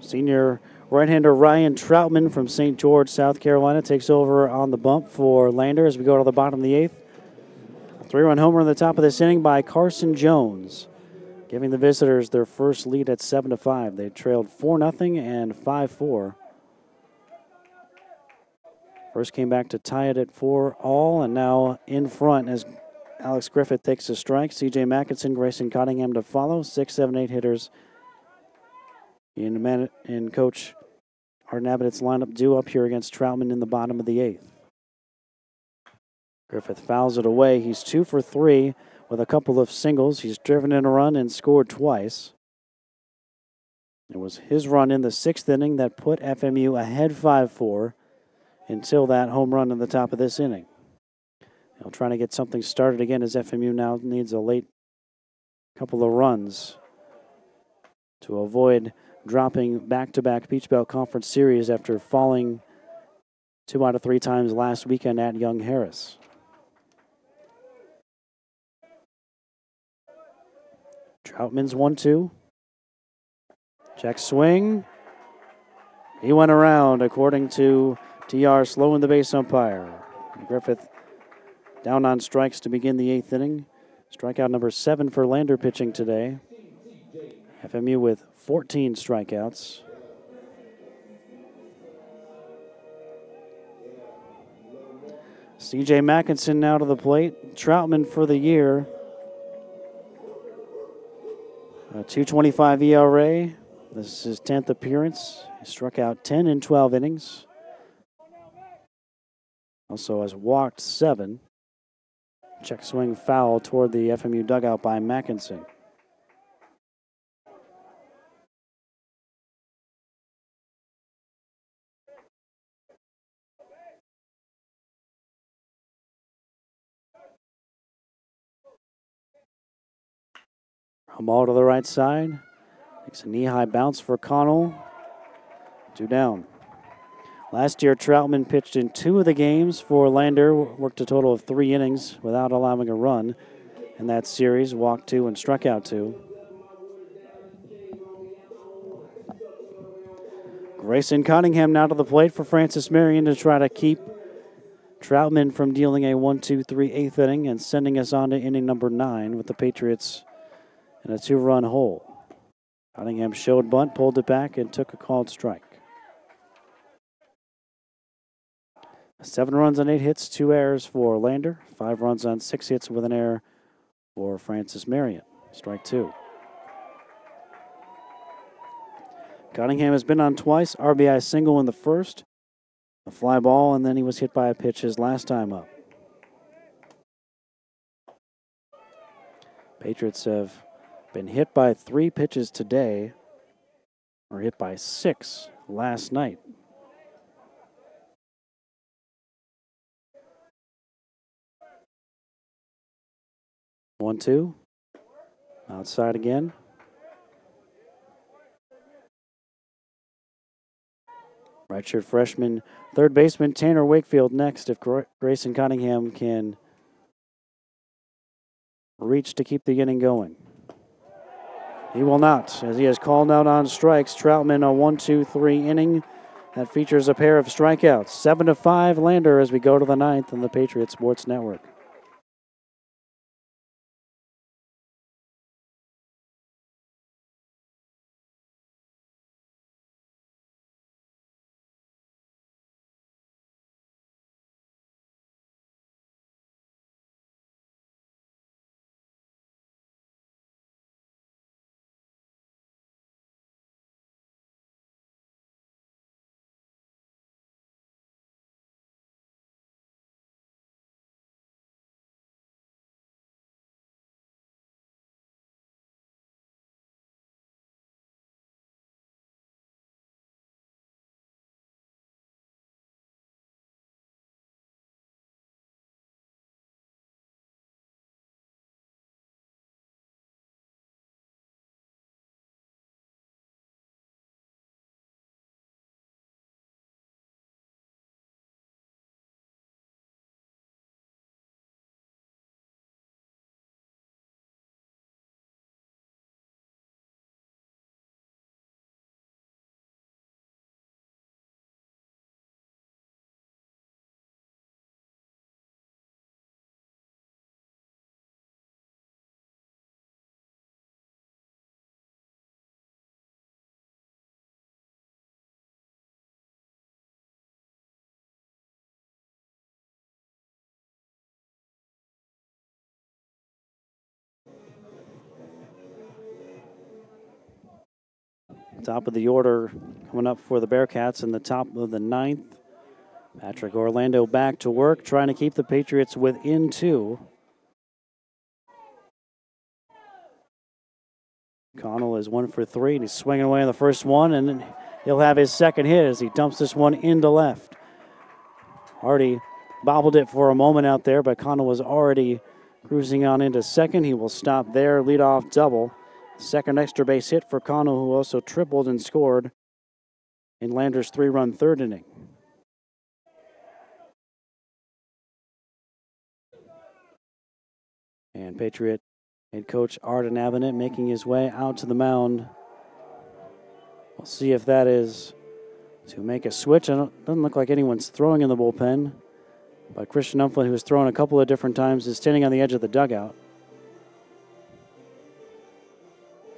Senior right-hander Ryan Troutman from St. George, South Carolina, takes over on the bump for Lander as we go to the bottom of the 8th. A 3-run homer in the top of this inning by Carson Jones, giving the visitors their first lead at 7-5. They trailed 4-0 and 5-4. First came back to tie it at 4-all, and now in front as Alex Griffith takes a strike. C.J. Mackinson, Grayson Cottingham to follow. 6, 7, 8 hitters in Coach Arden Abbott's lineup due up here against Troutman in the bottom of the 8th. Griffith fouls it away. He's 2 for 3 with a couple of singles. He's driven in a run and scored twice. It was his run in the 6th inning that put FMU ahead 5-4 until that home run in the top of this inning. They'll try to get something started again as FMU now needs a late couple of runs to avoid dropping back-to-back Peach Belt Conference Series after falling 2 out of 3 times last weekend at Young Harris. Troutman's 1-2. Check swing. He went around, according to TR, slowing the base umpire. Griffith down on strikes to begin the 8th inning. Strikeout number 7 for Lander pitching today. FMU with 14 strikeouts. C.J. Mackinson now to the plate. Troutman for the year. A .225 ERA. This is his 10th appearance. He struck out 10 in 12 innings. Also has walked 7. Check swing foul toward the FMU dugout by Mackinson. Ball to the right side. Makes a knee-high bounce for Connell. 2 down. Last year, Troutman pitched in 2 of the games for Lander, worked a total of 3 innings without allowing a run in that series, walked 2 and struck out 2. Grayson Cunningham now to the plate for Francis Marion to try to keep Troutman from dealing a 1-2-3 eighth inning and sending us on to inning number 9 with the Patriots in a 2-run hole. Cunningham showed bunt, pulled it back, and took a called strike. 7 runs on 8 hits, 2 errors for Lander. 5 runs on 6 hits with an error for Francis Marion. Strike 2. Cunningham has been on twice. RBI single in the first. A fly ball, and then he was hit by a pitch his last time up. Patriots have been hit by 3 pitches today, or hit by 6 last night. One, two. Outside again. Redshirt freshman, third baseman Tanner Wakefield next if Grayson Cunningham can reach to keep the inning going. He will not, as he has called out on strikes. Troutman a 1-2-3 inning that features a pair of strikeouts. 7-5 Lander as we go to the 9th on the Patriot Sports Network. Top of the order coming up for the Bearcats in the top of the 9th. Patrick Orlando back to work, trying to keep the Patriots within 2. Connell is 1 for 3, and he's swinging away on the first one, and then he'll have his second hit as he dumps this one into left. Hardy bobbled it for a moment out there, but Connell was already cruising on into second. He will stop there, leadoff double. Second extra base hit for Connell, who also tripled and scored in Lander's 3-run third inning. And Patriot head coach Arden Avenant making his way out to the mound. We'll see if that is to make a switch. Doesn't look like anyone's throwing in the bullpen, but Christian Umflett, who has thrown a couple of different times, is standing on the edge of the dugout.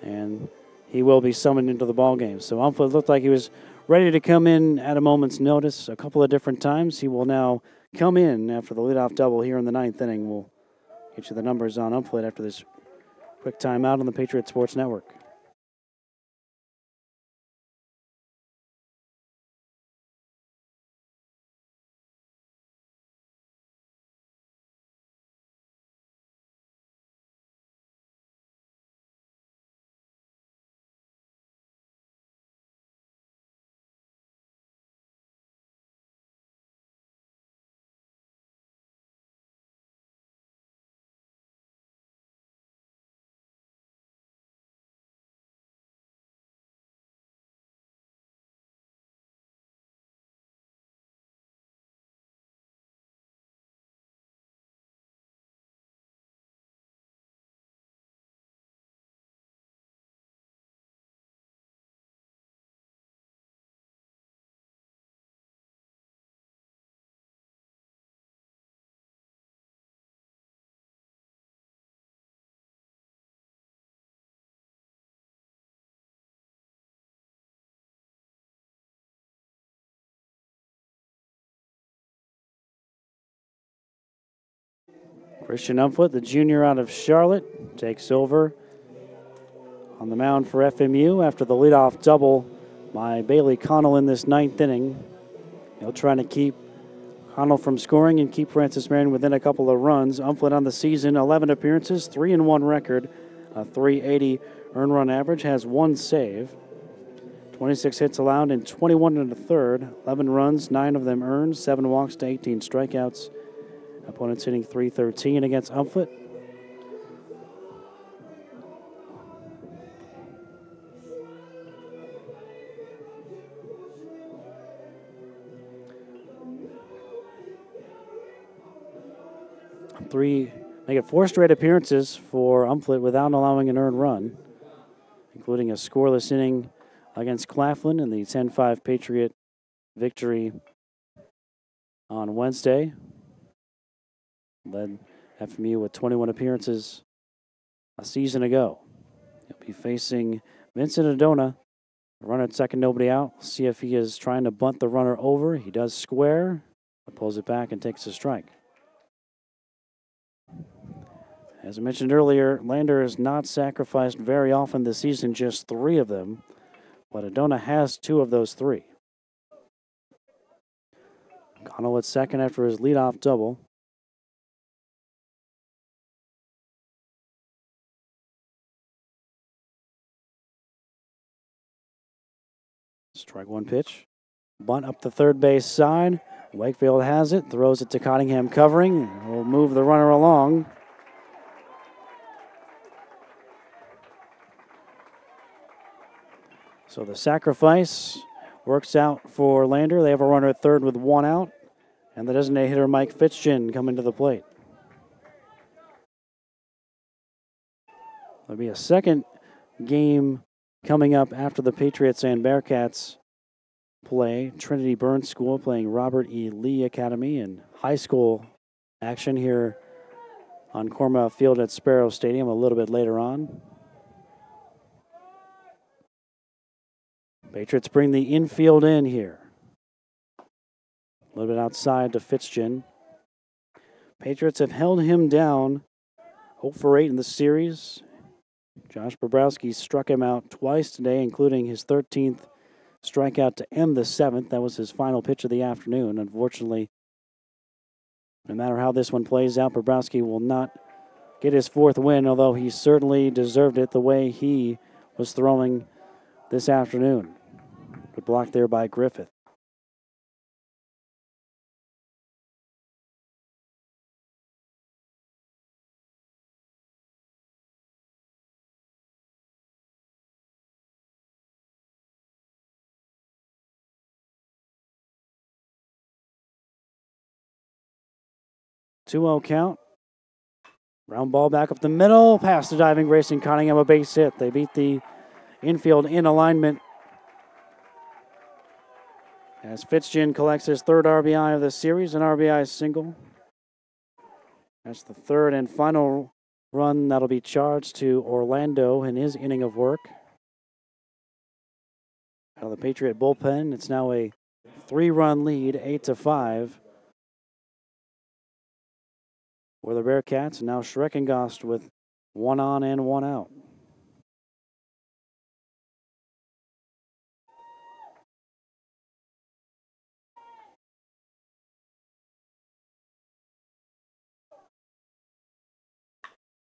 And he will be summoned into the ballgame. So Umflett looked like he was ready to come in at a moment's notice a couple of different times. He will now come in after the leadoff double here in the 9th inning. We'll get you the numbers on Umflett after this quick timeout on the Patriot Sports Network. Christian Umflett, the junior out of Charlotte, takes over on the mound for FMU after the leadoff double by Bailey Connell in this ninth inning. He'll try to keep Connell from scoring and keep Francis Marion within a couple of runs. Umflett on the season, 11 appearances, 3-1 record, a .380 earned run average, has 1 save. 26 hits allowed in 21 and a third, 11 runs, 9 of them earned, 7 walks to 18 strikeouts. Opponents hitting .313 against Umflett. Make it 4 straight appearances for Umflett without allowing an earned run, including a scoreless inning against Claflin in the 10-5 Patriot victory on Wednesday. Led FMU with 21 appearances a season ago. He'll be facing Vincent Adona. Runner at second, nobody out. See if he is trying to bunt the runner over. He does square, pulls it back and takes a strike. As I mentioned earlier, Lander has not sacrificed very often this season, just 3 of them, but Adona has 2 of those 3. Connell at second after his leadoff double. Strike 1 pitch. Bunt up the third base side. Wakefield has it, throws it to Cottingham covering. Will move the runner along. So the sacrifice works out for Lander. They have a runner at third with 1 out. And the designated hitter, Mike Fitzgin, coming to the plate. There'll be a second game coming up after the Patriots and Bearcats play. Trinity Burns School playing Robert E. Lee Academy, and high school action here on Cornwall Field at Sparrow Stadium a little bit later on. Patriots bring the infield in here. A little bit outside to Fitzgin. Patriots have held him down 0 for 8 in the series. Josh Bobrowski struck him out twice today, including his 13th strikeout to end the 7th. That was his final pitch of the afternoon. Unfortunately, no matter how this one plays out, Bobrowski will not get his 4th win, although he certainly deserved it the way he was throwing this afternoon. But blocked there by Griffith. Two-0 count. Round ball back up the middle. Past the diving Grayson Cottingham, a base hit. They beat the infield in alignment as Fitzgin collects his 3rd RBI of the series, an RBI single. That's the 3rd and final run that'll be charged to Orlando in his inning of work. Out of the Patriot bullpen, it's now a 3-run lead, 8-5. For the Bearcats, now Schreckengost with 1 on and 1 out.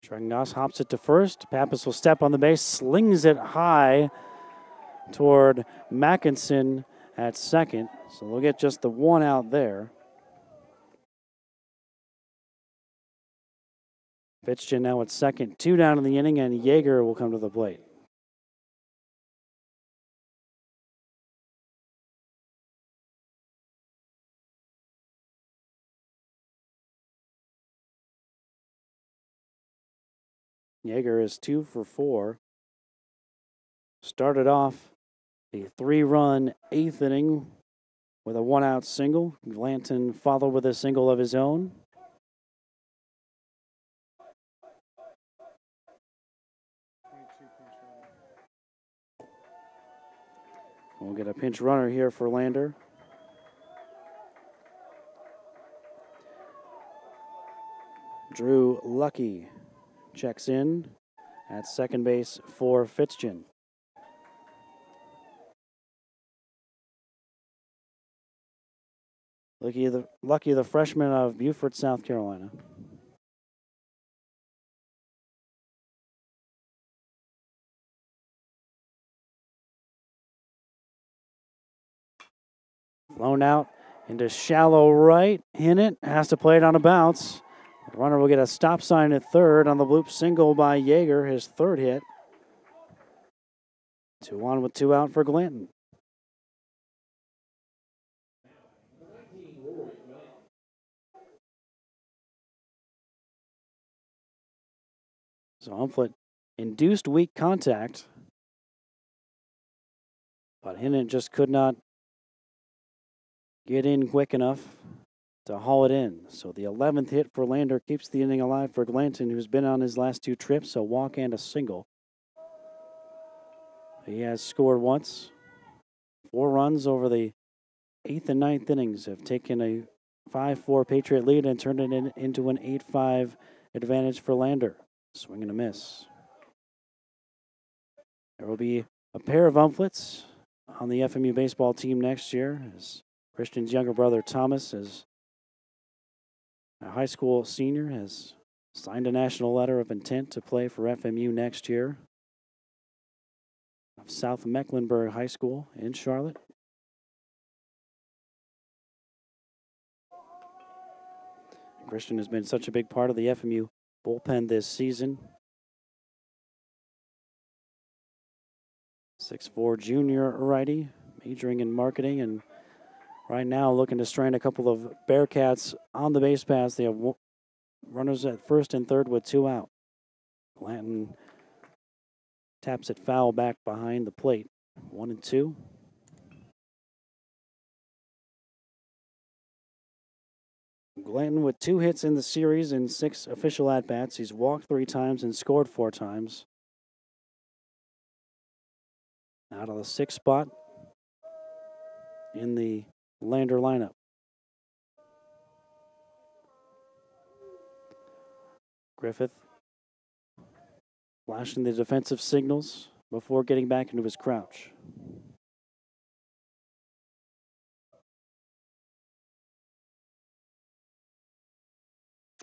Schreckengost hops it to first. Pappas will step on the base, slings it high toward Mackinson at second. So they'll get just the 1 out there. Fitzgin now at second, 2 down in the inning, and Yeager will come to the plate. Yeager is 2 for 4. Started off the 3-run 8th inning with a 1-out single. Glanton followed with a single of his own. We'll get a pinch runner here for Lander. Drew Lucky checks in at second base for Fitzgen. Lucky, the freshman of Beaufort, South Carolina. Flown out into shallow right. Hinnant has to play it on a bounce. The runner will get a stop sign at third on the bloop single by Yeager, his third hit. 2 on with 2 out for Glanton. So Umflett induced weak contact, but Hinnant just could not get in quick enough to haul it in. So the 11th hit for Lander keeps the inning alive for Glanton, who's been on his last 2 trips, a walk and a single. He has scored once. 4 runs over the 8th and 9th innings have taken a 5-4 Patriot lead and turned it into an 8-5 advantage for Lander. Swing and a miss. There will be a pair of Umfletts on the FMU baseball team next year, as Christian's younger brother Thomas, as a high school senior, has signed a national letter of intent to play for FMU next year of South Mecklenburg High School in Charlotte. Christian has been such a big part of the FMU bullpen this season. 6'4" junior righty, majoring in marketing, and right now looking to strand a couple of Bearcats on the base paths. They have runners at first and third with 2 out. Glanton taps it foul back behind the plate. 1-2. Glanton with 2 hits in the series in 6 official at-bats. He's walked 3 times and scored 4 times. Out of the 6th spot in the Lander lineup. Griffith flashing the defensive signals before getting back into his crouch.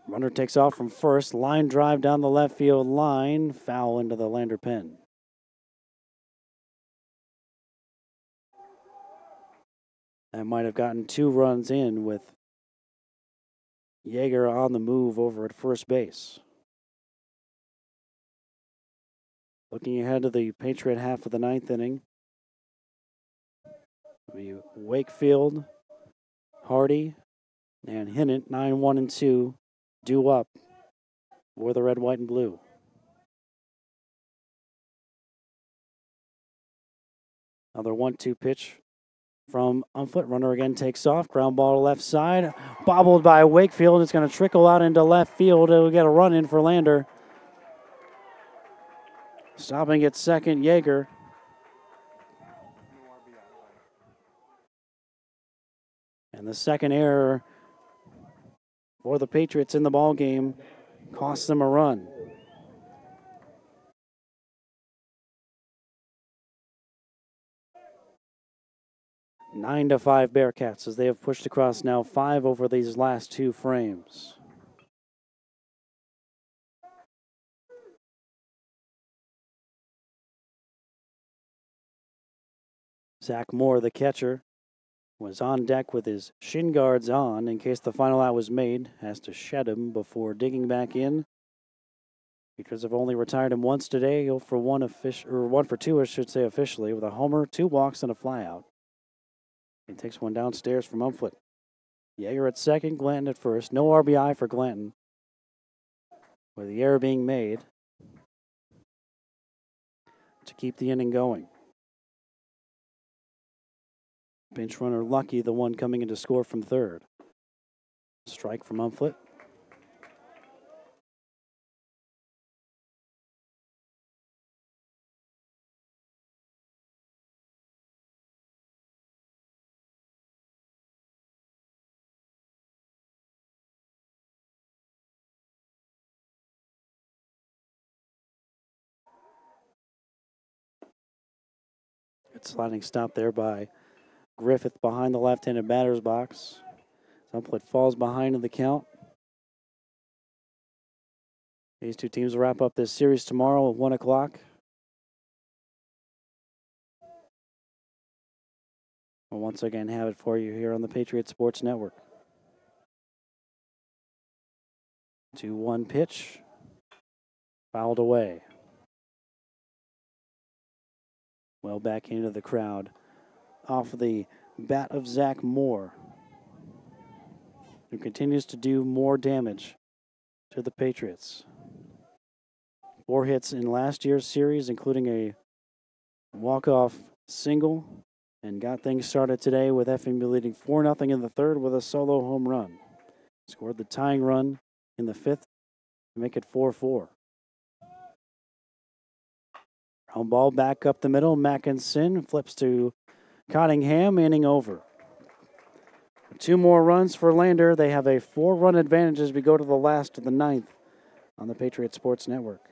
Runner takes off from first. Line drive down the left field line. Foul into the Lander pen. That might have gotten 2 runs in with Yeager on the move over at first base. Looking ahead to the Patriot half of the 9th inning. Wakefield, Hardy, and Hinnant, 9-1-2, due up for the red, white, and blue. Another 1-2 pitch from Umflett. Runner again takes off. Ground ball to left side. Bobbled by Wakefield. It's going to trickle out into left field. It'll get a run in for Lander. Stopping at second, Yeager. And the second error for the Patriots in the ball game costs them a run. Nine to 5 Bearcats as they have pushed across now 5 over these last 2 frames. Zach Moore, the catcher, was on deck with his shin guards on in case the final out was made. Has to shed him before digging back in. Because have only retired him once today. 0 for 1 1 for 2, I should say officially, with a homer, 2 walks, and a flyout. He takes one downstairs from Umflett. Yeager at second, Glanton at first. No RBI for Glanton, with the error being made to keep the inning going. Bench runner Lucky, the one coming in to score from third. Strike from Umflett. Good sliding stop there by Griffith behind the left-handed batter's box. Zumplet falls behind in the count. These two teams will wrap up this series tomorrow at 1 o'clock. We'll once again have it for you here on the Patriots Sports Network. 2-1 pitch. Fouled away. Well back into the crowd. Off the bat of Zach Moore, who continues to do more damage to the Patriots. 4 hits in last year's series, including a walk-off single, and got things started today with FMU leading 4-0 in the third with a solo home run. Scored the tying run in the fifth to make it 4-4. Ground ball back up the middle. Mackinson flips to Cottingham, inning over. 2 more runs for Lander. They have a 4-run advantage as we go to the last of the 9th on the Patriot Sports Network.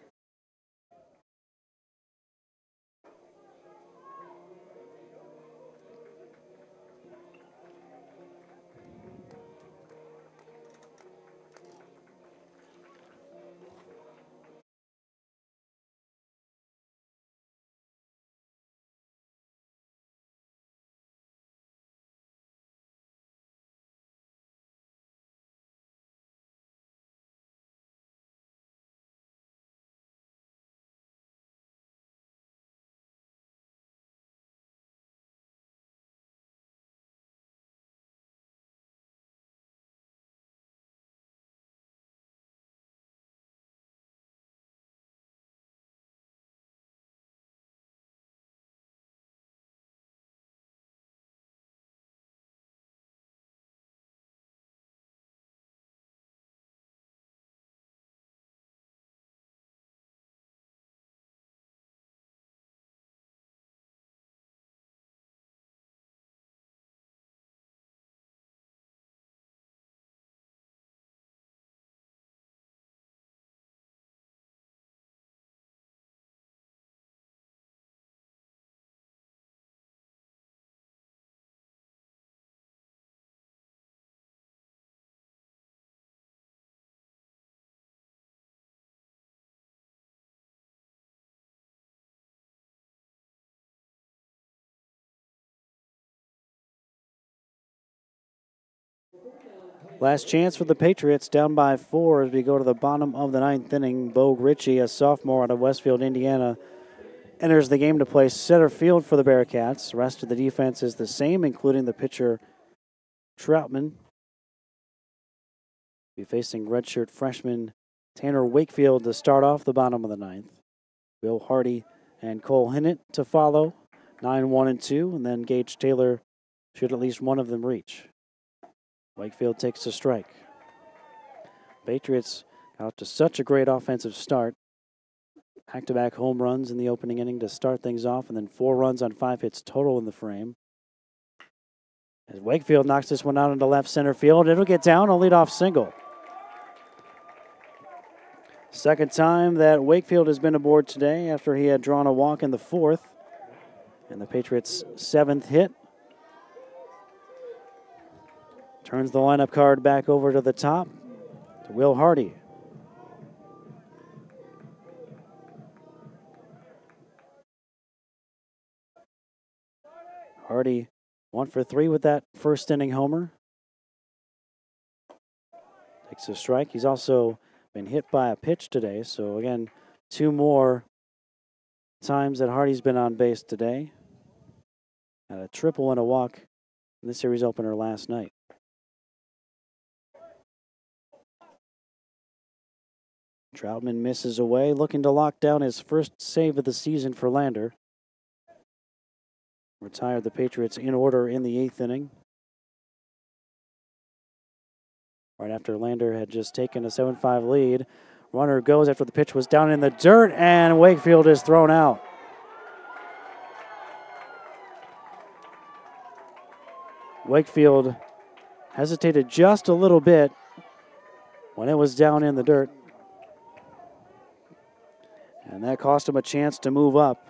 Last chance for the Patriots, down by 4 as we go to the bottom of the 9th inning. Bo Ritchie, a sophomore out of Westfield, Indiana, enters the game to play center field for the Bearcats. The rest of the defense is the same, including the pitcher Troutman. Be facing redshirt freshman Tanner Wakefield to start off the bottom of the 9th. Will Hardy and Cole Hinnett to follow, 9-1 and 2, and then Gage Taylor should at least one of them reach. Wakefield takes a strike. Patriots out to such a great offensive start. Back-to-back home runs in the opening inning to start things off, and then 4 runs on 5 hits total in the frame. As Wakefield knocks this one out into left center field, it'll get down, a leadoff single. Second time that Wakefield has been aboard today after he had drawn a walk in the 4th. And the Patriots' 7th hit. Turns the lineup card back over to the top to Will Hardy. Hardy 1 for 3 with that first inning homer. Takes a strike. He's also been hit by a pitch today. So again, 2 more times that Hardy's been on base today. Had a triple and a walk in the series opener last night. Troutman misses away, looking to lock down his first save of the season for Lander. Retired the Patriots in order in the 8th inning. Right after Lander had just taken a 7-5 lead. Runner goes after the pitch was down in the dirt, and Wakefield is thrown out. Wakefield hesitated just a little bit when it was down in the dirt. And that cost him a chance to move up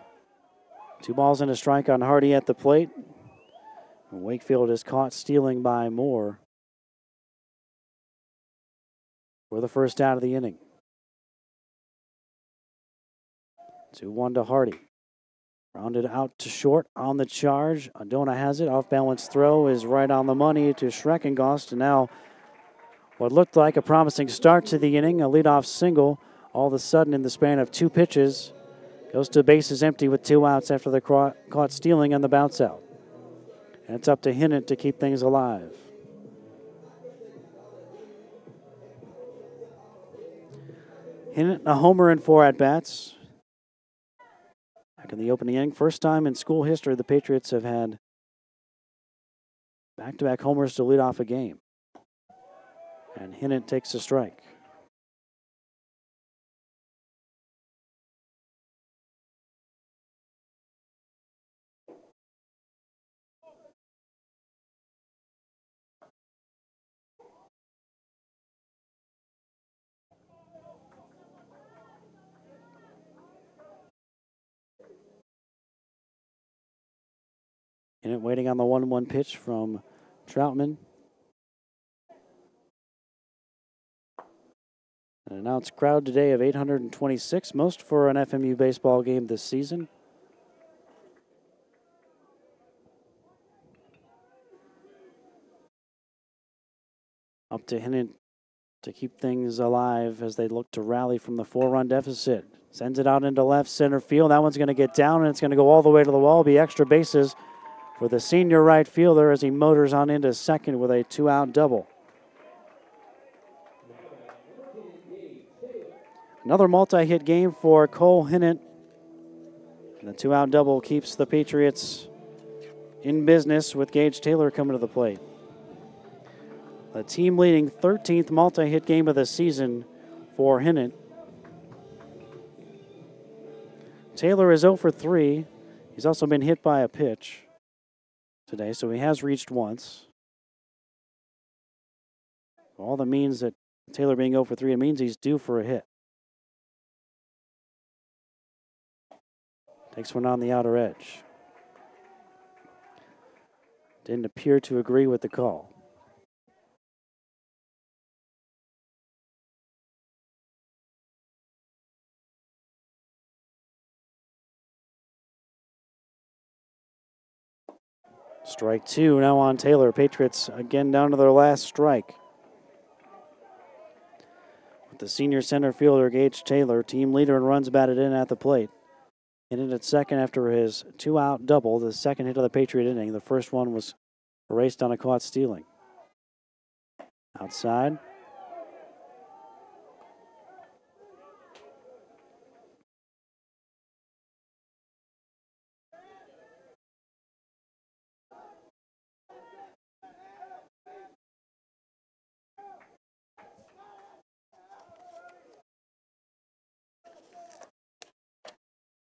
2 balls and a strike on Hardy at the plate. Wakefield is caught stealing by Moore for the first out of the inning. 2-1 to Hardy. Rounded out to short on the charge. Adona has it. Off-balance throw is right on the money to Schreckengost. And now what looked like a promising start to the inning, a leadoff single, all of a sudden in the span of 2 pitches, goes to bases empty with 2 outs after the caught stealing on the bounce out. And it's up to Hinnant to keep things alive. Hinnant a homer in 4 at-bats. Back in the opening inning, first time in school history the Patriots have had back-to-back homers to lead off a game. And Hinnant takes a strike. Hinnant waiting on the 1-1 pitch from Troutman. An announced crowd today of 826, most for an FMU baseball game this season. Up to Hinnant to keep things alive as they look to rally from the 4-run deficit. Sends it out into left center field. That one's going to get down, and it's going to go all the way to the wall. Be extra bases for the senior right fielder as he motors on into second with a 2-out double. Another multi-hit game for Cole Hinnant. And the 2-out double keeps the Patriots in business with Gage Taylor coming to the plate. The team-leading 13th multi-hit game of the season for Hinnant. Taylor is 0 for 3. He's also been hit by a pitch today, so he has reached once. All that means that Taylor being 0 for 3, it means he's due for a hit. Takes one on the outer edge. Didn't appear to agree with the call. Strike 2 now on Taylor. Patriots again down to their last strike. With the senior center fielder, Gage Taylor, team leader in runs batted in at the plate. Hitting at second after his 2-out double, the second hit of the Patriot inning. The first one was erased on a caught stealing. Outside.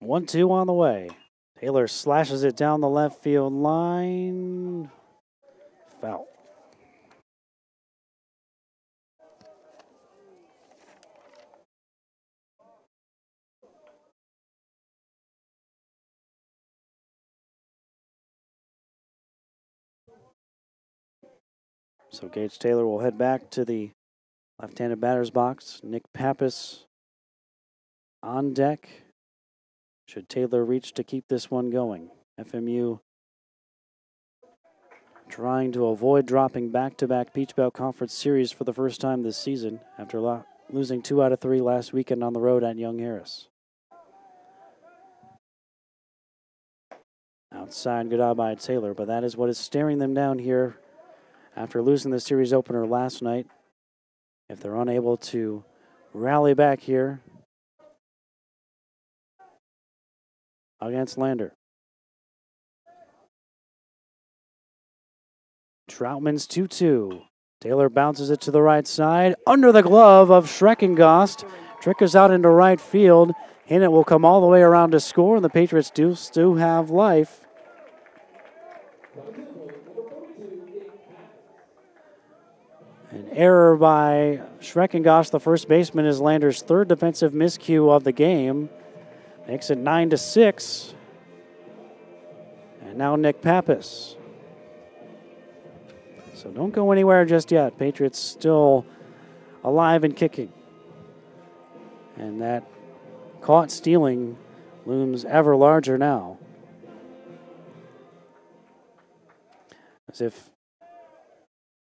One, 2 on the way. Taylor slashes it down the left field line. Foul. So Gage Taylor will head back to the left-handed batter's box. Nick Pappas on deck. Should Taylor reach to keep this one going? FMU trying to avoid dropping back-to-back Peach Belt Conference Series for the first time this season after losing 2 out of 3 last weekend on the road at Young Harris. Outside, good eye by Taylor, but that is what is staring them down here after losing the series opener last night. If they're unable to rally back here against Lander. Troutman's 2-2. Taylor bounces it to the right side. Under the glove of Schreckengost. Trickers out into right field. Hinnant will come all the way around to score, and the Patriots do still have life. An error by Schreckengost, the first baseman, is Lander's third defensive miscue of the game. Makes it 9-6. And now Nick Pappas. So don't go anywhere just yet. Patriots still alive and kicking. And that caught stealing looms ever larger now. As if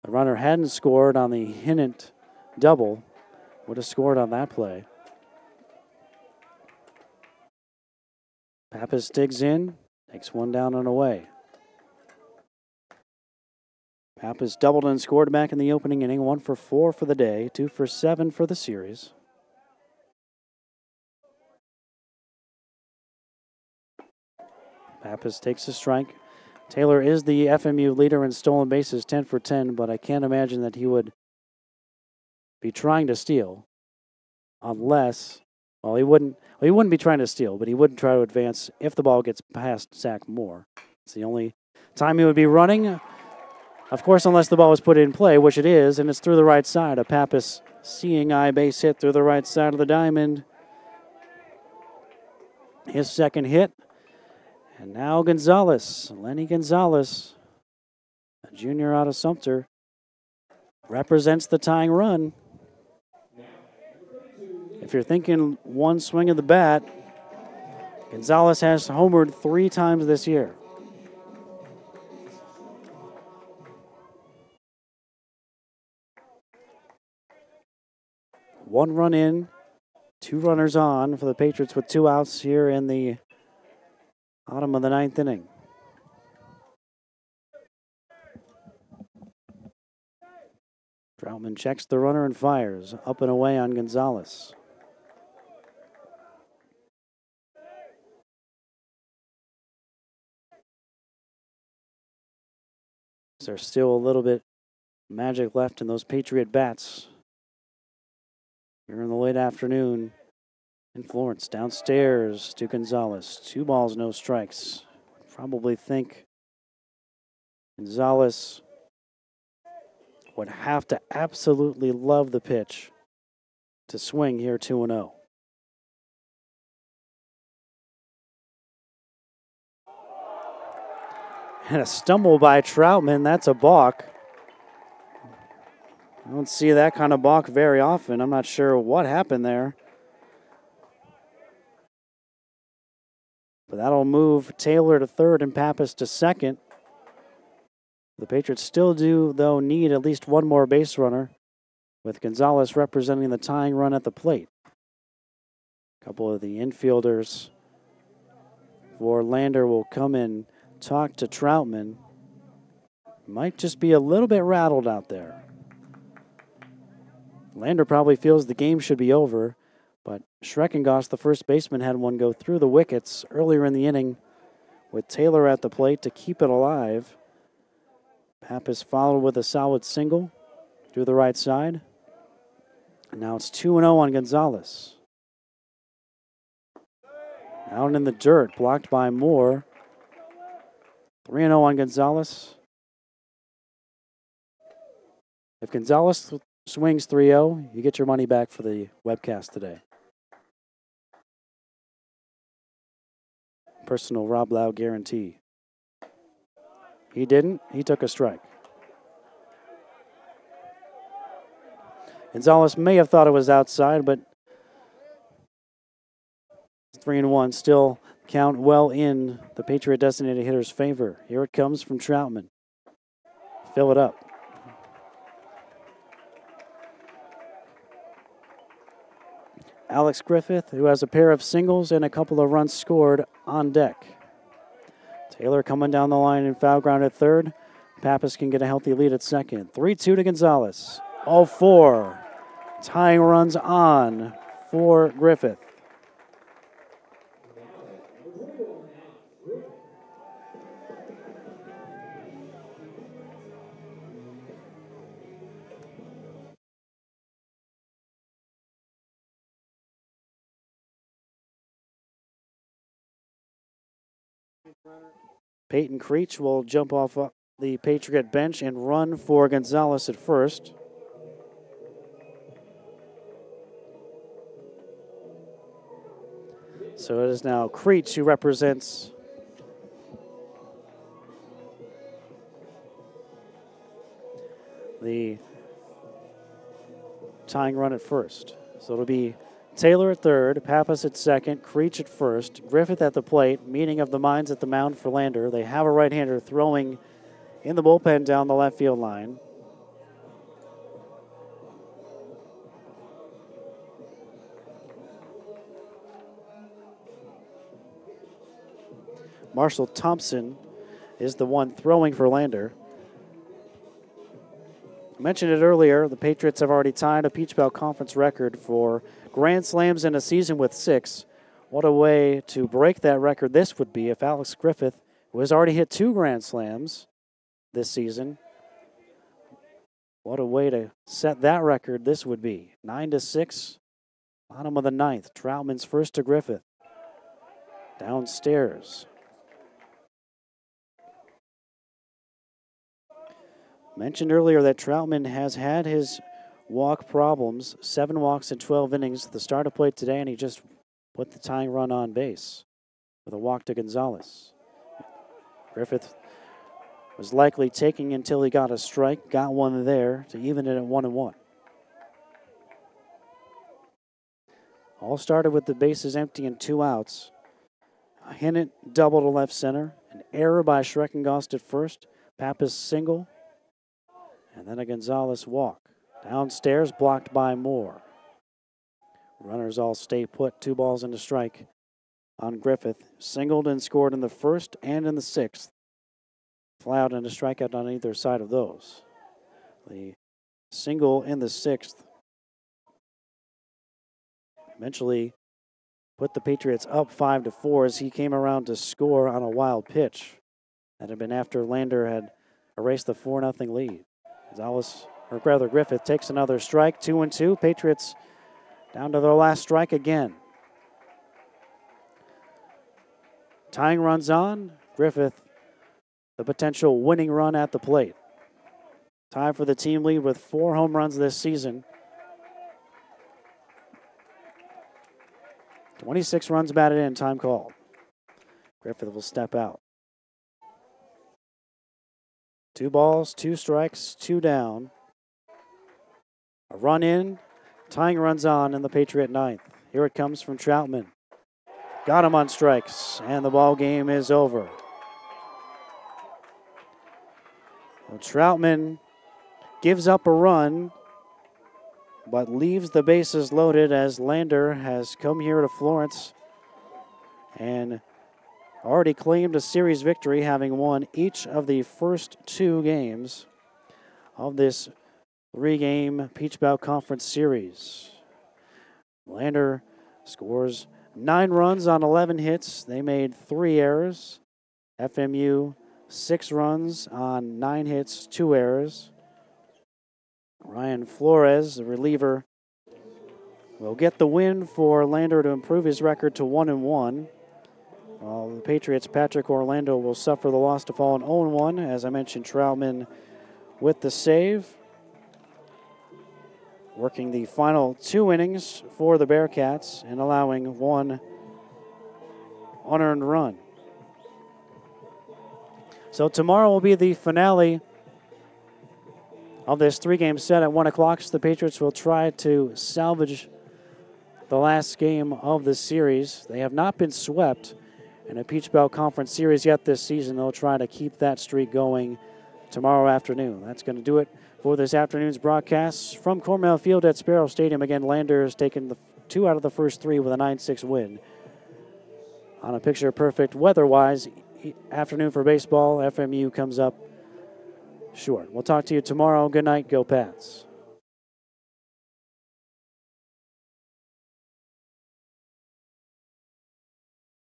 the runner hadn't scored on the Hinnant double, would have scored on that play. Pappas digs in, takes one down and away. Pappas doubled and scored back in the opening inning, 1 for 4 for the day, 2 for 7 for the series. Pappas takes a strike. Taylor is the FMU leader in stolen bases, 10 for 10, but I can't imagine that he would be trying to steal unless, well, he wouldn't be trying to steal, but he would try to advance if the ball gets past Zach Moore. It's the only time he would be running. Of course, unless the ball was put in play, which it is, and it's through the right side. A Pappas seeing eye base hit through the right side of the diamond. His second hit. And now Gonzalez, Lenny Gonzalez, a junior out of Sumter, represents the tying run. If you're thinking one swing of the bat, Gonzalez has homered 3 times this year. One run in, 2 runners on for the Patriots with 2 outs here in the bottom of the 9th inning. Troutman checks the runner and fires up and away on Gonzalez. There's still a little bit magic left in those Patriot bats here in the late afternoon in Florence. Downstairs to Gonzalez. 2 balls, no strikes. Probably think Gonzalez would have to absolutely love the pitch to swing here 2-0. And a stumble by Troutman. That's a balk. I don't see that kind of balk very often. I'm not sure what happened there. But that'll move Taylor to third and Pappas to second. The Patriots still do, though, need at least one more base runner, with Gonzalez representing the tying run at the plate. A couple of the infielders for Lander will come in, talk to Troutman. Might just be a little bit rattled out there. Lander probably feels the game should be over, but Schreckengoss, the first baseman, had one go through the wickets earlier in the inning with Taylor at the plate to keep it alive. Pappas followed with a solid single through the right side. And now it's 2-0 on Gonzalez. Out in the dirt, blocked by Moore. 3-0 on Gonzalez. If Gonzalez swings 3-0, you get your money back for the webcast today. Personal Rob Lau guarantee. He didn't. He took a strike. Gonzalez may have thought it was outside, but 3-1 still count well in the Patriot designated hitter's favor. Here it comes from Troutman. Fill it up. Alex Griffith, who has a pair of singles and a couple of runs scored, on deck. Taylor coming down the line in foul ground at third. Pappas can get a healthy lead at second. 3-2 to Gonzalez. All 4 tying runs on for Griffith. Peyton Creech will jump off the Patriot bench and run for Gonzalez at first. So it is now Creech who represents the tying run at first. So it'll be Taylor at third, Pappas at second, Creech at first, Griffith at the plate, meeting of the minds at the mound for Lander. They have a right-hander throwing in the bullpen down the left field line. Marshall Thompson is the one throwing for Lander. I mentioned it earlier, the Patriots have already tied a Peach Belt Conference record for grand slams in a season with 6. What a way to break that record this would be if Alex Griffith, who has already hit 2 grand slams this season, what a way to set that record this would be. 9-6, bottom of the 9th. Troutman's first to Griffith. Downstairs. Mentioned earlier that Troutman has had his walk problems, 7 walks in 12 innings at the start of play today, and he just put the tying run on base with a walk to Gonzalez. Griffith was likely taking until he got a strike, got one there to even it at 1-1. All started with the bases empty and 2 outs. A Hinnant double to left center, an error by Schreckengost at first, Pappas single, and then a Gonzalez walk. Downstairs, blocked by Moore. Runners all stay put. 2 balls and a strike on Griffith. Singled and scored in the first and in the 6th. Fly out and a strikeout on either side of those. The single in the 6th eventually put the Patriots up 5-4 as he came around to score on a wild pitch. That had been after Lander had erased the 4-0 lead. Griffith takes another strike, 2-2. Patriots down to their last strike again. Tying runs on. Griffith, the potential winning run at the plate. Tied for the team lead with 4 home runs this season. 26 runs batted in, time called. Griffith will step out. 2 balls, 2 strikes, 2 down. A run in, tying runs on in the Patriot 9th. Here it comes from Troutman. Got him on strikes, and the ball game is over. Well, Troutman gives up a run, but leaves the bases loaded as Lander has come here to Florence and already claimed a series victory, having won each of the first 2 games of this 3-game Peach Belt Conference Series. Lander scores 9 runs on 11 hits. They made 3 errors. FMU 6 runs on 9 hits, 2 errors. Ryan Flores, the reliever, will get the win for Lander to improve his record to 1-1. The Patriots' Patrick Orlando will suffer the loss to fall in 0-1. As I mentioned, Troutman with the save. Working the final 2 innings for the Bearcats and allowing 1 unearned run. So tomorrow will be the finale of this 3-game set at 1 o'clock. So the Patriots will try to salvage the last game of the series. They have not been swept in a Peach Belt Conference Series yet this season. They'll try to keep that streak going tomorrow afternoon. That's going to do it for this afternoon's broadcast from Cornell Field at Sparrow Stadium. Again, Lander has taken 2 out of the first 3 with a 9-6 win. On a picture-perfect weather-wise afternoon for baseball, FMU comes up short. We'll talk to you tomorrow. Good night. Go Pats.